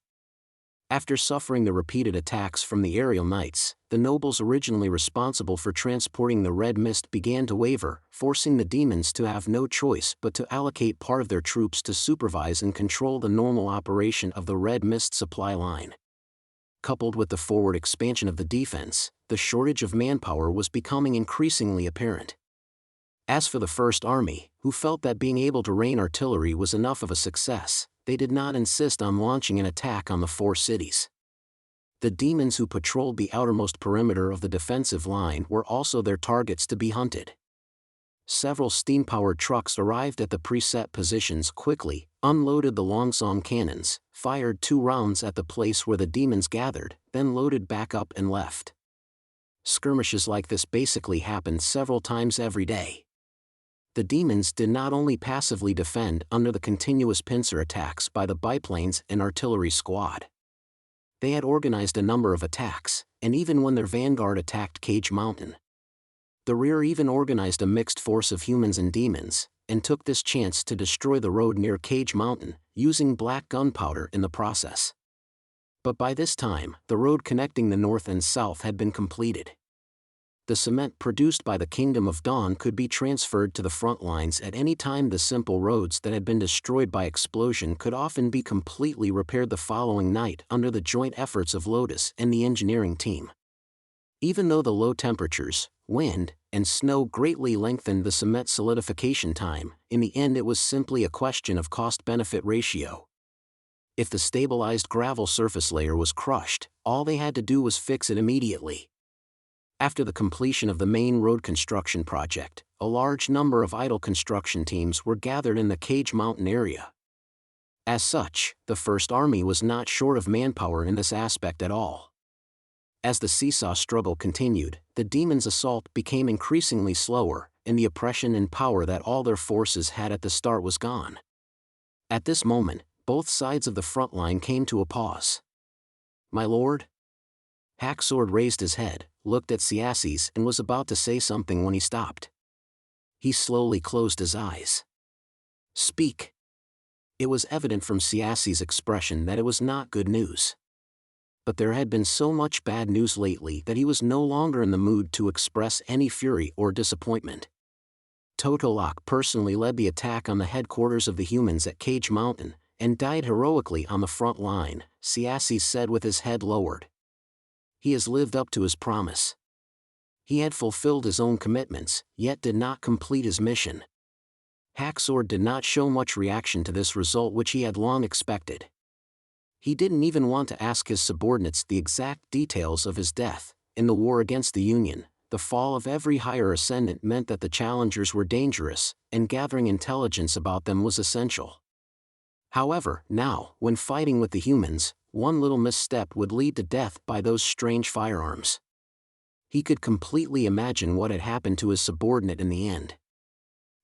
After suffering the repeated attacks from the aerial knights, the nobles originally responsible for transporting the red mist began to waver, forcing the demons to have no choice but to allocate part of their troops to supervise and control the normal operation of the red mist supply line. Coupled with the forward expansion of the defense, the shortage of manpower was becoming increasingly apparent. As for the First Army, who felt that being able to rain artillery was enough of a success, they did not insist on launching an attack on the 4 cities. The demons who patrolled the outermost perimeter of the defensive line were also their targets to be hunted. Several steam-powered trucks arrived at the preset positions quickly, unloaded the Longsong cannons, fired 2 rounds at the place where the demons gathered, then loaded back up and left. Skirmishes like this basically happened several times every day. The demons did not only passively defend under the continuous pincer attacks by the biplanes and artillery squad. They had organized a number of attacks, and even when their vanguard attacked Cage Mountain, the rear even organized a mixed force of humans and demons, and took this chance to destroy the road near Cage Mountain, using black gunpowder in the process. But by this time, the road connecting the north and south had been completed. The cement produced by the Kingdom of Dawn could be transferred to the front lines at any time. The simple roads that had been destroyed by explosion could often be completely repaired the following night under the joint efforts of Lotus and the engineering team. Even though the low temperatures, wind, and snow greatly lengthened the cement solidification time, in the end it was simply a question of cost-benefit ratio. If the stabilized gravel surface layer was crushed, all they had to do was fix it immediately. After the completion of the main road construction project, a large number of idle construction teams were gathered in the Cage Mountain area. As such, the First Army was not short of manpower in this aspect at all. As the seesaw struggle continued, the demons' assault became increasingly slower, and the oppression and power that all their forces had at the start was gone. At this moment, both sides of the front line came to a pause. "My lord?" Hacksword raised his head, looked at Siasses and was about to say something when he stopped. He slowly closed his eyes. "Speak." It was evident from Siasses' expression that it was not good news. But there had been so much bad news lately that he was no longer in the mood to express any fury or disappointment. Totolok personally led the attack on the headquarters of the humans at Cage Mountain, and died heroically on the front line, Siasses said with his head lowered. He has lived up to his promise. He had fulfilled his own commitments, yet did not complete his mission. Hacksword did not show much reaction to this result which he had long expected. He didn't even want to ask his subordinates the exact details of his death. In the war against the Union, the fall of every higher ascendant meant that the challengers were dangerous, and gathering intelligence about them was essential. However, now, when fighting with the humans, one little misstep would lead to death by those strange firearms. He could completely imagine what had happened to his subordinate in the end.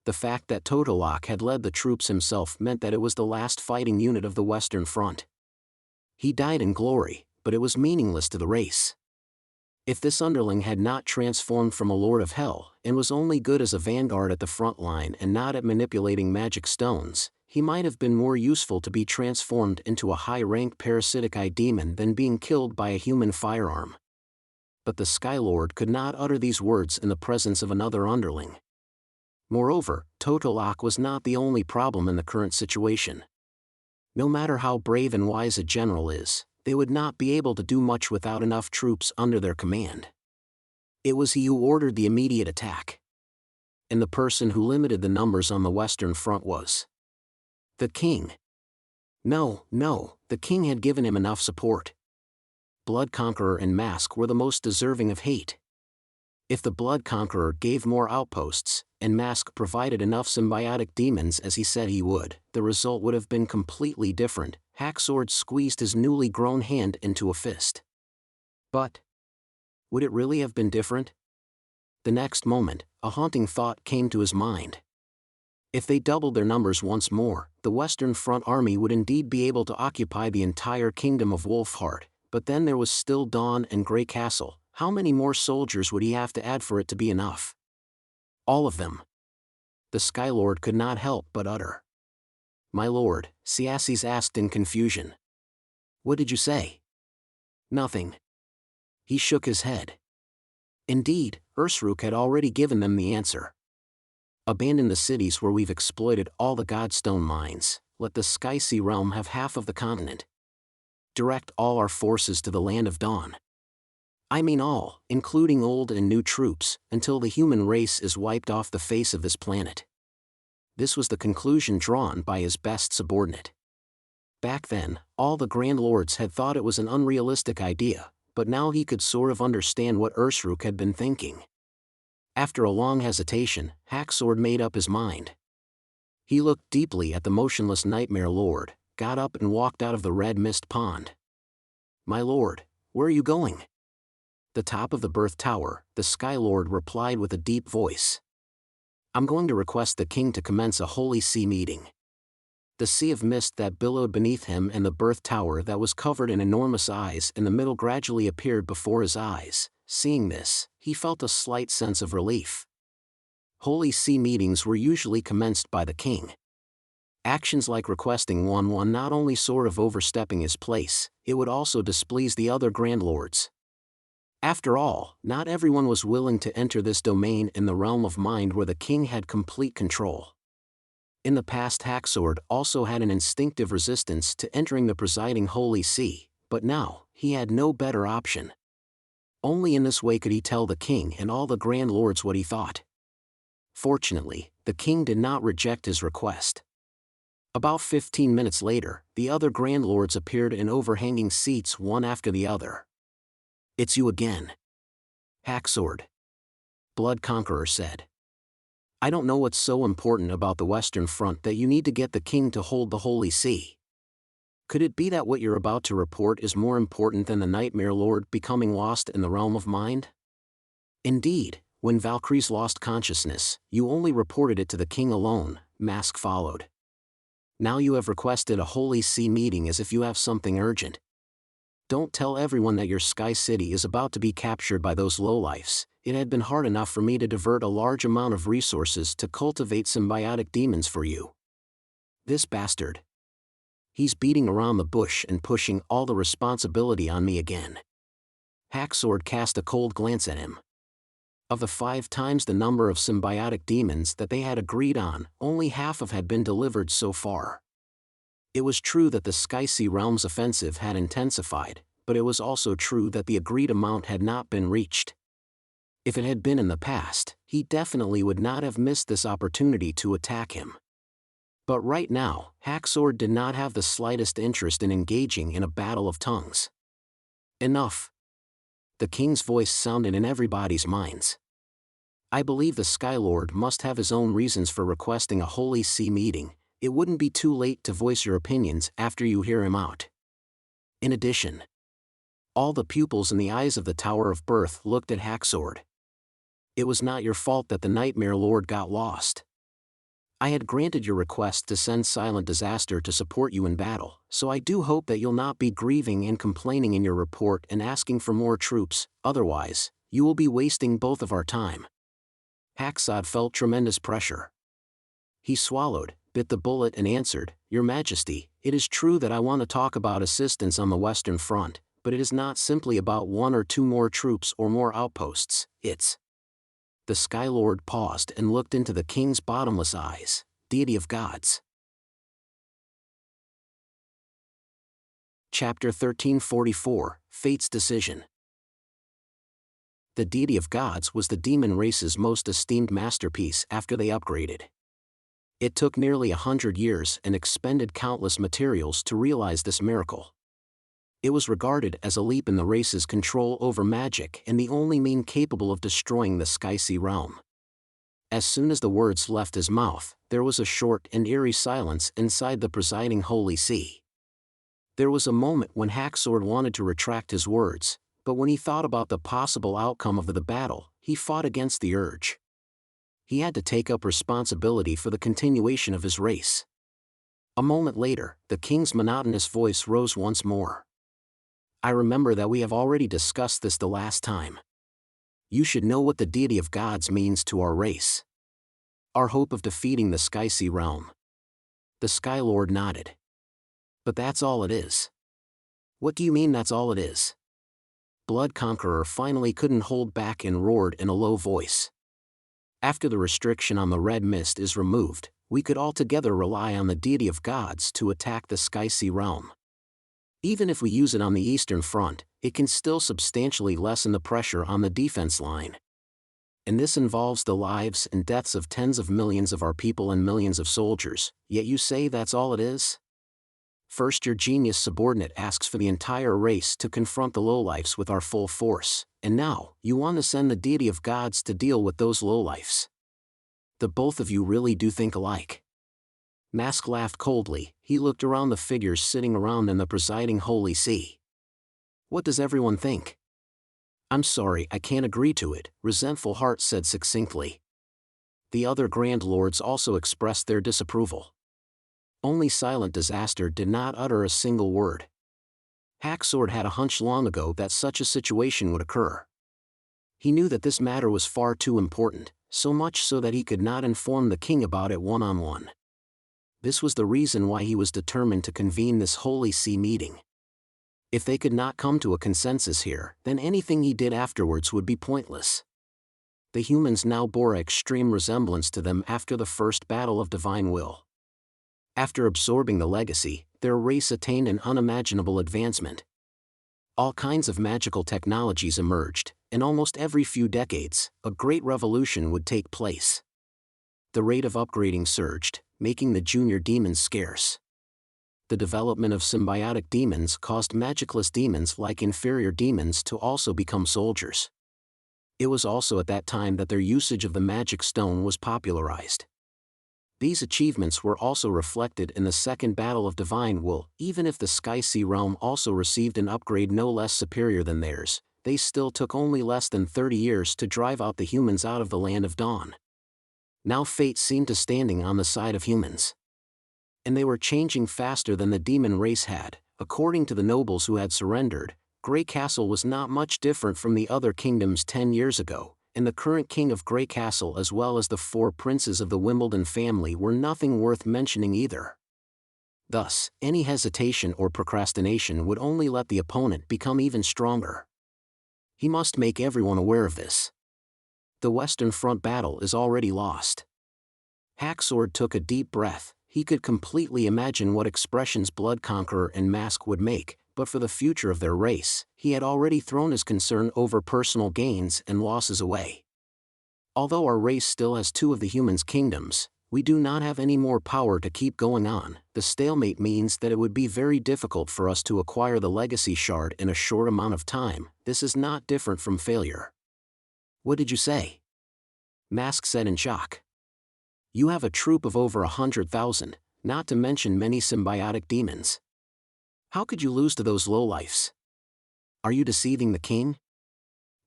The fact that Totolok had led the troops himself meant that it was the last fighting unit of the Western Front. He died in glory, but it was meaningless to the race. If this underling had not transformed from a Lord of Hell, and was only good as a vanguard at the front line and not at manipulating magic stones, he might have been more useful to be transformed into a high-rank parasitic eye demon than being killed by a human firearm. But the Skylord could not utter these words in the presence of another underling. Moreover, Totolok was not the only problem in the current situation. No matter how brave and wise a general is, they would not be able to do much without enough troops under their command. It was he who ordered the immediate attack. And the person who limited the numbers on the Western Front was the king. No, the king had given him enough support. Blood Conqueror and Mask were the most deserving of hate. If the Blood Conqueror gave more outposts, and Mask provided enough symbiotic demons as he said he would, the result would have been completely different. Hacksword squeezed his newly grown hand into a fist. But would it really have been different? The next moment, a haunting thought came to his mind. If they doubled their numbers once more, the Western Front army would indeed be able to occupy the entire kingdom of Wolfheart, but then there was still Dawn and Grey Castle. How many more soldiers would he have to add for it to be enough? All of them. The Skylord could not help but utter. "My lord," Siasses asked in confusion. "What did you say?" "Nothing." He shook his head. Indeed, Ursruk had already given them the answer. "Abandon the cities where we've exploited all the Godstone mines, let the Sky Sea realm have half of the continent. Direct all our forces to the Land of Dawn. I mean all, including old and new troops, until the human race is wiped off the face of this planet." This was the conclusion drawn by his best subordinate. Back then, all the Grand Lords had thought it was an unrealistic idea, but now he could sort of understand what Ursruk had been thinking. After a long hesitation, Hacksword made up his mind. He looked deeply at the motionless Nightmare Lord, got up and walked out of the red mist pond. "My lord, where are you going?" "The top of the Birth Tower," the Skylord replied with a deep voice. "I'm going to request the king to commence a holy sea meeting." The sea of mist that billowed beneath him and the Birth Tower that was covered in enormous eyes in the middle gradually appeared before his eyes. Seeing this, he felt a slight sense of relief. Holy sea meetings were usually commenced by the king. Actions like requesting one not only sort of overstepping his place, it would also displease the other Grand Lords. After all, not everyone was willing to enter this domain in the realm of mind where the king had complete control. In the past, Hacksword also had an instinctive resistance to entering the presiding Holy See, but now, he had no better option. Only in this way could he tell the king and all the Grand Lords what he thought. Fortunately, the king did not reject his request. About 15 minutes later, the other Grand Lords appeared in overhanging seats one after the other. "It's you again." "Hacksword," Blood Conqueror said. "I don't know what's so important about the Western Front that you need to get the king to hold the Holy See. Could it be that what you're about to report is more important than the Nightmare Lord becoming lost in the realm of mind? Indeed, when Valkyries lost consciousness, you only reported it to the king alone," Mask followed. "Now you have requested a Holy See meeting as if you have something urgent. Don't tell everyone that your Sky City is about to be captured by those lowlifes. It had been hard enough for me to divert a large amount of resources to cultivate symbiotic demons for you. This bastard. He's beating around the bush and pushing all the responsibility on me again." Hacksword cast a cold glance at him. Of the 5 times the number of symbiotic demons that they had agreed on, only half of had been delivered so far. It was true that the Sky Sea Realm's offensive had intensified, but it was also true that the agreed amount had not been reached. If it had been in the past, he definitely would not have missed this opportunity to attack him. But right now, Hacksword did not have the slightest interest in engaging in a battle of tongues. "Enough." The king's voice sounded in everybody's minds. "I believe the Skylord must have his own reasons for requesting a Holy See meeting. It wouldn't be too late to voice your opinions after you hear him out." In addition, all the pupils in the eyes of the Tower of Birth looked at Hacksword. It was not your fault that the Nightmare Lord got lost. I had granted your request to send Silent Disaster to support you in battle, so I do hope that you'll not be grieving and complaining in your report and asking for more troops, otherwise, you will be wasting both of our time. Hacksod felt tremendous pressure. He swallowed, bit the bullet and answered, Your Majesty, it is true that I want to talk about assistance on the Western Front, but it is not simply about 1 or 2 more troops or more outposts, it's... The Skylord paused and looked into the king's bottomless eyes. Deity of Gods. Chapter 1344, Fate's Decision. The Deity of Gods was the demon race's most esteemed masterpiece after they upgraded. It took nearly 100 years and expended countless materials to realize this miracle. It was regarded as a leap in the race's control over magic and the only mean capable of destroying the Skysea realm. As soon as the words left his mouth, there was a short and eerie silence inside the presiding Holy See. There was a moment when Hacksword wanted to retract his words, but when he thought about the possible outcome of the battle, he fought against the urge. He had to take up responsibility for the continuation of his race. A moment later, the king's monotonous voice rose once more. I remember that we have already discussed this the last time. You should know what the Deity of Gods means to our race. Our hope of defeating the Skysea realm. The Skylord nodded. But that's all it is. What do you mean that's all it is? Blood Conqueror finally couldn't hold back and roared in a low voice. After the restriction on the red mist is removed, we could altogether rely on the Deity of Gods to attack the Skysea realm. Even if we use it on the Eastern Front, it can still substantially lessen the pressure on the defense line. And this involves the lives and deaths of tens of millions of our people and millions of soldiers, yet you say that's all it is? First, your genius subordinate asks for the entire race to confront the lowlifes with our full force, and now, you want to send the Deity of Gods to deal with those lowlifes. The both of you really do think alike. Mask laughed coldly. He looked around the figures sitting around in the presiding Holy See. What does everyone think? I'm sorry, I can't agree to it, Resentful Heart said succinctly. The other Grand Lords also expressed their disapproval. Only Silent Disaster did not utter a single word. Hacksword had a hunch long ago that such a situation would occur. He knew that this matter was far too important, so much so that he could not inform the king about it one-on-one. This was the reason why he was determined to convene this Holy See meeting. If they could not come to a consensus here, then anything he did afterwards would be pointless. The humans now bore extreme resemblance to them after the first battle of divine will. After absorbing the legacy, their race attained an unimaginable advancement. All kinds of magical technologies emerged, and almost every few decades, a great revolution would take place. The rate of upgrading surged, making the junior demons scarce. The development of symbiotic demons caused magicless demons like inferior demons to also become soldiers. It was also at that time that their usage of the magic stone was popularized. These achievements were also reflected in the Second Battle of Divine Will. Even if the Skysea realm also received an upgrade no less superior than theirs, they still took only less than 30 years to drive out the humans out of the Land of Dawn. Now fate seemed to standing on the side of humans. And they were changing faster than the demon race had. According to the nobles who had surrendered, Grey Castle was not much different from the other kingdoms 10 years ago, and the current king of Grey Castle as well as the 4 princes of the Wimbledon family were nothing worth mentioning either. Thus, any hesitation or procrastination would only let the opponent become even stronger. He must make everyone aware of this. The Western Front battle is already lost. Hacksword took a deep breath. He could completely imagine what expressions Blood Conqueror and Mask would make, but for the future of their race, he had already thrown his concern over personal gains and losses away. Although our race still has 2 of the humans' kingdoms, we do not have any more power to keep going on. The stalemate means that it would be very difficult for us to acquire the legacy shard in a short amount of time. This is not different from failure. What did you say? Mask said in shock. You have a troop of over 100,000, not to mention many symbiotic demons. How could you lose to those lowlifes? Are you deceiving the king?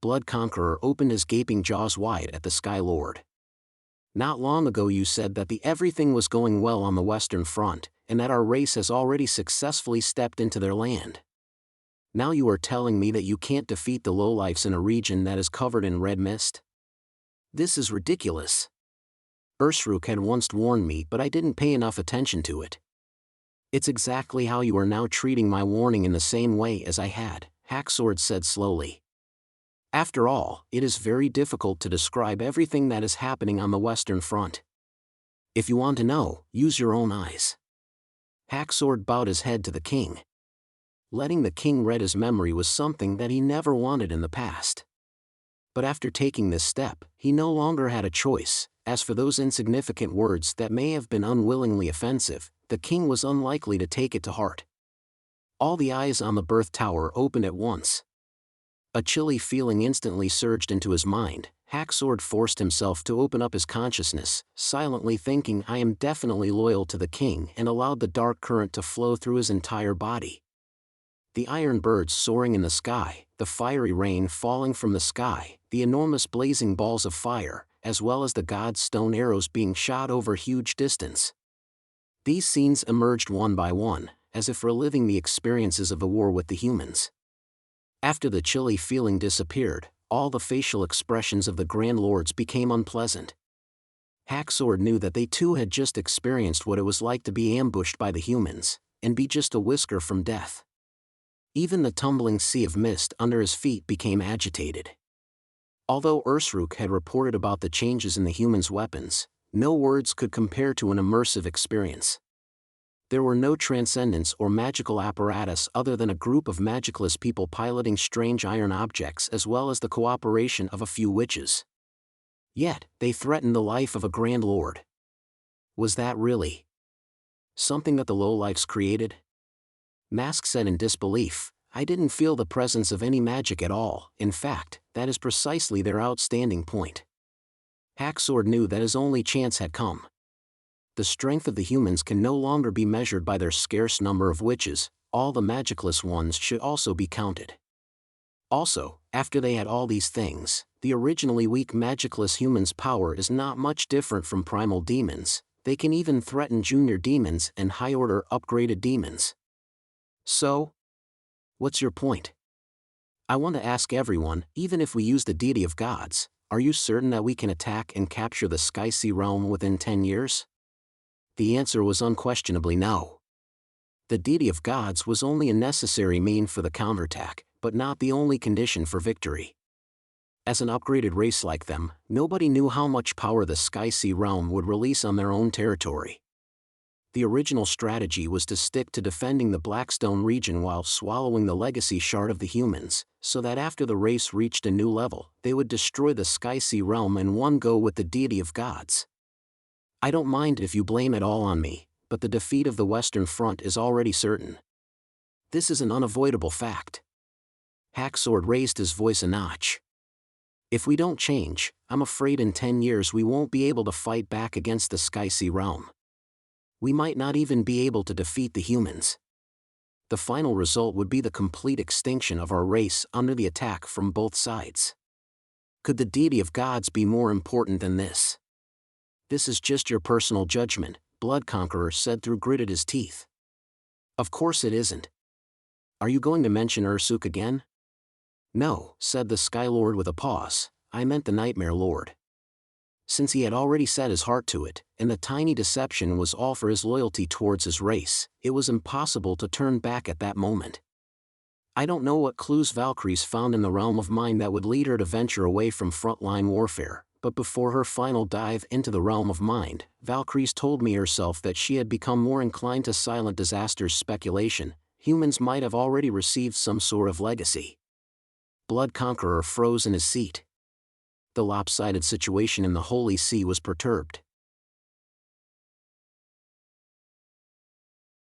Blood Conqueror opened his gaping jaws wide at the Sky Lord. Not long ago you said that everything was going well on the Western Front, and that our race has already successfully stepped into their land. Now you are telling me that you can't defeat the lowlifes in a region that is covered in red mist? This is ridiculous. Ursruk had once warned me, but I didn't pay enough attention to it. It's exactly how you are now treating my warning, in the same way as I had, Hacksword said slowly. After all, it is very difficult to describe everything that is happening on the Western Front. If you want to know, use your own eyes. Hacksword bowed his head to the king. Letting the king read his memory was something that he never wanted in the past. But after taking this step, he no longer had a choice. As for those insignificant words that may have been unwillingly offensive, the king was unlikely to take it to heart. All the eyes on the birth tower opened at once. A chilly feeling instantly surged into his mind. Hacksword forced himself to open up his consciousness, silently thinking, I am definitely loyal to the king, and allowed the dark current to flow through his entire body. The iron birds soaring in the sky, the fiery rain falling from the sky, the enormous blazing balls of fire, as well as the god's stone arrows being shot over huge distance. These scenes emerged one by one, as if reliving the experiences of the war with the humans. After the chilly feeling disappeared, all the facial expressions of the Grand Lords became unpleasant. Hacksword knew that they too had just experienced what it was like to be ambushed by the humans, and be just a whisker from death. Even the tumbling sea of mist under his feet became agitated. Although Ursruk had reported about the changes in the humans' weapons, no words could compare to an immersive experience. There were no transcendence or magical apparatus other than a group of magicless people piloting strange iron objects, as well as the cooperation of a few witches. Yet, they threatened the life of a Grand Lord. Was that really something that the lowlifes created? Mask said in disbelief, I didn't feel the presence of any magic at all. In fact, that is precisely their outstanding point. Hacksword knew that his only chance had come. The strength of the humans can no longer be measured by their scarce number of witches, all the magicless ones should also be counted. Also, after they had all these things, the originally weak magicless humans' power is not much different from primal demons. They can even threaten junior demons and high-order upgraded demons. So, what's your point? I want to ask everyone, even if we use the deity of gods, are you certain that we can attack and capture the Sky Sea realm within 10 years? The answer was unquestionably no. The deity of gods was only a necessary mean for the counterattack, but not the only condition for victory. As an upgraded race like them, nobody knew how much power the Sky Sea realm would release on their own territory. The original strategy was to stick to defending the Blackstone region while swallowing the legacy shard of the humans, so that after the race reached a new level, they would destroy the Sky Sea realm in one go with the deity of gods. I don't mind if you blame it all on me, but the defeat of the Western Front is already certain. This is an unavoidable fact. Hacksword raised his voice a notch. If we don't change, I'm afraid in 10 years we won't be able to fight back against the Sky Sea realm. We might not even be able to defeat the humans. The final result would be the complete extinction of our race under the attack from both sides. Could the deity of gods be more important than this? This is just your personal judgment, Blood Conqueror said through gritted his teeth. Of course it isn't. Are you going to mention Ursuk again? No, said the Sky Lord with a pause, I meant the Nightmare Lord. Since he had already set his heart to it, and the tiny deception was all for his loyalty towards his race, it was impossible to turn back at that moment. I don't know what clues Valkyries found in the realm of mind that would lead her to venture away from frontline warfare, but before her final dive into the realm of mind, Valkyries told me herself that she had become more inclined to silent disasters speculation. Humans might have already received some sort of legacy. Blood Conqueror froze in his seat. The lopsided situation in the Holy See was perturbed.